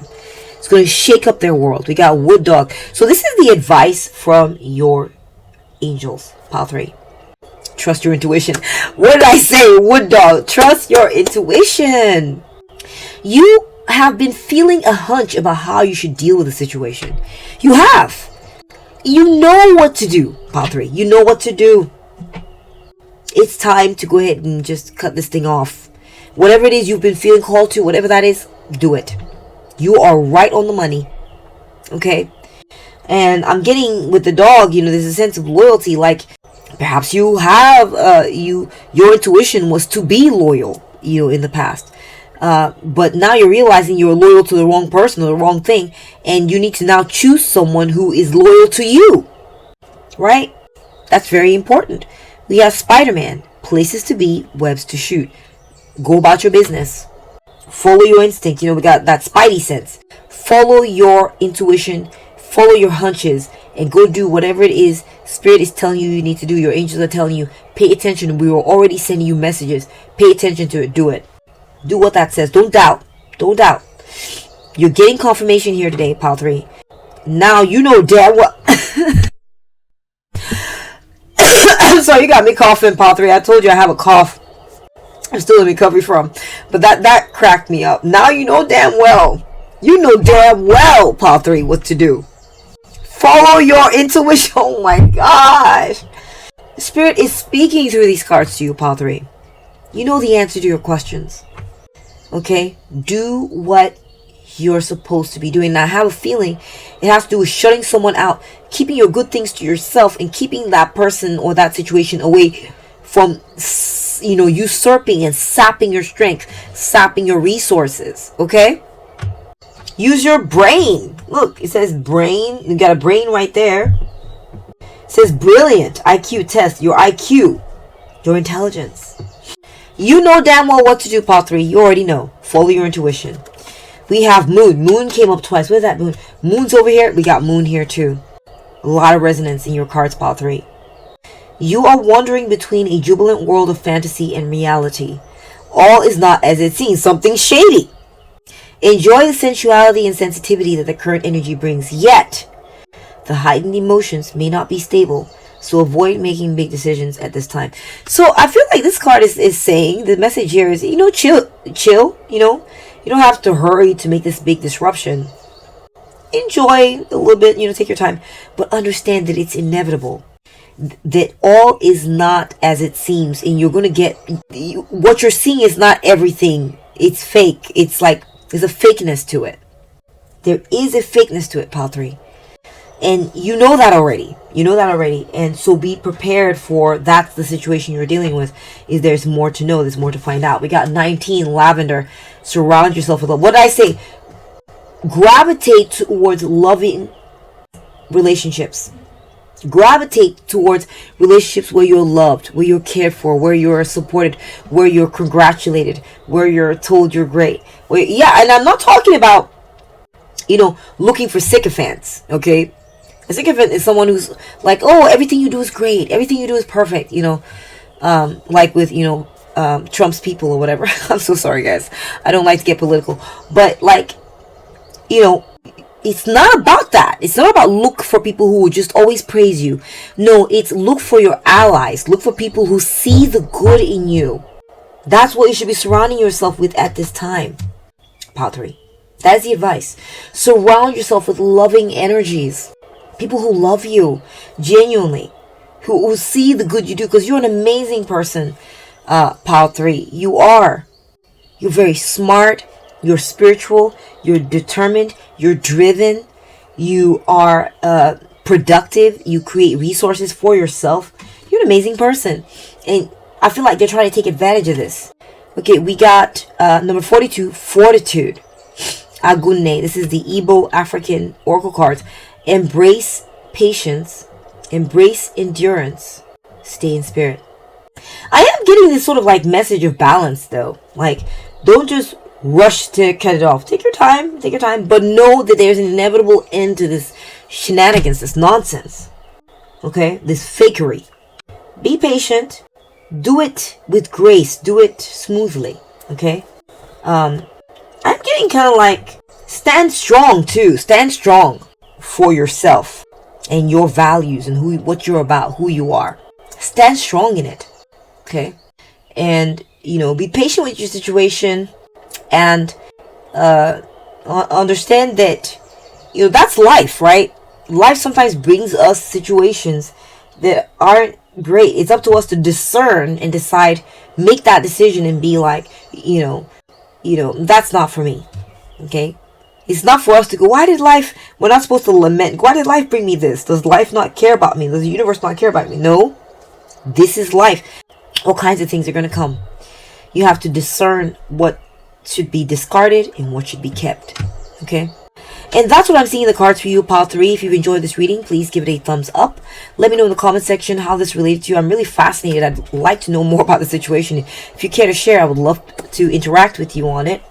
It's going to shake up their world. We got Wood Dog. So this is the advice from your angels, Pile 3. Trust your intuition. What did I say? Wood Dog. Trust your intuition. You have been feeling a hunch about how you should deal with the situation. You have. You know what to do, Pile 3. You know what to do. It's time to go ahead and just cut this thing off. Whatever it is you've been feeling called to, whatever that is, do it. You are right on the money. Okay? And I'm getting with the dog, there's a sense of loyalty. Like, perhaps you have, your intuition was to be loyal, in the past. But now you're realizing you're loyal to the wrong person or the wrong thing. And you need to now choose someone who is loyal to you. Right? That's very important. We have Spider-Man. Places to be, webs to shoot. Go about your business. Follow your instinct. We got that spidey sense. Follow your intuition. Follow your hunches. And go do whatever it is Spirit is telling you need to do. Your angels are telling you. Pay attention. We were already sending you messages. Pay attention to it. Do it. Do what that says. Don't doubt. Don't doubt. You're getting confirmation here today, Pile 3. Now you know damn well. I'm sorry, you got me coughing, Pile 3. I told you I have a cough. I'm still in recovery from. But that cracked me up. Now you know damn well, pile 3, what to do. Follow your intuition. Oh my gosh. Spirit is speaking through these cards to you, pile 3. You know the answer to your questions. Okay? Do what you're supposed to be doing. Now, I have a feeling it has to do with shutting someone out, keeping your good things to yourself, and keeping that person or that situation away from, usurping and sapping your strength, sapping your resources. Okay? Use your brain. Look, it says brain. You got a brain right there. It says brilliant IQ test. Your IQ, your intelligence. You know damn well what to do, pile 3. You already know. Follow your intuition. We have moon. Moon came up twice. Where's that moon? Moon's over here. We got moon here too. A lot of resonance in your cards, pile 3. You are wandering between a jubilant world of fantasy and reality. All is not as it seems. Something shady. Enjoy the sensuality and sensitivity that the current energy brings. Yet, the heightened emotions may not be stable. So avoid making big decisions at this time. So I feel like this card is saying, the message here is, chill, you don't have to hurry to make this big disruption. Enjoy a little bit, take your time, but understand that it's inevitable. That all is not as it seems, and you're going to get, what you're seeing is not everything. It's fake. It's like, there's a fakeness to it. There is a fakeness to it, pile 3. And you know that already. And so be prepared for that's the situation you're dealing with. Is there's more to know. There's more to find out. We got 19, lavender. Surround yourself with love. What did I say? Gravitate towards loving relationships. Gravitate towards relationships where you're loved, where you're cared for, where you're supported, where you're congratulated, where you're told you're great. And I'm not talking about, looking for sycophants, okay? A sycophant is someone who's like, oh, everything you do is great. Everything you do is perfect, like with, Trump's people or whatever. I'm so sorry, guys. I don't like to get political. But, it's not about that. It's not about look for people who will just always praise you. No, it's look for your allies. Look for people who see the good in you. That's what you should be surrounding yourself with at this time. Pile 3. That is the advice. Surround yourself with loving energies. People who love you genuinely, who see the good you do, because you're an amazing person, pile 3. You're very smart, you're spiritual, you're determined, you're driven, you are productive, you create resources for yourself. You're an amazing person, and I feel like they're trying to take advantage of this. Okay, we got number 42, fortitude. Agunne. This is the Igbo African oracle cards. Embrace patience, embrace endurance, stay in spirit. I am getting this sort of like message of balance though. Like, don't just rush to cut it off. Take your time, but know that there's an inevitable end to this shenanigans, this nonsense. Okay? This fakery. Be patient. Do it with grace. Do it smoothly. Okay? I'm getting kind of like, stand strong too. Stand strong for yourself and your values and what you're about, who you are. Stand strong in it. Okay? And, be patient with your situation and understand that, that's life, right? Life sometimes brings us situations that aren't great. It's up to us to discern and decide, make that decision and be like, that's not for me. Okay? It's not for us to go, we're not supposed to lament. Why did life bring me this? Does life not care about me? Does the universe not care about me? No. This is life. All kinds of things are going to come. You have to discern what should be discarded and what should be kept. Okay? And that's what I'm seeing in the cards for you, pile 3. If you've enjoyed this reading, please give it a thumbs up. Let me know in the comment section how this related to you. I'm really fascinated. I'd like to know more about the situation. If you care to share, I would love to interact with you on it.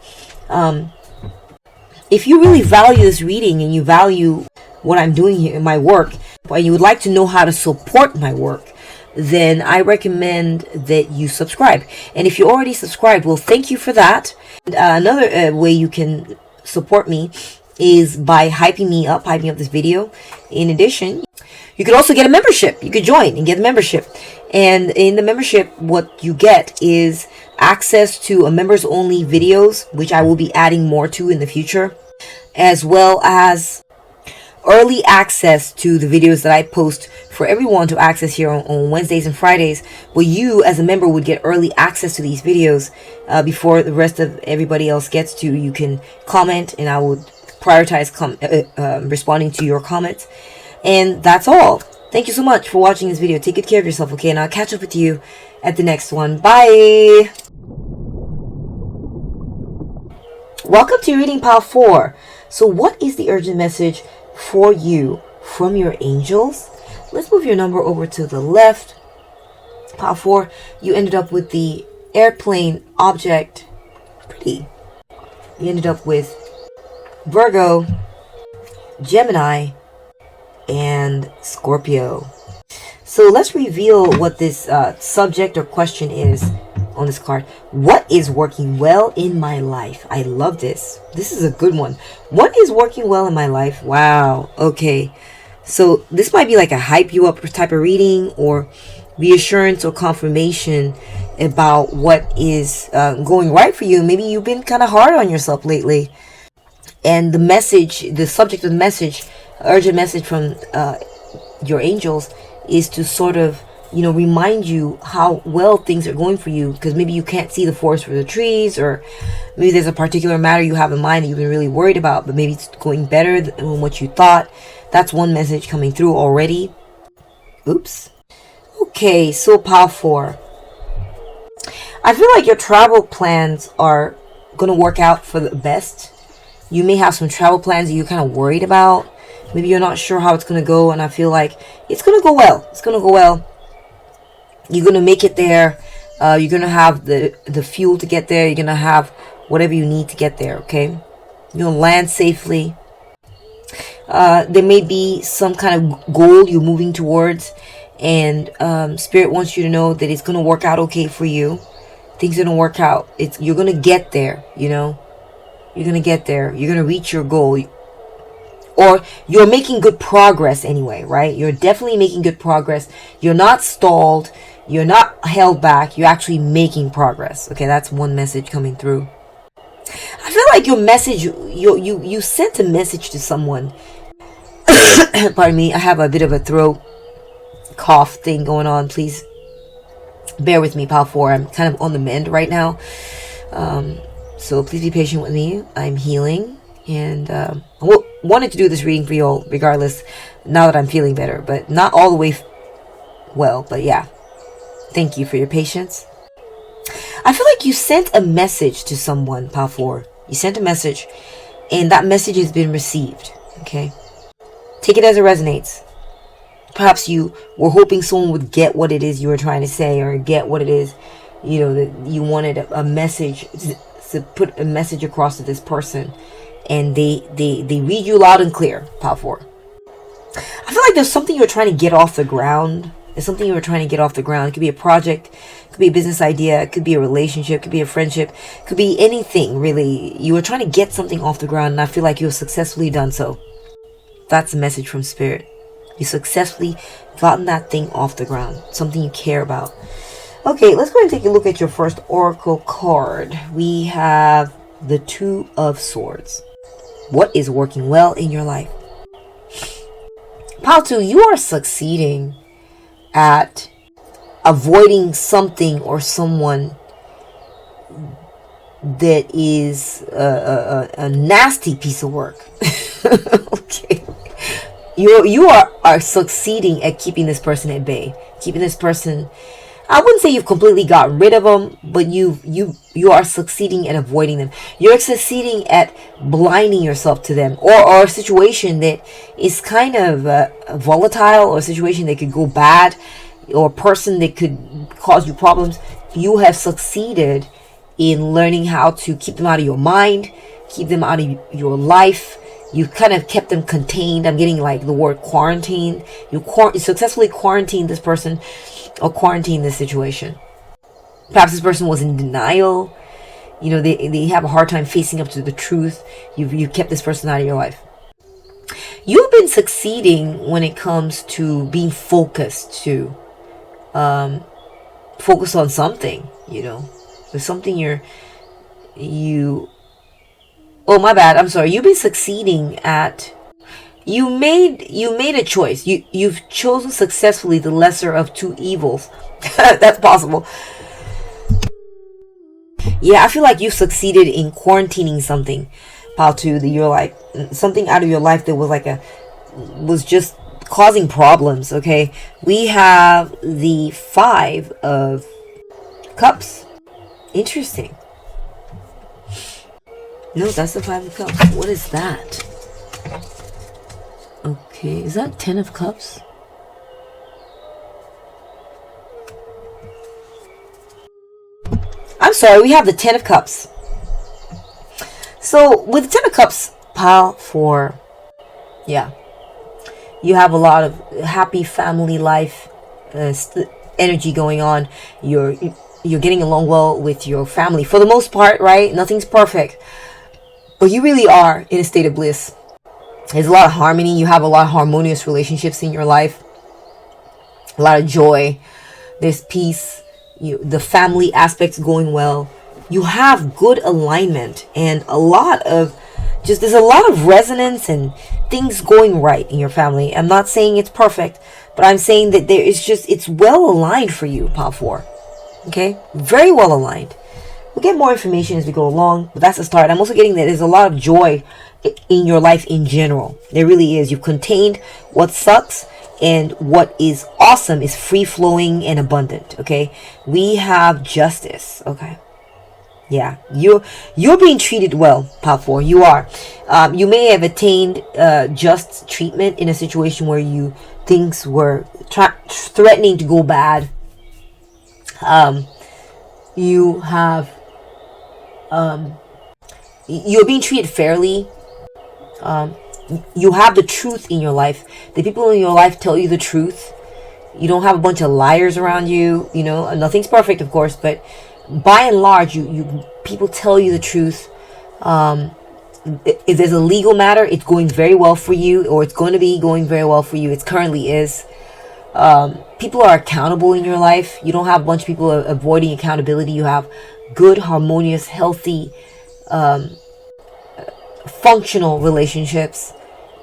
If you really value this reading and you value what I'm doing here in my work, and you would like to know how to support my work, then I recommend that you subscribe. And if you already subscribed, well, thank you for that. Another way you can support me is by hyping up this video. In addition, you could also get a membership. You could join and get a membership. And in the membership, what you get is access to a members only videos, which I will be adding more to in the future, as well as early access to the videos that I post for everyone to access here on Wednesdays and Fridays, where you as a member would get early access to these videos before the rest of everybody else gets to. You can comment and I would prioritize responding to your comments. And that's all. Thank you so much for watching this video. Take good care of yourself, okay? And I'll catch up with you at the next one. Bye! Welcome to reading pile 4. So what is the urgent message for you from your angels? Let's move your number over to the left. Pile 4, you ended up with the airplane object. Pretty. You ended up with Virgo, Gemini, and Scorpio. So let's reveal what this subject or question is on this card. What is working well in my life? I love this. This is a good one. What is working well in my life? Wow. Okay. So this might be like a hype you up type of reading, or reassurance or confirmation about what is going right for you. Maybe you've been kind of hard on yourself lately. And the message, the subject of the message, urgent message from your angels is to sort of, you know, remind you how well things are going for you, because maybe you can't see the forest for the trees, or maybe there's a particular matter you have in mind that you've been really worried about, but maybe it's going better than what you thought. That's one message coming through already. Oops. Okay, so pile 4. I feel like your travel plans are going to work out for the best. You may have some travel plans that you're kind of worried about. Maybe you're not sure how it's going to go, and I feel like it's going to go well. It's going to go well. You're going to make it there. You're going to have the fuel to get there. You're going to have whatever you need to get there, okay? You're going to land safely. There may be some kind of goal you're moving towards, and Spirit wants you to know that it's going to work out okay for you. Things are going to work out. You're going to get there, you know? You're going to get there. You're going to reach your goal. Or you're making good progress anyway, right? You're definitely making good progress. You're not stalled. You're not held back. You're actually making progress. Okay, that's one message coming through. I feel like your message, you sent a message to someone. Pardon me, I have a bit of a throat cough thing going on. Please bear with me, pile 4. I'm kind of on the mend right now. So please be patient with me. I'm healing. And I wanted to do this reading for you all regardless, now that I'm feeling better. But not all the way well, but yeah. Thank you for your patience. I feel like you sent a message to someone, pile 4. You sent a message, and that message has been received. Okay? Take it as it resonates. Perhaps you were hoping someone would get what it is you were trying to say, or get what it is, you know, that you wanted a message, to put a message across to this person. And they read you loud and clear, pile 4. I feel like there's something you're trying to get off the ground. There's something you were trying to get off the ground. It could be a project, it could be a business idea, it could be a relationship, it could be a friendship, it could be anything, really. You were trying to get something off the ground, and I feel like you've successfully done so. That's a message from Spirit. You successfully gotten that thing off the ground. Something you care about. Okay, let's go ahead and take a look at your first oracle card. We have the 2 of Swords. What is working well in your life? Pile 2, you are succeeding at avoiding something or someone that is a nasty piece of work. Okay. You are succeeding at keeping this person at bay. Keeping this person, I wouldn't say you've completely got rid of them, but you are succeeding at avoiding them. You're succeeding at blinding yourself to them, or a situation that is kind of volatile, or a situation that could go bad, or a person that could cause you problems. You have succeeded in learning how to keep them out of your mind, keep them out of your life. You've kind of kept them contained. I'm getting like the word quarantine. You successfully quarantined this person, or quarantine this situation. Perhaps this person was in denial. You know, they have a hard time facing up to the truth. You've kept this person out of your life. You've been succeeding when it comes to being focused, to focus on something, you know. There's something you oh, my bad, I'm sorry. You've been succeeding at, you made a choice. You've chosen successfully the lesser of two evils. That's possible. Yeah, I feel like you succeeded in quarantining something, pal, to the, you're like, something out of your life that was just causing problems. Okay, we have the 5 of Cups. Interesting. No, that's the 5 of Cups. What is that? Okay, is that 10 of Cups? I'm sorry, we have the 10 of Cups. So, with the 10 of Cups, pile 4, yeah, you have a lot of happy family life energy going on. You're getting along well with your family for the most part, right? Nothing's perfect, but you really are in a state of bliss. There's a lot of harmony. You have a lot of harmonious relationships in your life, a lot of joy. There's peace. The family aspects going well. You have good alignment and there's a lot of resonance and things going right in your family. I'm not saying it's perfect, but I'm saying that it's well aligned for you, Pile 4. Okay? Very well aligned. We'll get more information as we go along, but that's the start. I'm also getting that there's a lot of joy in your life in general. There really is. You've contained what sucks, and what is awesome is free-flowing and abundant. Okay? We have justice. Okay? Yeah, you're being treated well, Pile 4. You are. You may have attained just treatment in a situation where things were threatening to go bad. You have you're being treated fairly. You have the truth in your life. The people in your life tell you the truth. You don't have a bunch of liars around you. You know, nothing's perfect, of course, but by and large, people tell you the truth. If there's a legal matter, it's going very well for you, or it's going to be going very well for you. It currently is. People are accountable in your life. You don't have a bunch of people avoiding accountability. You have good, harmonious, healthy, functional relationships.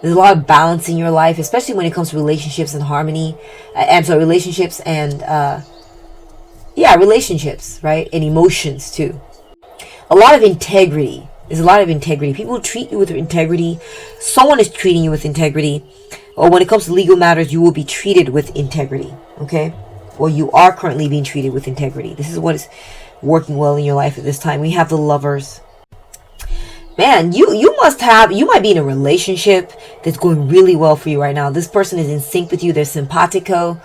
There's a lot of balance in your life, especially when it comes to relationships and harmony. Relationships and relationships, right? And emotions too. A lot of integrity. There's a lot of integrity. People treat you with integrity. Someone is treating you with integrity. Or when it comes to legal matters, you will be treated with integrity. Okay? Or you are currently being treated with integrity. This is what is working well in your life at this time. We have the Lovers. Man, you might be in a relationship that's going really well for you right now. This person is in sync with you. They're simpatico.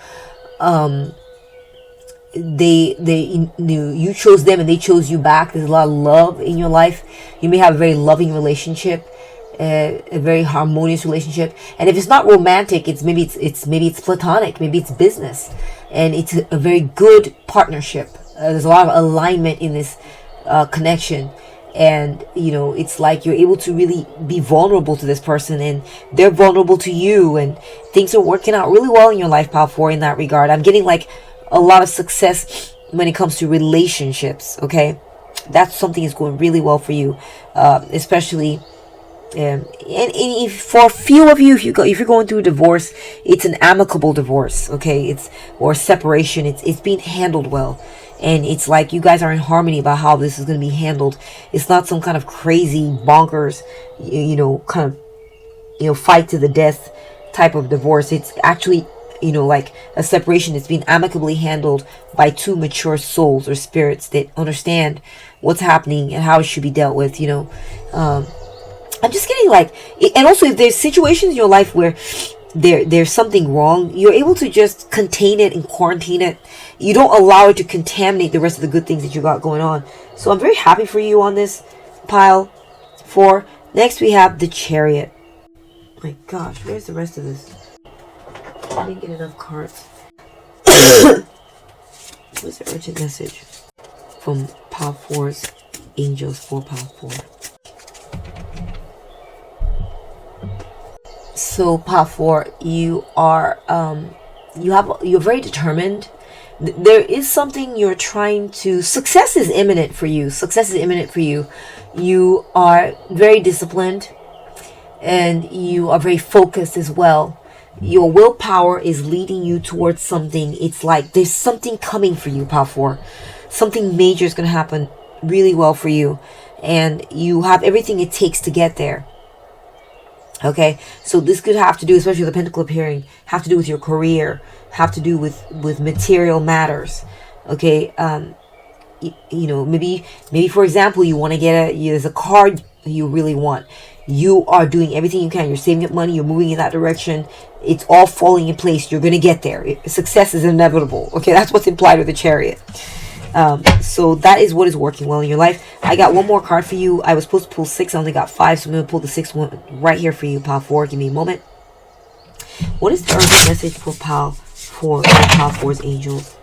You chose them and they chose you back. There's a lot of love in your life. You may have a very loving relationship, a very harmonious relationship. And if it's not romantic, maybe it's platonic, maybe it's business, and it's a very good partnership. There's a lot of alignment in this connection. And it's like you're able to really be vulnerable to this person, and they're vulnerable to you, and things are working out really well in your life, Pile 4, in that regard. I'm getting like a lot of success when it comes to relationships. Okay, that's something that's going really well for you, especially and if, for a few of you, if you're going through a divorce, it's an amicable divorce. Okay, or separation. It's being handled well. And it's like you guys are in harmony about how this is going to be handled. It's not some kind of crazy, bonkers, fight to the death type of divorce. It's actually, like a separation that's being amicably handled by two mature souls or spirits that understand what's happening and how it should be dealt with. I'm just getting like, and also if there's situations in your life where there's something wrong, you're able to just contain it and quarantine it. You don't allow it to contaminate the rest of the good things that you got going on. So I'm very happy for you on this, Pile 4. Next we have the Chariot. My gosh, where's the rest of this? I didn't get enough cards. What's the urgent message from Pile 4's Angels for Pile 4? So Pile 4, you're very determined. there is something you're trying to, success is imminent for you. Success is imminent for you. You are very disciplined and you are very focused as well. Your willpower is leading you towards something. It's like there's something coming for you, Pile 4. Something major is going to happen really well for you. And you have everything it takes to get there. Okay, so this could have to do, especially with the Pentacle appearing, have to do with your career, have to do with material matters. Okay, you know, maybe for example, you want to get there's a car you really want. You are doing everything you can. You're saving up money. You're moving in that direction. It's all falling in place. You're going to get there. Success is inevitable. Okay, that's what's implied with the Chariot. So that is what is working well in your life. I got one more card for you. I was supposed to pull 6. I only got 5. So I'm going to pull the 6th one right here for you, Pile 4. Give me a moment. What is the urgent message for Pile 4 from Pile 4's angels?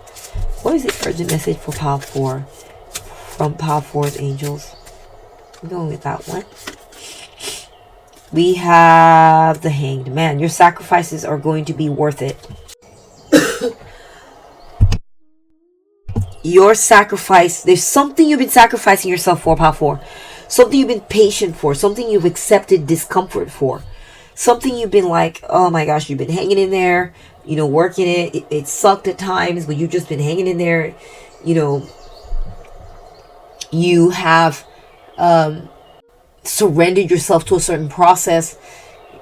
What is the urgent message for Pile 4 from Pile 4's angels? I'm going with that one. We have the Hanged Man. Your sacrifices are going to be worth it. Your sacrifice, there's something you've been sacrificing yourself for, Pile 4. Something you've been patient for. Something you've accepted discomfort for. Something you've been like, oh my gosh, you've been hanging in there, you know, working it. It sucked at times, but you've just been hanging in there. You know, you have surrendered yourself to a certain process.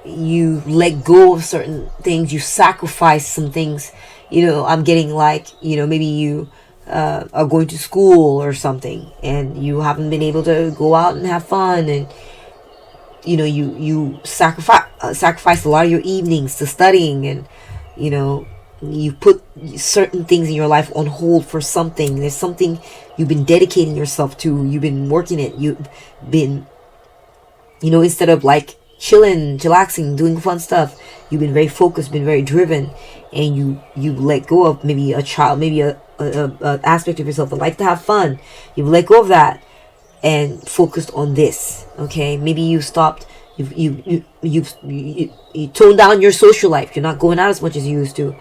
You let go of certain things. You sacrifice some things. You know, I'm getting like, you know, maybe you are going to school or something and you haven't been able to go out and have fun, and you know, you sacrifice a lot of your evenings to studying, and you know, you put certain things in your life on hold for something. There's something you've been dedicating yourself to. You've been working it. You've been, you know, instead of like chilling, chillaxing, doing fun stuff, you've been very focused, been very driven, and you let go of maybe a child, maybe a aspect of yourself that like to have fun. You've let go of that and focused on this. Okay, maybe you stopped. You toned down your social life. You're not going out as much as you used to.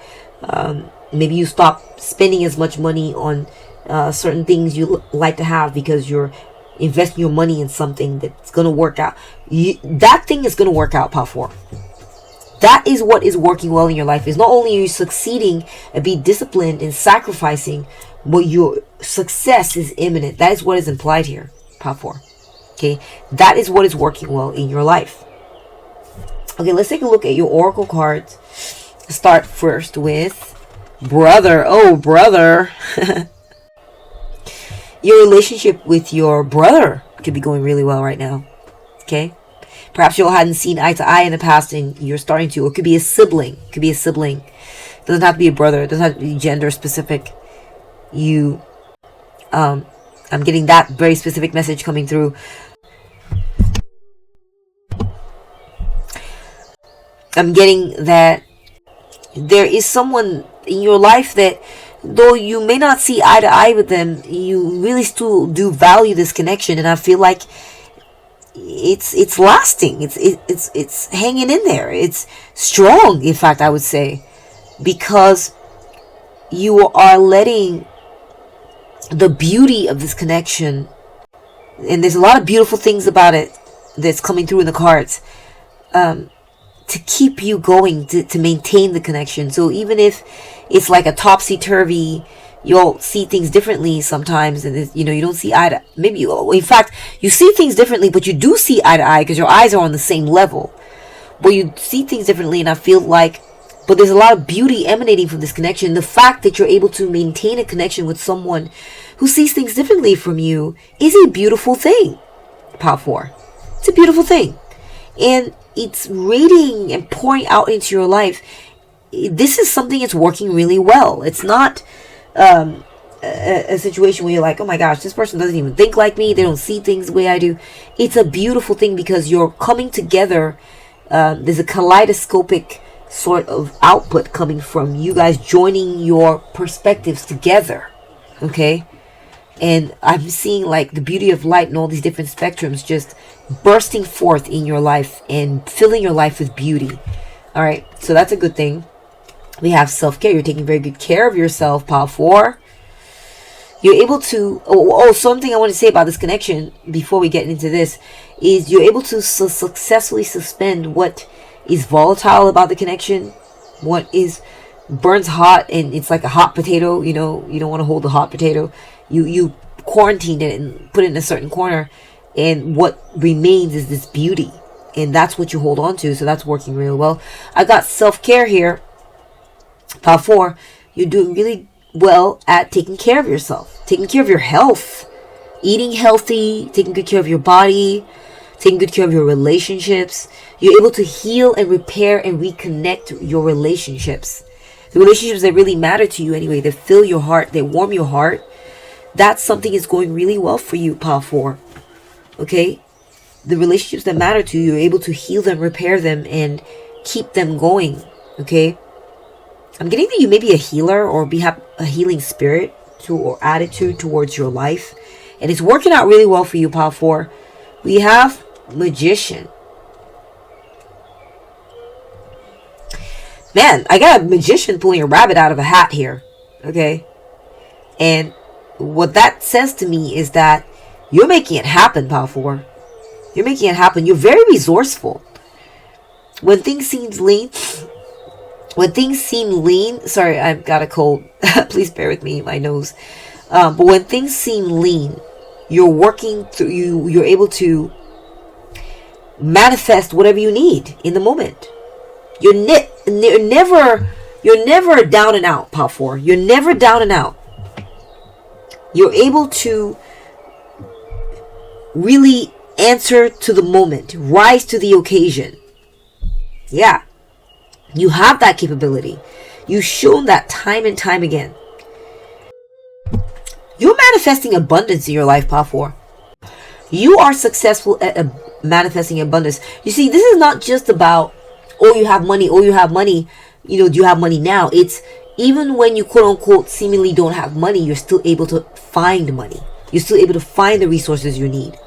Maybe you stopped spending as much money on certain things you like to have because you're investing your money in something that's going to work out. That thing is going to work out, Pile 4. That is what is working well in your life. Is not only are you succeeding and be disciplined and sacrificing, but your success is imminent. That is what is implied here, Pile 4. Okay, that is what is working well in your life. Okay, let's take a look at your oracle cards. Start first with brother. Oh, brother. Your relationship with your brother could be going really well right now. Okay, perhaps you all hadn't seen eye to eye in the past and you're starting to. Or it could be a sibling. It could be a sibling. It doesn't have to be a brother. It doesn't have to be gender specific. I'm getting that very specific message coming through. I'm getting that there is someone in your life that, though you may not see eye to eye with them, you really still do value this connection, and I feel like it's lasting. It's hanging in there. It's strong, in fact, I would say, because you are letting the beauty of this connection, and there's a lot of beautiful things about it that's coming through in the cards, to keep you going, to maintain the connection. So even if it's like a topsy-turvy, you'll see things differently sometimes, and you know, you don't see eye to, maybe in fact you see things differently, but you do see eye to eye because your eyes are on the same level, but you see things differently. And I feel like, but there's a lot of beauty emanating from this connection. The fact that you're able to maintain a connection with someone who sees things differently from you is a beautiful thing, Pile 4. It's a beautiful thing, and it's radiating and pouring out into your life. This is something that's working really well. It's not a situation where you're like, oh my gosh, this person doesn't even think like me. They don't see things the way I do. It's a beautiful thing because you're coming together. There's a kaleidoscopic sort of output coming from you guys joining your perspectives together. Okay? And I'm seeing like the beauty of light and all these different spectrums just bursting forth in your life and filling your life with beauty. All right, so that's a good thing. We have self-care. You're taking very good care of yourself, pile 4. You're able to, something I want to say about this connection before we get into this is you're able to successfully suspend what is volatile about the connection, what is burns hot, and it's like a hot potato. You know, you don't want to hold the hot potato. You quarantine it and put it in a certain corner, and what remains is this beauty, and that's what you hold on to. So that's working really well. I got self-care here, pile 4. You're doing really well at taking care of yourself, taking care of your health, eating healthy, taking good care of your body, taking good care of your relationships. You're able to heal and repair and reconnect your relationships, the relationships that really matter to you anyway, that fill your heart, that warm your heart. That's something is going really well for you, pile 4. Okay, the relationships that matter to you, you're able to heal them, repair them, and keep them going. Okay, I'm getting that you may be a healer or have a healing spirit or attitude towards your life. And it's working out really well for you, pile 4. We have Magician. Man, I got a magician pulling a rabbit out of a hat here. Okay. And what that says to me is that you're making it happen, pile 4. You're making it happen. You're very resourceful. When things seem lean... sorry, I've got a cold. Please bear with me, my nose. But when things seem lean, you're working through, you're able to manifest whatever you need in the moment. You're never down and out, pile 4. You're never down and out. You're able to really answer to the moment, rise to the occasion. Yeah. You have that capability. You've shown that time and time again. You're manifesting abundance in your life, pile 4. You are successful at manifesting abundance. You see, this is not just about, you have money, you have money. You know, do you have money now? It's even when you quote unquote seemingly don't have money, you're still able to find money. You're still able to find the resources you need.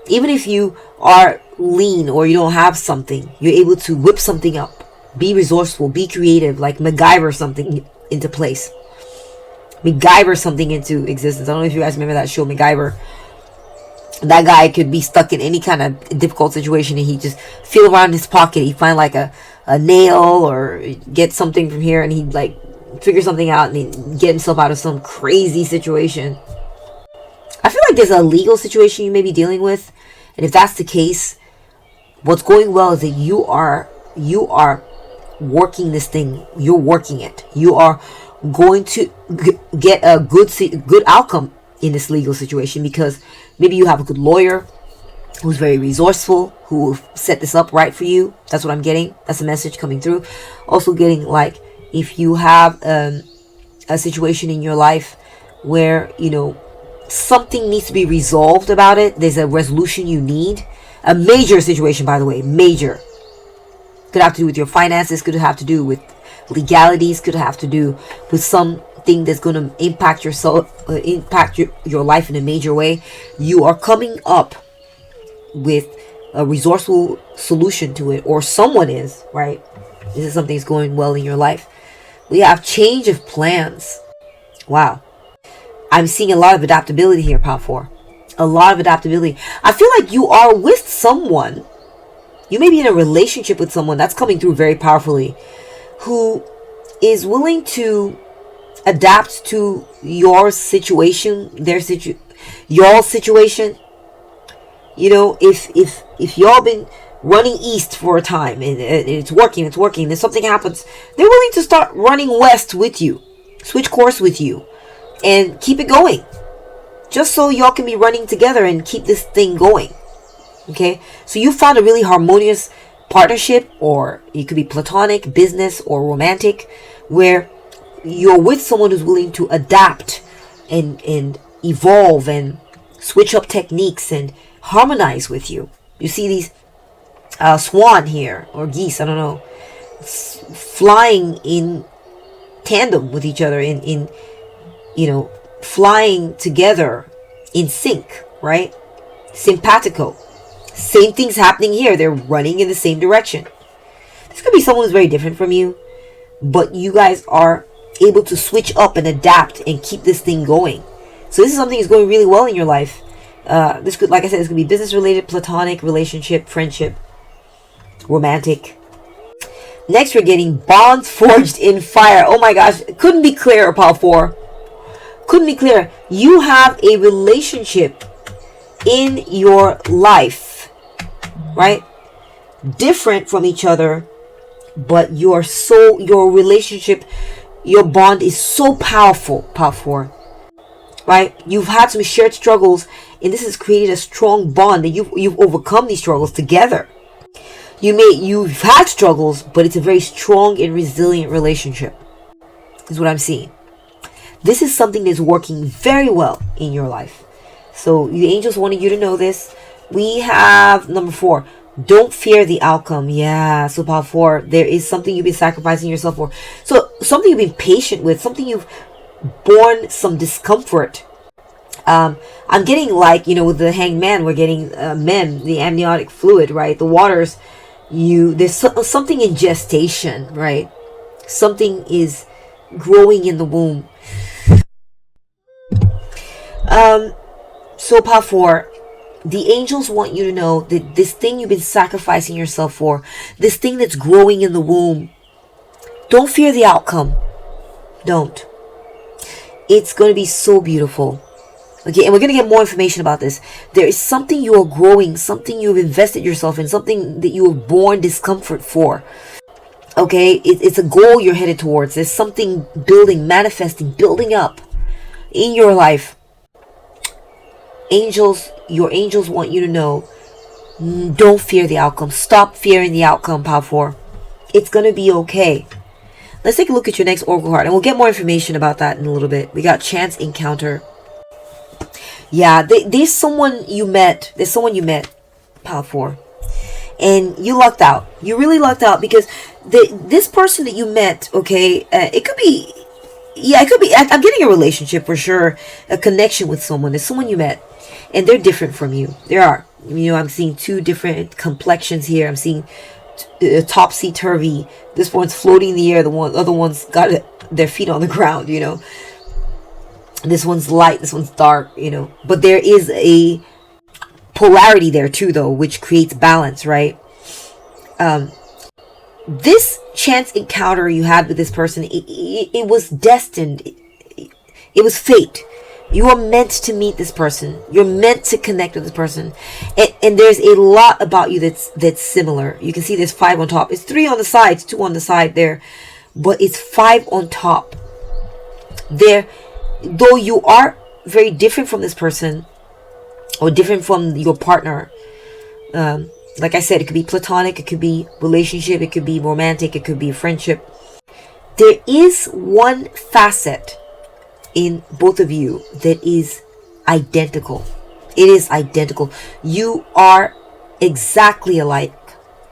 Even if you are lean or you don't have something, you're able to whip something up. Be resourceful, be creative, like MacGyver something into place. MacGyver something into existence. I don't know if you guys remember that show, MacGyver. That guy could be stuck in any kind of difficult situation and he just feel around his pocket. He'd find like a nail or get something from here and he'd like figure something out and he'd get himself out of some crazy situation. I feel like there's a legal situation you may be dealing with. And if that's the case, what's going well is that you are working this thing. You're working it. You are going to get a good outcome in this legal situation because maybe you have a good lawyer who's very resourceful, who will set this up right for you. That's what I'm getting. That's a message coming through. Also getting like if you have a situation in your life where, you know, something needs to be resolved about it. There's a resolution you need. A major situation, by the way, major. Could have to do with your finances, could have to do with legalities, could have to do with something that's going to impact your life in a major way. You are coming up with a resourceful solution to it, or someone is, right? This is something that's going well in your life. We have change of plans. Wow. I'm seeing a lot of adaptability here, pile 4. A lot of adaptability. I feel like you are with someone. You may be in a relationship with someone that's coming through very powerfully, who is willing to adapt to your situation, y'all situation. You know, if y'all been running east for a time and it's working, then something happens, they're willing to start running west with you, switch course with you, and keep it going, just so y'all can be running together and keep this thing going. Okay, so you found a really harmonious partnership, or it could be platonic, business, or romantic, where you're with someone who's willing to adapt and evolve and switch up techniques and harmonize with you. You see these swan here, or geese, I don't know, flying in tandem with each other, in you know, flying together in sync, right? Simpatico. Same thing's happening here. They're running in the same direction. This could be someone who's very different from you. but you guys are able to switch up and adapt and keep this thing going. So this is something that's going really well in your life. This could, like I said, this could be business related, platonic, relationship, friendship, romantic. Next, we're getting bonds forged in fire. Oh my gosh, couldn't be clearer, Pile 4. Couldn't be clearer. You have a relationship in your life, right? Different from each other, but your relationship, your bond is so powerful, Pile 4. Right? You've had some shared struggles, and this has created a strong bond that you've overcome these struggles together. You've had struggles, but it's a very strong and resilient relationship. Is what I'm seeing. This is something that's working very well in your life. So the angels wanted you to know this. We have number 4. Don't fear the outcome. Yeah, so Pile 4, there is something you've been sacrificing yourself for. So something you've been patient with, something you've borne some discomfort. I'm getting like, with the Hanged Man, we're getting MEM, the amniotic fluid, right? The waters, there's something in gestation, right? Something is growing in the womb. So Pile 4, the angels want you to know that this thing you've been sacrificing yourself for, this thing that's growing in the womb, don't fear the outcome. Don't. It's going to be so beautiful. Okay, and we're going to get more information about this. There is something you are growing, something you've invested yourself in, something that you were born discomfort for. Okay, it's a goal you're headed towards. There's something building, manifesting, building up in your life. Your angels want you to know, don't fear the outcome. Stop fearing the outcome, Pile 4. It's going to be okay. Let's take a look at your next oracle card, and we'll get more information about that in a little bit. We got chance encounter. Yeah, there's someone you met. There's someone you met, Pile 4. And you lucked out. You really lucked out because this person that you met, okay, it could be, it could be, I'm getting a relationship for sure, a connection with someone. There's someone you met, and they're different from you. There are. I'm seeing 2 different complexions here. I'm seeing topsy-turvy. This one's floating in the air. The other one's got their feet on the ground, This one's light. This one's dark, But there is a polarity there too, though, which creates balance, right? This chance encounter you had with this person, it was destined. It was fate. You are meant to meet this person. You're meant to connect with this person. And there's a lot about you that's similar. You can see there's 5 on top. It's 3 on the sides, 2 on the side there. But it's 5 on top. There, though you are very different from this person, or different from your partner. Like I said, it could be platonic, it could be relationship, it could be romantic, it could be friendship. There is one facet in both of you that is identical. It is identical. You are exactly alike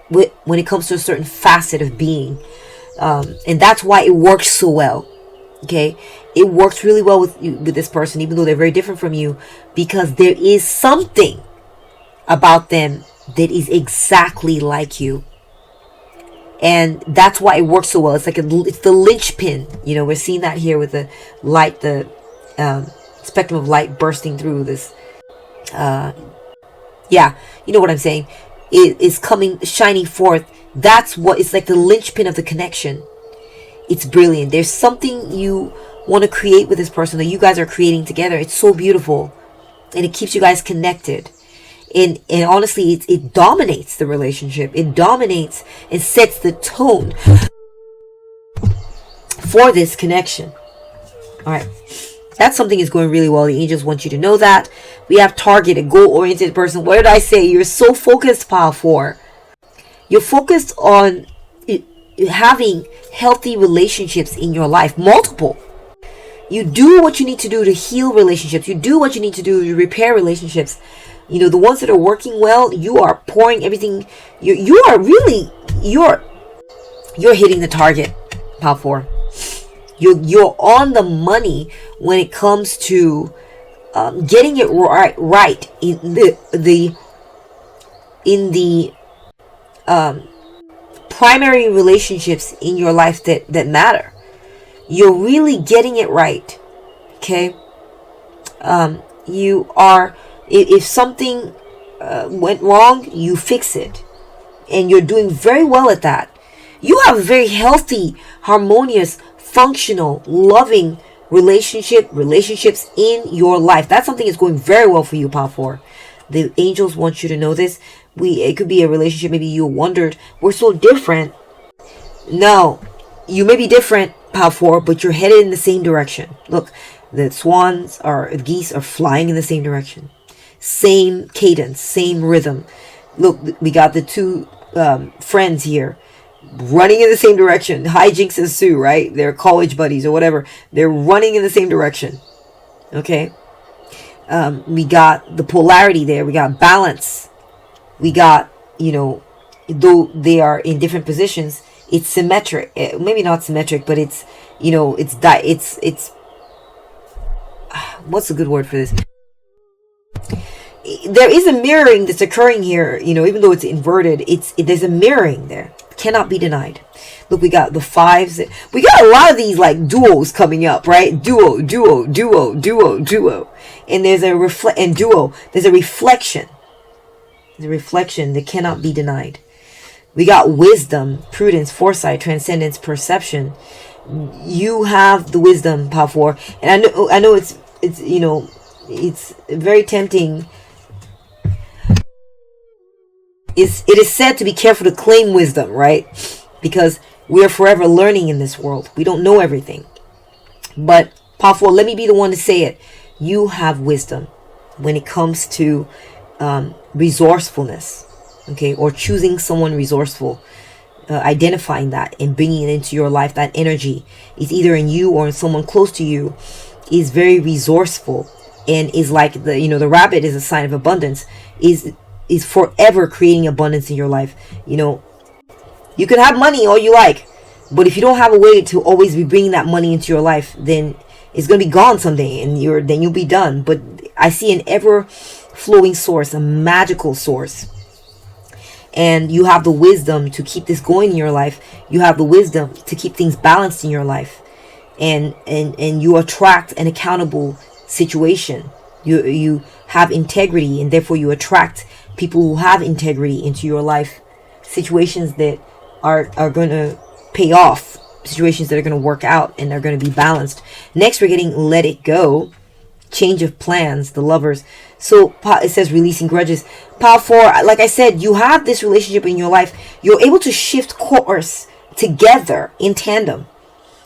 when it comes to a certain facet of being. And that's why it works so well. Okay? It works really well with this person, even though they're very different from you, because there is something about them that is exactly like you. And that's why it works so well. It's like it's the linchpin. We're seeing that here with the light, the spectrum of light bursting through this. Yeah, you know what I'm saying. It is shining forth. That's what it's like, the linchpin of the connection. It's brilliant. There's something you want to create with this person that you guys are creating together. It's so beautiful, and it keeps you guys connected. And honestly, it dominates the relationship. It dominates and sets the tone for this connection. All right. That's something that's going really well. The angels want you to know that. We have target, a goal-oriented person. What did I say? You're so focused, Pile 4. You're focused on having healthy relationships in your life. Multiple. You do what you need to do to heal relationships. You do what you need to do to repair relationships. The ones that are working well, you are pouring everything. You're hitting the target, Pile 4. You're on the money when it comes to getting it right in the primary relationships in your life that matter. You're really getting it right. Okay. You are, if something went wrong, you fix it. And you're doing very well at that. You have a very healthy, harmonious, functional, loving relationships in your life. That's something that's going very well for you, Power 4. The angels want you to know this. It could be a relationship. Maybe you wondered, we're so different. No, you may be different, Power 4, but you're headed in the same direction. Look, the geese are flying in the same direction. Same cadence, same rhythm. Look, we got the two friends here running in the same direction. Hijinks and Sue, right? They're college buddies or whatever. They're running in the same direction. Okay? We got the polarity there. We got balance. We got, though they are in different positions, it's symmetric. Maybe not symmetric, but it's, it's what's a good word for this? There is a mirroring that's occurring here, even though it's inverted, there's a mirroring there. Cannot be denied. Look, we got the fives. We got a lot of these like duos coming up, right? Duo. And there's a duo. There's a reflection. There's a reflection that cannot be denied. We got wisdom, prudence, foresight, transcendence, perception. You have the wisdom, Power 4. And I know it's it's very tempting. It is said to be careful to claim wisdom, right? Because we are forever learning in this world. We don't know everything. But Power 4, let me be the one to say it. You have wisdom when it comes to resourcefulness, okay, or choosing someone resourceful, identifying that and bringing it into your life. That energy is either in you or in someone close to you, is very resourceful and is like the rabbit is a sign of abundance, is forever creating abundance in your life. You can have money all you like, but if you don't have a way to always be bringing that money into your life, then it's going to be gone someday and then you'll be done. But I see an ever flowing source, a magical source. And you have the wisdom to keep this going in your life. You have the wisdom to keep things balanced in your life. And you attract an accountable situation. You have integrity, and therefore you attract people who have integrity into your life. Situations that are going to pay off. Situations that are going to work out and are going to be balanced. Next, we're getting let it go. Change of plans, the lovers. So it says releasing grudges. Power 4, like I said, you have this relationship in your life. You're able to shift course together in tandem.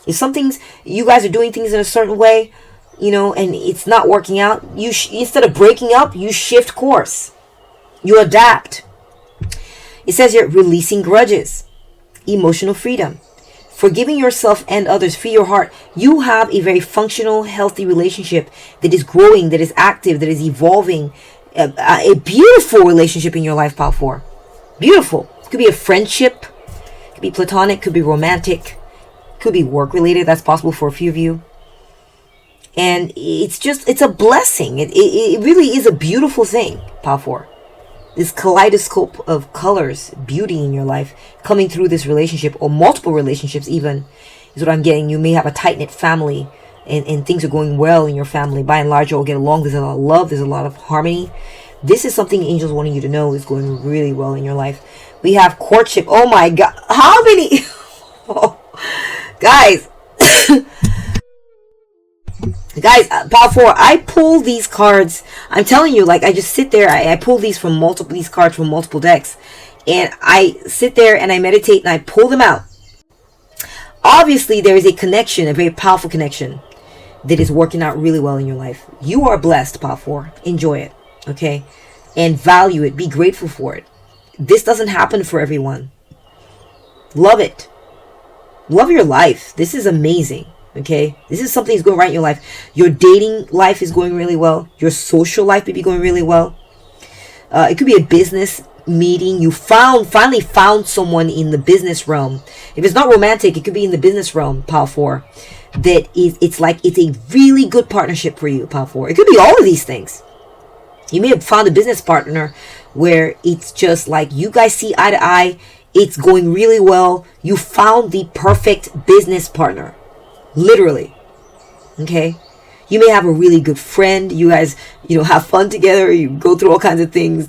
If you guys are doing things in a certain way, and it's not working out, instead of breaking up, you shift course. You adapt. It says here, releasing grudges, emotional freedom, forgiving yourself and others, free your heart. You have a very functional, healthy relationship that is growing, that is active, that is evolving. A beautiful relationship in your life, Power 4. Beautiful. It could be a friendship, it could be platonic, could be romantic, could be work related. That's possible for a few of you. And it's a blessing. It really is a beautiful thing, Power 4. This kaleidoscope of colors, beauty in your life, coming through this relationship, or multiple relationships even, is what I'm getting. You may have a tight-knit family, and things are going well in your family. By and large, you'll get along. There's a lot of love. There's a lot of harmony. This is something angels wanting you to know is going really well in your life. We have courtship. Oh my God. How many? Oh, guys. Guys, Power 4, I pull these cards. I'm telling you, I just sit there. I pull these cards from multiple decks. And I sit there and I meditate and I pull them out. Obviously, there is a connection, a very powerful connection that is working out really well in your life. You are blessed, Power 4. Enjoy it, okay? And value it. Be grateful for it. This doesn't happen for everyone. Love it. Love your life. This is amazing. Okay, this is something that's going right in your life. Your dating life is going really well. Your social life may be going really well. It could be a business meeting. You finally found someone in the business realm. If it's not romantic, it could be in the business realm, Power 4. It's a really good partnership for you, Power 4. It could be all of these things. You may have found a business partner where it's just like you guys see eye to eye, It's going really well. You found the perfect business partner. Literally. Okay? You may have a really good friend. You guys, have fun together. You go through all kinds of things.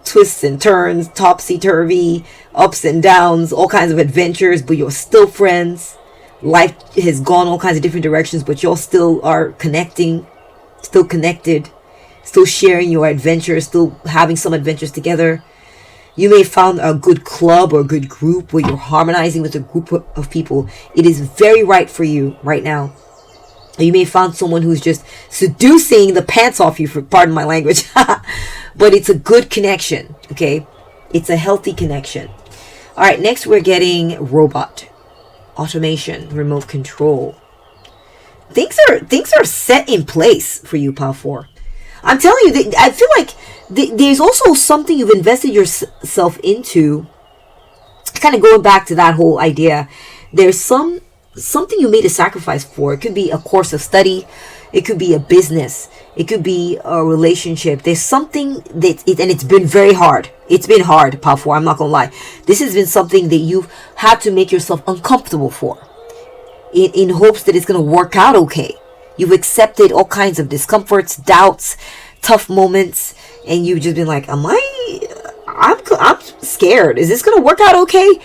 Twists and turns, topsy-turvy, ups and downs, all kinds of adventures, but you're still friends. Life has gone all kinds of different directions, but y'all still are connecting, still connected, still sharing your adventures, still having some adventures together. You may have found a good club or a good group where you're harmonizing with a group of people. It is very right for you right now. You may have found someone who's just seducing the pants off you, for pardon my language. But it's a good connection, okay? It's a healthy connection. All right, next we're getting robot, automation, remote control. Things are set in place for you, Pile 4. I'm telling you, I feel like there's also something you've invested yourself into. Kind of going back to that whole idea, there's something you made a sacrifice for. It could be a course of study, it could be a business, it could be a relationship. There's something and it's been very hard. It's been hard, Pile 4. I'm not gonna lie. This has been something that you've had to make yourself uncomfortable for, in hopes that it's gonna work out okay. You've accepted all kinds of discomforts, doubts, tough moments, and you've just been like, I'm scared. Is this gonna work out okay?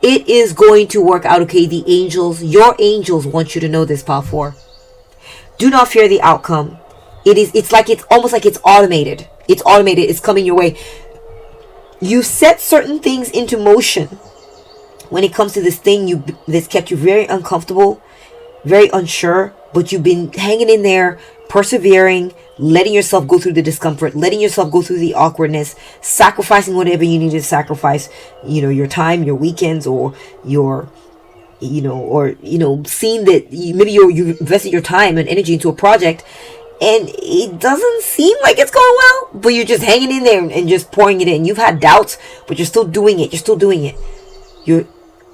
It is going to work out okay. The angels, your angels, want you to know this, Pile 4. Do not fear the outcome. It's almost like it's automated. It's automated. It's coming your way. You set certain things into motion when it comes to this thing that's kept you very uncomfortable, very unsure, but you've been hanging in there, persevering, letting yourself go through the discomfort, letting yourself go through the awkwardness, sacrificing whatever you need to sacrifice, your time, your weekends, or seeing that maybe you invested your time and energy into a project and it doesn't seem like it's going well, but you're just hanging in there and just pouring it in. You've had doubts, but you're still doing it. You're still doing it. Your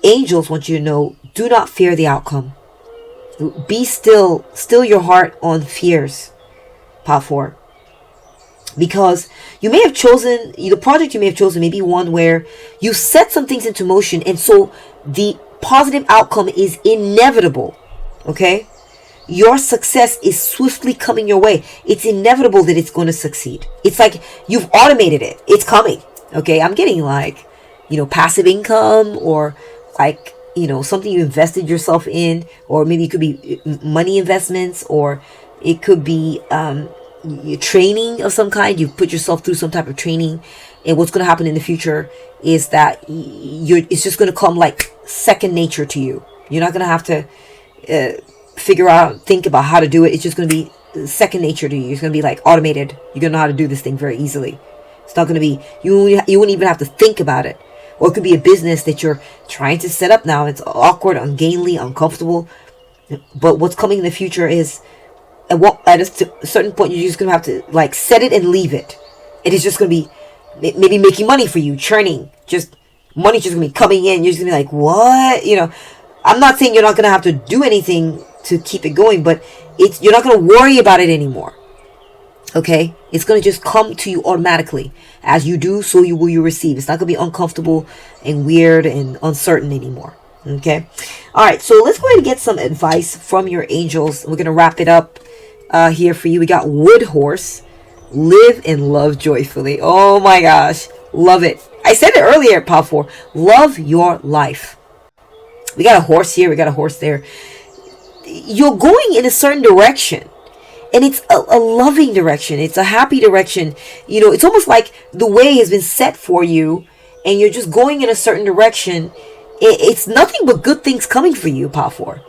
angels want you to know, do not fear the outcome. Be still your heart on fears, Pile 4. Because you may have chosen, the project you may have chosen may be one where you set some things into motion, and so the positive outcome is inevitable, okay? Your success is swiftly coming your way. It's inevitable that it's going to succeed. It's like you've automated it. It's coming, okay? I'm getting like, passive income, or like, something you invested yourself in, or maybe it could be money investments, or it could be training of some kind. You put yourself through some type of training, and what's going to happen in the future is that it's just going to come like second nature to you. You're not going to have to think about how to do it. It's just going to be second nature to you. It's going to be like automated. You're going to know how to do this thing very easily. It's not going to be, you wouldn't even have to think about it. Or it could be a business that you're trying to set up now. It's awkward, ungainly, uncomfortable. But what's coming in the future is, at a certain point, you're just going to have to like set it and leave it. And it's just going to be maybe making money for you, churning. Just money's just going to be coming in. You're just going to be like, what? I'm not saying you're not going to have to do anything to keep it going, but you're not going to worry about it anymore. Okay? It's going to just come to you automatically. As you do, so you will receive. It's not going to be uncomfortable and weird and uncertain anymore. Okay? Alright, so let's go ahead and get some advice from your angels. We're going to wrap it up here for you. We got Wood Horse. Live and love joyfully. Oh my gosh. Love it. I said it earlier, Pile 4. Love your life. We got a horse here. We got a horse there. You're going in a certain direction. And it's a loving direction. It's a happy direction. It's almost like the way has been set for you, and you're just going in a certain direction. It's nothing but good things coming for you, Pile 4.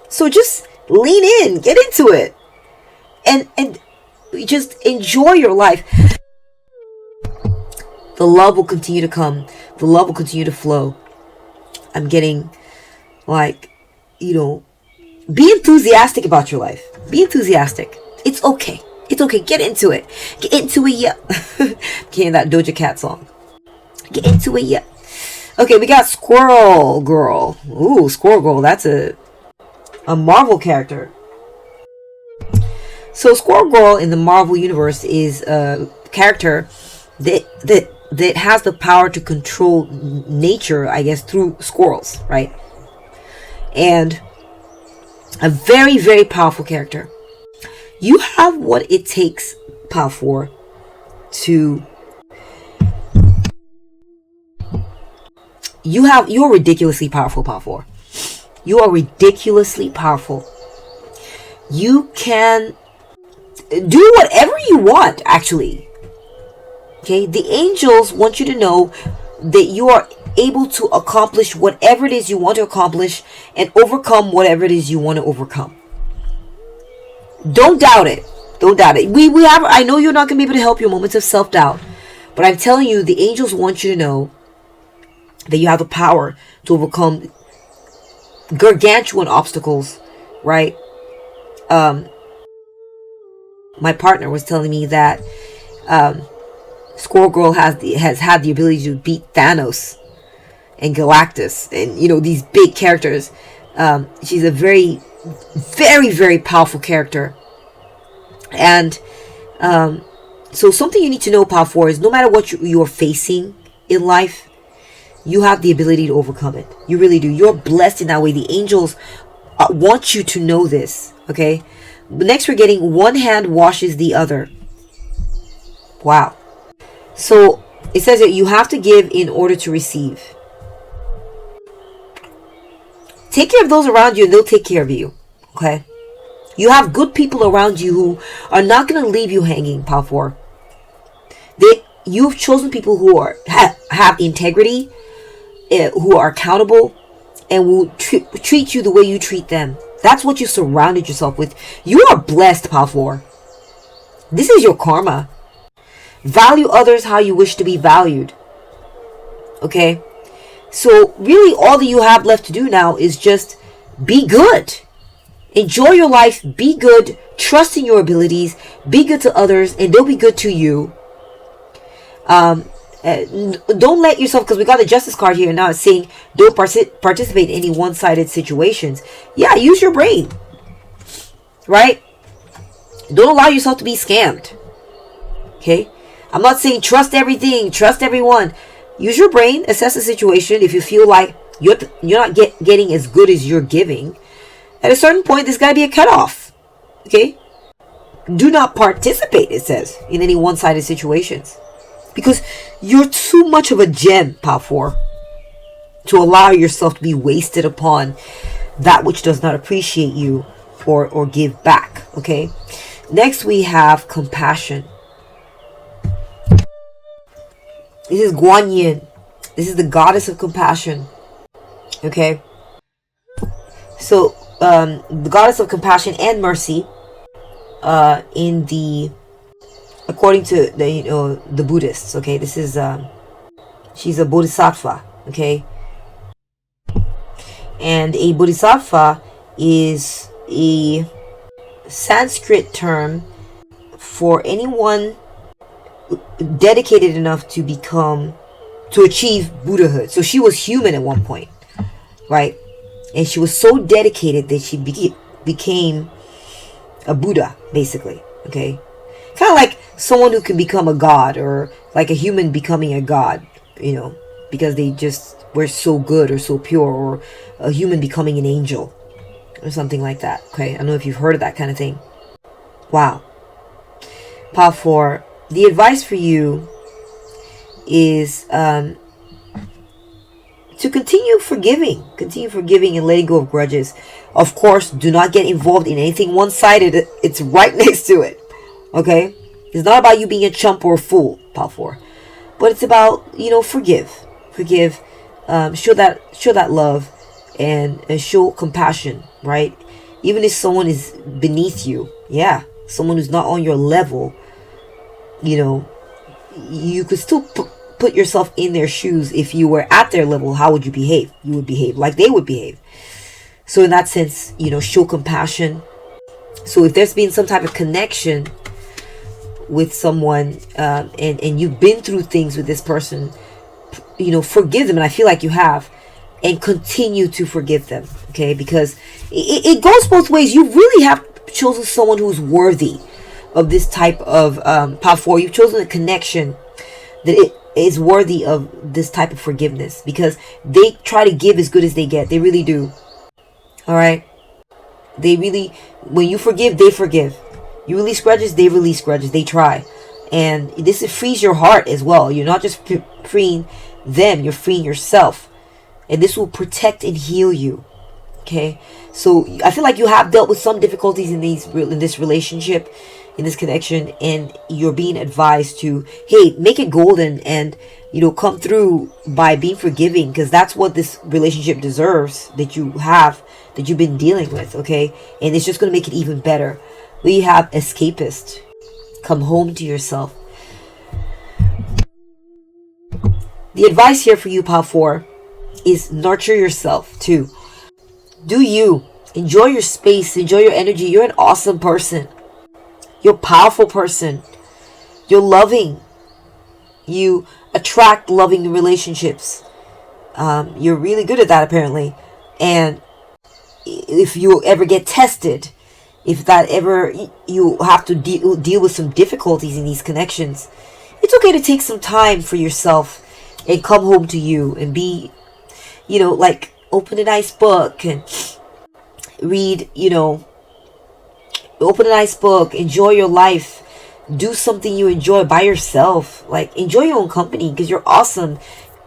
So just lean in, get into it, and just enjoy your life. The love will continue to come. The love will continue to flow. I'm getting like, be enthusiastic about your life. Be enthusiastic. It's okay. It's okay. Get into it. Get into it, yeah. Getting that Doja Cat song. Get into it, yeah. Okay, we got Squirrel Girl. Ooh, Squirrel Girl. That's a Marvel character. So Squirrel Girl in the Marvel universe is a character that that has the power to control nature, I guess, through squirrels, right? And a very, very powerful character. You have what it takes, Power 4, to... You're ridiculously powerful, Power 4. You are ridiculously powerful. You can do whatever you want, actually. Okay? The angels want you to know that you are able to accomplish whatever it is you want to accomplish and overcome whatever it is you want to overcome. Don't doubt it. Don't doubt it. We have, I know you're not going to be able to help your moments of self-doubt, but I'm telling you, the angels want you to know that you have the power to overcome gargantuan obstacles, right? My partner was telling me that Squirrel Girl has had the ability to beat Thanos and Galactus and, you know, these big characters. She's a very, very, very powerful character. And so something you need to know, Power 4, is no matter what you're facing in life, you have the ability to overcome it. You really do. You're blessed in that way. The angels want you to know this. Okay. But next we're getting one hand washes the other. Wow. So it says that you have to give in order to receive. Take care of those around you and they'll take care of you. Okay. You have good people around you who are not going to leave you hanging, Power 4. You've chosen people who have integrity, who are accountable, and will treat you the way you treat them. That's what you surrounded yourself with. You are blessed, Power 4. This is your karma. Value others how you wish to be valued. Okay? So really all that you have left to do now is just be good. Enjoy your life. Be good. Trust in your abilities. Be good to others and they'll be good to you. Don't let yourself, because we got the justice card here now, it's saying don't participate in any one-sided situations. Yeah, use your brain, right? Don't allow yourself to be scammed. Okay, I'm not saying trust everything, trust everyone. Use your brain, assess the situation. If you feel like you're not getting as good as you're giving, at a certain point there's got to be a cutoff. Okay, do not participate, it says, in any one-sided situations. Because you're too much of a gem, Power 4, to allow yourself to be wasted upon that which does not appreciate you or give back. Okay. Next we have compassion. This is Guan Yin. This is the goddess of compassion. Okay. So the goddess of compassion and mercy, according to the Buddhists, okay, this is she's a bodhisattva, okay, and a bodhisattva is a Sanskrit term for anyone dedicated enough to achieve Buddhahood. So she was human at one point, right? And she was so dedicated that she became a Buddha, basically, okay? Kind of like someone who can become a god, or like a human becoming a god, because they just were so good or so pure, or a human becoming an angel or something like that. Okay, I don't know if you've heard of that kind of thing. Wow. Power 4, the advice for you is to continue forgiving and letting go of grudges. Of course, do not get involved in anything one-sided. It's right next to it. Okay, it's not about you being a chump or a fool, Power 4, but it's about forgive, show that love, and show compassion, right? Even if someone is beneath you, someone who's not on your level, you could still put yourself in their shoes. If you were at their level, how would you behave? You would behave like they would behave. So in that sense, show compassion. So if there's been some type of connection with someone, and you've been through things with this person, forgive them, and I feel like you have, and continue to forgive them, okay? Because it goes both ways. You really have chosen someone who's worthy of this type of Power 4. You've chosen a connection that is worthy of this type of forgiveness, because they try to give as good as they get. They really do. All right. They really, when you forgive, they forgive. You release grudges, they release grudges. They try. And this frees your heart as well. You're not just freeing them, you're freeing yourself. And this will protect and heal you. Okay? So I feel like you have dealt with some difficulties in this relationship, in this connection, and you're being advised to, hey, make it golden and, you know, come through by being forgiving, because that's what this relationship deserves that you've been dealing with. Okay? And it's just going to make it even better. We have escapist. Come home to yourself. The advice here for you, Pile 4, is nurture yourself too. Do you. Enjoy your space. Enjoy your energy. You're an awesome person. You're a powerful person. You're loving. You attract loving relationships. You're really good at that, apparently. And if you ever get tested, if that ever you have to deal with some difficulties in these connections, it's okay to take some time for yourself and come home to you and be, you know, like open a nice book and read, you know, open a nice book, enjoy your life, do something you enjoy by yourself, like enjoy your own company, because you're awesome.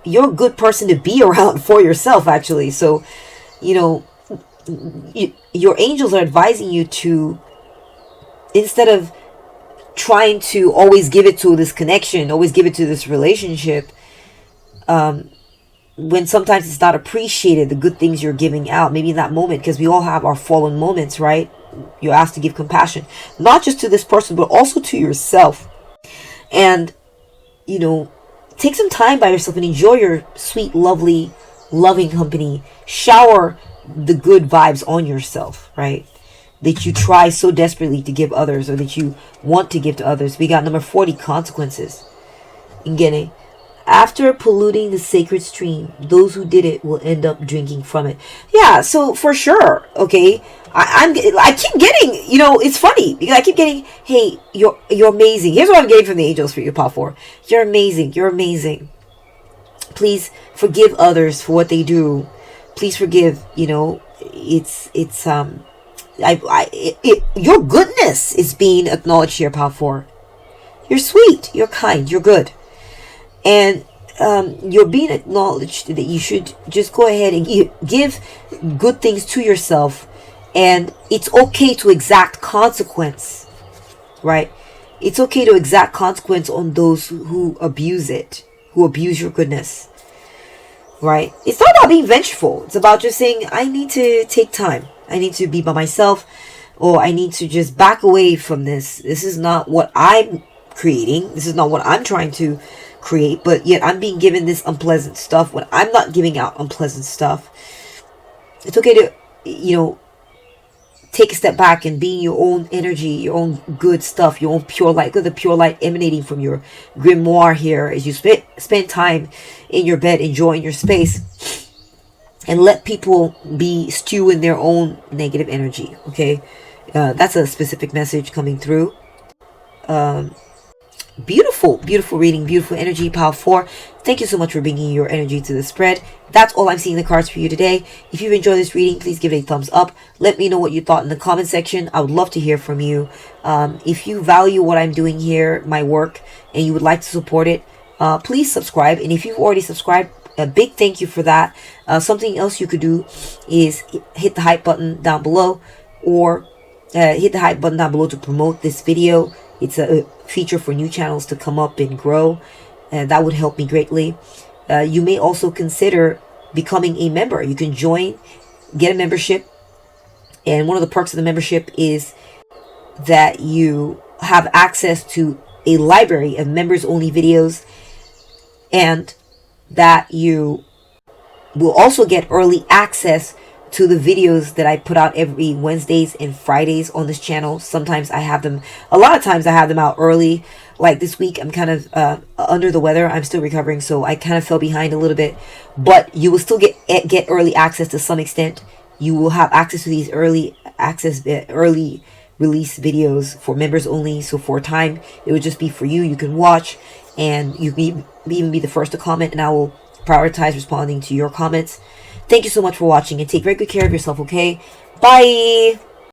You're a good person to be around for yourself, actually. So, you know, your angels are advising you to, instead of trying to always give it to this connection, always give it to this relationship, when sometimes it's not appreciated, the good things you're giving out, maybe in that moment, because we all have our fallen moments, right? You're asked to give compassion, not just to this person, but also to yourself. And, you know, take some time by yourself and enjoy your sweet, lovely, loving company. Shower the good vibes on yourself, right? That you try so desperately to give others, or that you want to give to others. We got number 40, consequences. Ingene. After polluting the sacred stream, those who did it will end up drinking from it. Yeah, so for sure, okay. I keep getting, you know, it's funny because I keep getting, hey, you're amazing. Here's what I'm getting from the angels for you, Pile 4. You're amazing. You're amazing. Please forgive others for what they do. Please forgive. You know, your goodness is being acknowledged here, Pile 4. You're sweet. You're kind. You're good. And you're being acknowledged that you should just go ahead and give good things to yourself. And it's okay to exact consequence, right? It's okay to exact consequence on those who abuse it, who abuse your goodness, right? It's not about being vengeful. It's about just saying, I need to take time. I need to be by myself, or I need to just back away from this. This is not what I'm creating. This is not what I'm trying to create, but yet I'm being given this unpleasant stuff when I'm not giving out unpleasant stuff. It's okay to, you know, take a step back and be your own energy, your own good stuff, your own pure light. Look at the pure light emanating from your grimoire here as you spend time in your bed, enjoying your space, and let people stew in their own negative energy. Okay, that's a specific message coming through. Beautiful reading, beautiful energy, Pile 4. Thank you so much for bringing your energy to the spread. That's all I'm seeing in the cards for you today. If you've enjoyed this reading, please give it a thumbs up. Let me know what you thought in the comment section. I would love to hear from you. If you value what I'm doing here, my work, and you would like to support it, please subscribe. And if you've already subscribed, a big thank you for that. Something else you could do is hit the hype button down below, or hit the hype button down below to promote this video. It's a feature for new channels to come up and grow, and that would help me greatly. You may also consider becoming a member. You can join, get a membership, and one of the perks of the membership is that you have access to a library of members only videos, and that you will also get early access to the videos that I put out every Wednesdays and Fridays on this channel. Sometimes I have them, a lot of times I have them out early. Like this week, I'm kind of under the weather. I'm still recovering, so I kind of fell behind a little bit. But you will still get early access to some extent. You will have access to these early release videos for members only. So for a time, it would just be for you. You can watch, and you can even be the first to comment, and I will prioritize responding to your comments. Thank you so much for watching, and take very good care of yourself, okay? Bye!